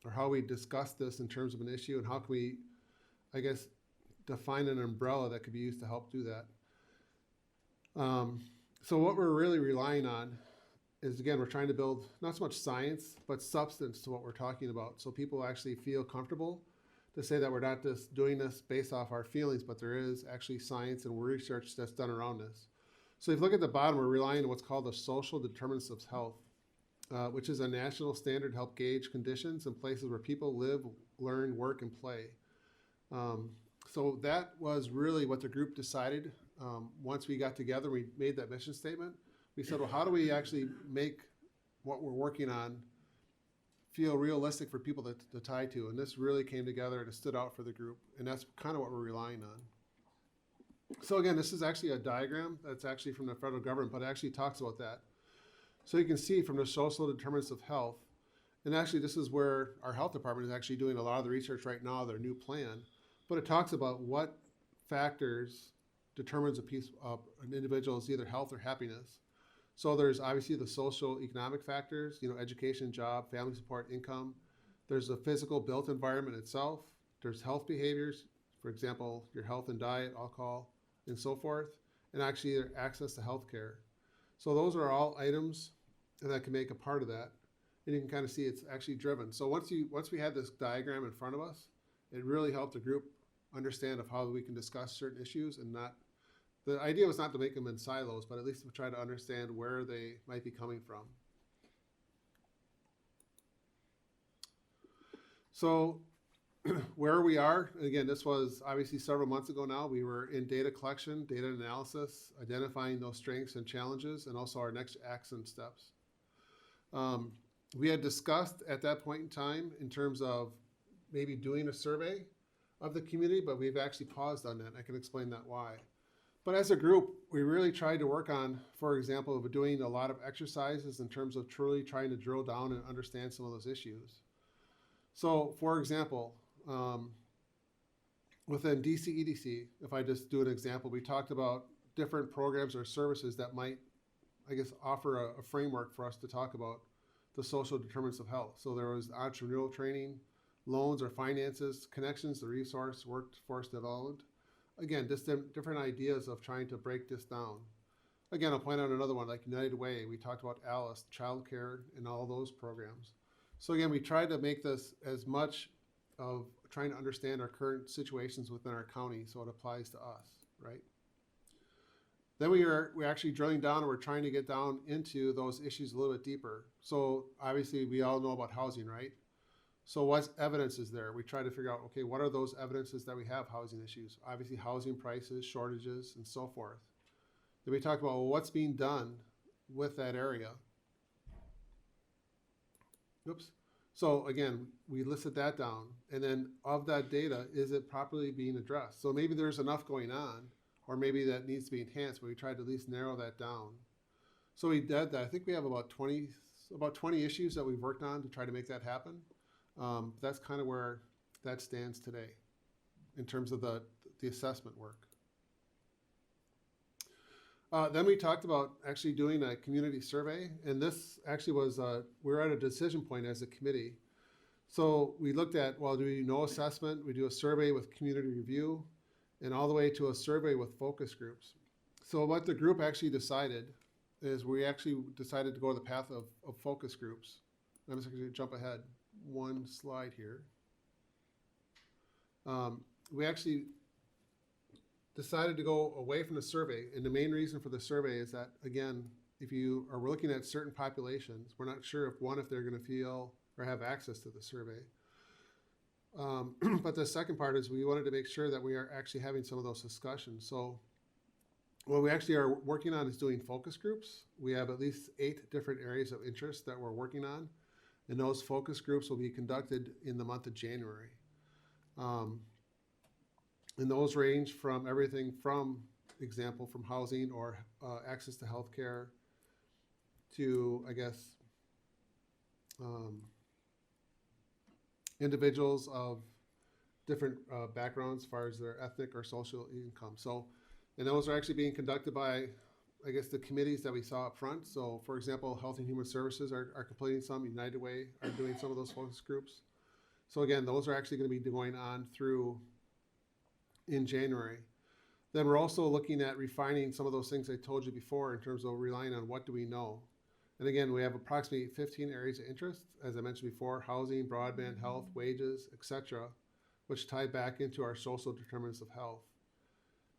or how we discuss this in terms of an issue, and how can we, I guess, define an umbrella that could be used to help do that. So what we're really relying on is, again, we're trying to build not so much science, but substance to what we're talking about. So people actually feel comfortable to say that we're not just doing this based off our feelings, but there is actually science and research that's done around this. So if you look at the bottom, we're relying on what's called the social determinants of health, which is a national standard to help gauge conditions in places where people live, learn, work, and play. So that was really what the group decided. Once we got together, we made that mission statement. We said, well, how do we actually make what we're working on feel realistic for people to tie to? And this really came together and it stood out for the group. And that's kind of what we're relying on. So again, this is actually a diagram that's actually from the federal government, but it actually talks about that. So you can see from the social determinants of health, and actually this is where our health department is actually doing a lot of the research right now, their new plan, but it talks about what factors determines an individual's either health or happiness. So there's obviously the social economic factors, education, job, family support, income. There's the physical built environment itself. There's health behaviors, for example, your health and diet, alcohol, and so forth, and actually their access to health care. So those are all items that can make a part of that. And you can kind of see it's actually driven. So once we had this diagram in front of us, it really helped the group understand of how we can discuss certain issues, and the idea was not to make them in silos, but at least to try to understand where they might be coming from. So where we are, again, this was obviously several months ago now. We were in data collection, data analysis, identifying those strengths and challenges, and also our next action steps. We had discussed at that point in time in terms of maybe doing a survey of the community, but we've actually paused on that. I can explain that why. But as a group, we really tried to work on, for example, of doing a lot of exercises in terms of truly trying to drill down and understand some of those issues. So, for example, within DCEDC, if I just do an example, we talked about different programs or services that might, I guess, offer a framework for us to talk about the social determinants of health. So there was entrepreneurial training, loans or finances, connections to resource, workforce development. Again, just different ideas of trying to break this down. Again, I'll point out another one, like United Way. We talked about ALICE, childcare, and all those programs. So again, we tried to make this as much of trying to understand our current situations within our county so it applies to us, right? Then we're actually drilling down, and we're trying to get down into those issues a little bit deeper. So obviously we all know about housing, right? So what evidence is there? We try to figure out, okay, what are those evidences that we have housing issues? Obviously housing prices, shortages, and so forth. Then we talk about, well, what's being done with that area? Oops. So again, we listed that down, and then of that data, is it properly being addressed? So maybe there's enough going on, or maybe that needs to be enhanced, but we tried to at least narrow that down. So we did that. I think we have about 20 about 20 issues that we've worked on to try to make that happen. That's kind of where that stands today in terms of the assessment work. Then we talked about actually doing a community survey, and this actually was, we were at a decision point as a committee. So we looked at, well, do we do no assessment? We do a survey with community review, and all the way to a survey with focus groups. So what the group actually decided is we actually decided to go the path of focus groups. I'm just going to jump ahead one slide here. We actually decided to go away from the survey, and the main reason for the survey is that, again, if you are looking at certain populations, we're not sure if they're going to feel or have access to the survey. But the second part is we wanted to make sure that we are actually having some of those discussions. So what we actually are working on is doing focus groups. We have at least 8 different areas of interest that we're working on, and those focus groups will be conducted in the month of January. And those range from everything from, example, from housing or access to healthcare to, I guess, individuals of different backgrounds as far as their ethnic or social income. So, and those are actually being conducted by, I guess, the committees that we saw up front. So, for example, Health and Human Services are completing some, United Way are doing some of those focus groups. So again, those are actually going to be going on through in January. Then we're also looking at refining some of those things I told you before in terms of relying on what do we know. And again, we have approximately 15 areas of interest, as I mentioned before, housing, broadband, health, wages, etc., which tie back into our social determinants of health.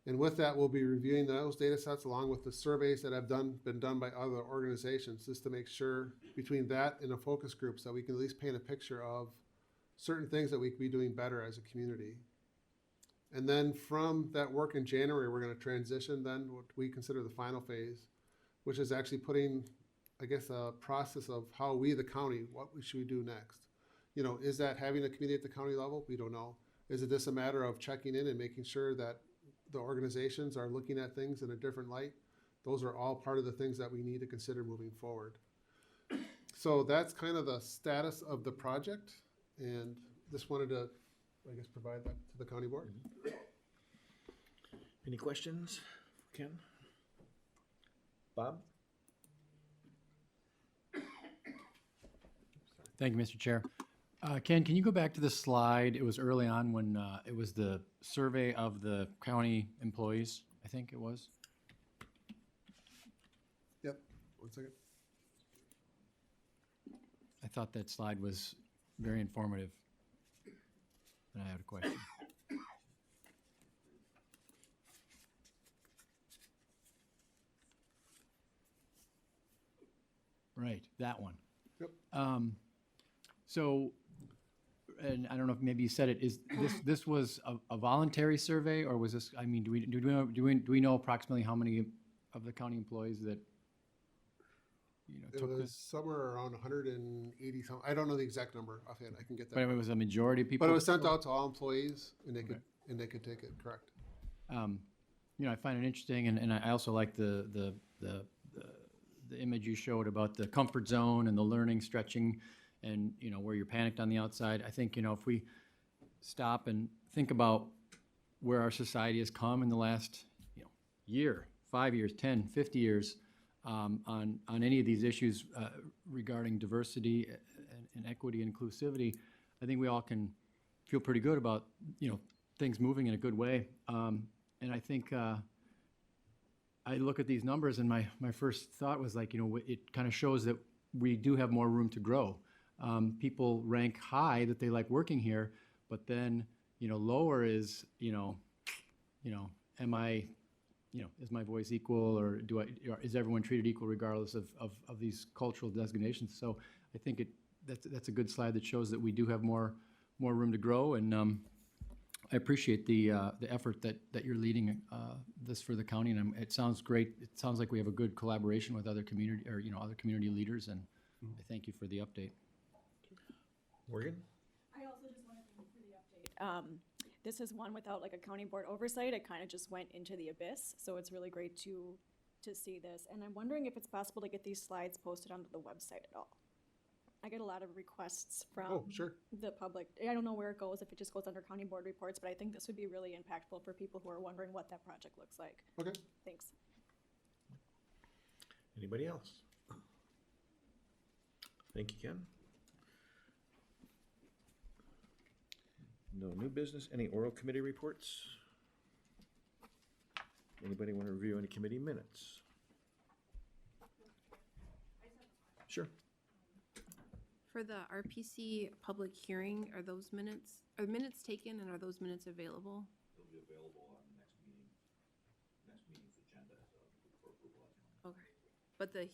And with that, we'll be reviewing those data sets along with the surveys that have been done by other organizations, just to make sure between that and the focus groups that we can at least paint a picture of certain things that we could be doing better as a community. And then from that work in January, we're going to transition then what we consider the final phase, which is actually putting, I guess, a process of how we, the county, what should we do next? You know, is that having a committee at the county level? We don't know. Is it just a matter of checking in and making sure that the organizations are looking at things in a different light? Those are all part of the things that we need to consider moving forward. So that's kind of the status of the project, and just wanted to, I guess, provide that to the county board. Any questions, Ken? Bob? Thank you, Mr. Chair. Ken, can you go back to the slide? It was early on when it was the survey of the county employees, I think it was. Yep, 1 second. I thought that slide was very informative. And I had a question. Right, that one. Yep. So, and I don't know if maybe you said it, is this was a voluntary survey, or was this, I mean, do we know approximately how many of the county employees that, you know, It took was this? somewhere around 180 something. I don't know the exact number offhand. I can get that. But it was a majority of people? But it was sent out to all employees, and they could take it. Correct. You know, I find it interesting, and I also like the image you showed about the comfort zone and the learning, stretching, and, you know, where you're panicked on the outside. I think, you know, if we stop and think about where our society has come in the last, you know, year, 5 years, 10, 50 years, on any of these issues regarding diversity and equity and inclusivity, I think we all can feel pretty good about, you know, things moving in a good way. And I think I look at these numbers, and my first thought was like, you know, it kind of shows that we do have more room to grow. People rank high that they like working here, but then, you know, lower is, you know, am I, you know, is my voice equal, or is everyone treated equal regardless of these cultural designations? So I think that's a good slide that shows that we do have more room to grow, and I appreciate the effort that you're leading this for the county, and it sounds great. It sounds like we have a good collaboration with other community leaders, and I thank you for the update. Morgan? I also just want to thank you for the update. This is one without like a county board oversight. It kind of just went into the abyss. So it's really great to see this. And I'm wondering if it's possible to get these slides posted onto the website at all. I get a lot of requests from Oh, sure. the public. I don't know where it goes, if it just goes under county board reports, but I think this would be really impactful for people who are wondering what that project looks like. Okay. Thanks. Anybody else? Thank you, Ken. No new business. Any oral committee reports? Anybody want to review any committee minutes? Sure. For the RPC public hearing, are those minutes, are the minutes taken and are those minutes available? They'll be available on the next meeting's agenda for approval. Okay, but the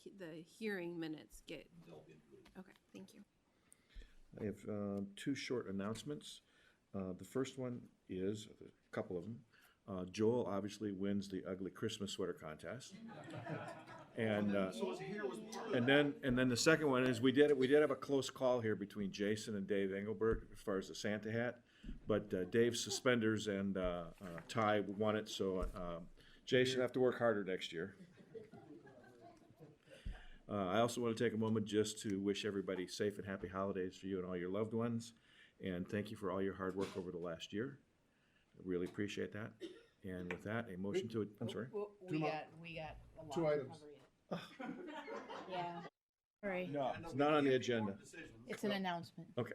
hearing minutes get, They'll be included. okay, thank you. I have two short announcements. The first one is, a couple of them. Joel obviously wins the ugly Christmas sweater contest. And then the second one is we did have a close call here between Jason and Dave Engelbert as far as the Santa hat, but Dave's suspenders and Ty won it, so Jason will have to work harder next year. I also want to take a moment just to wish everybody safe and happy holidays for you and all your loved ones, and thank you for all your hard work over the last year. I really appreciate that. And with that, a motion to, I'm sorry. We got a lot Two to items. cover yet. Yeah. Sorry. No, it's not on the agenda. It's an announcement. Okay.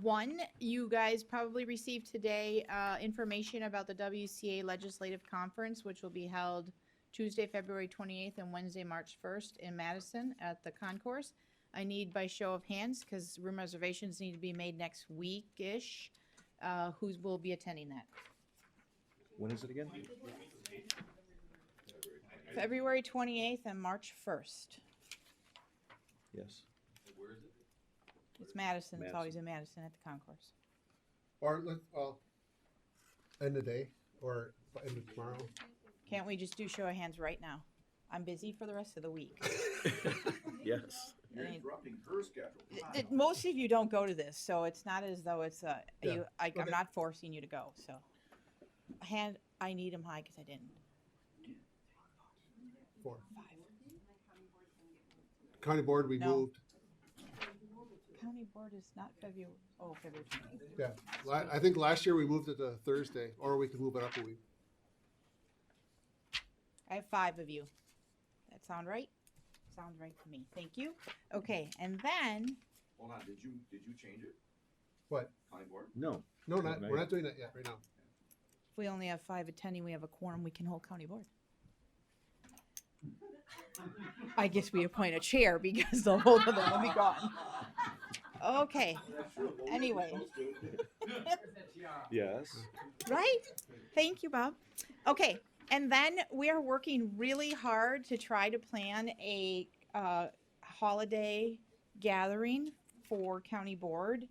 One, you guys probably received today information about the WCA Legislative Conference, which will be held Tuesday, February 28th and Wednesday, March 1st in Madison at the concourse. I need by show of hands, because room reservations need to be made next week-ish, who will be attending that. When is it again? February 28th and March 1st. Yes. It's Madison. It's Madison. always in Madison at the concourse. Or, end of day, or end of tomorrow. Can't we just do show of hands right now? I'm busy for the rest of the week. Yes. You're interrupting her schedule. Most of you don't go to this, so it's not as though it's Yeah. I'm Okay. not forcing you to go. So, I need them high because I didn't. 4. County board, we No. moved. County board is not February 28th. Yeah, I think last year we moved it to Thursday, or we could move it up a week. I have 5 of you. That sound right? Sounds right to me. Thank you. Okay, and then Hold on, did you change it? What? County board? No. No, Not we're yet. not doing that yet, right now. if we only have 5 attending, we have a quorum, we can hold county board. I guess we appoint a chair because the whole of them will be gone. Okay, anyway. Yes. Right? Thank you, Bob. Okay, and then we are working really hard to try to plan a holiday gathering for county board,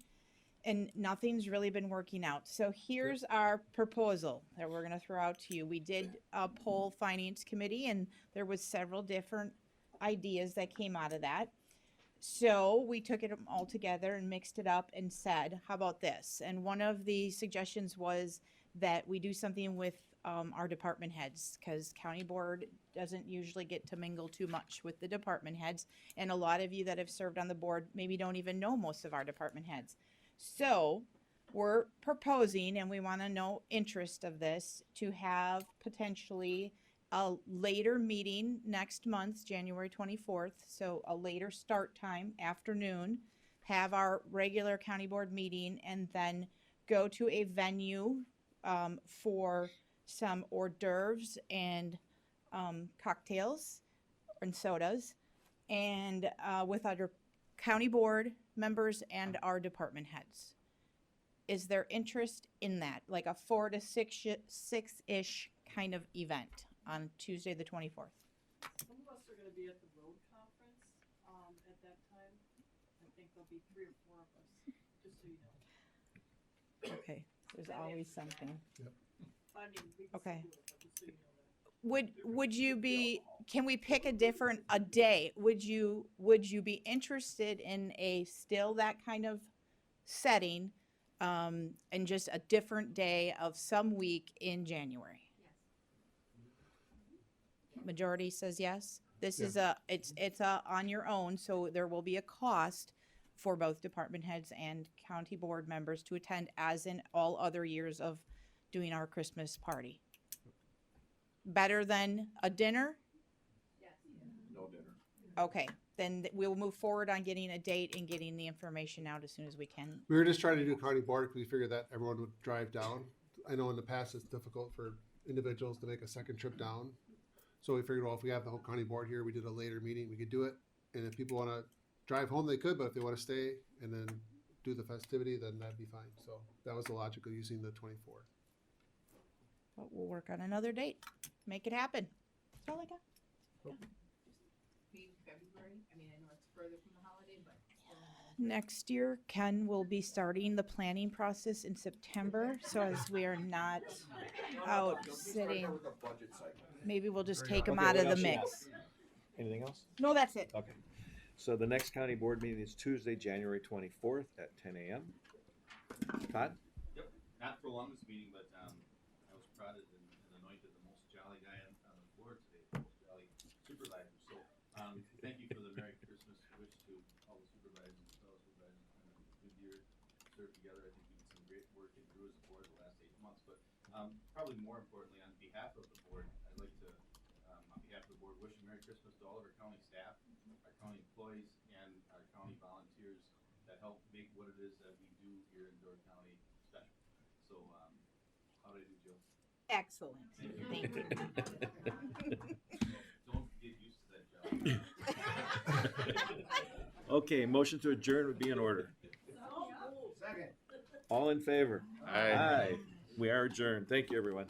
and nothing's really been working out. So here's our proposal that we're gonna throw out to you. We did poll finance committee, and there was several different ideas that came out of that. So we took it all together and mixed it up and said, how about this? And one of the suggestions was that we do something with our department heads, because county board doesn't usually get to mingle too much with the department heads. And a lot of you that have served on the board maybe don't even know most of our department heads. So we're proposing, and we want to know interest of this, to have potentially a later meeting next month, January 24th, so a later start time, afternoon, have our regular county board meeting, and then go to a venue for some hors d'oeuvres and cocktails and sodas, and with other county board members and our department heads. Is there interest in that, like a 4 to 6-ish kind of event on Tuesday, the 24th? Some of us are gonna be at the road conference, at that time. I think there'll be 3 or 4 of us, just so you know. Okay, there's always something. I mean, we can Okay. still do it, but just so you know that. Would you be, can we pick a day? Would you be interested in still that kind of setting, and just a different day of some week in January? Majority says yes. This is it's on your own, so there will be a cost, for both department heads and county board members to attend as in all other years of doing our Christmas party. Better than a dinner? No dinner. Okay, then we'll move forward on getting a date and getting the information out as soon as we can. We were just trying to do county board because we figured that everyone would drive down. I know in the past it's difficult for individuals to make a second trip down. So we figured, well, if we have the whole county board here, we did a later meeting, we could do it. And if people want to drive home, they could, but if they want to stay and then do the festivity, then that'd be fine. So that was the logic of using the 24th. But we'll work on another date, make it happen. That's all I got. February? I mean, I know it's further from the holiday, but. Next year, Ken will be starting the planning process in September, so as we are not out sitting, maybe we'll just take them Okay, out what of the else you have? mix. Anything else? No, that's it. Okay. So the next county board meeting is Tuesday, January 24th at 10 a.m. Todd? Yep, not for long this meeting, but, I was prodded and anointed the most jolly guy on the floor today, the most jolly supervisor. So, thank you for the Merry Christmas wish to all the supervisors and fellow supervisors. It's been a good year, served together. I think we did some great work and grew as a board the last 8 months, but, probably more importantly, on behalf of the board, I'd like to, on behalf of the board, wish a Merry Christmas to all of our county staff, our county employees, and our county volunteers that help make what it is that we do here in Door County special. So, how did I do, Jill? Excellent. Thank you. Don't get used to that job. Okay, motion to adjourn would be in order. Second. All in favor? Aye. We are adjourned. Thank you, everyone.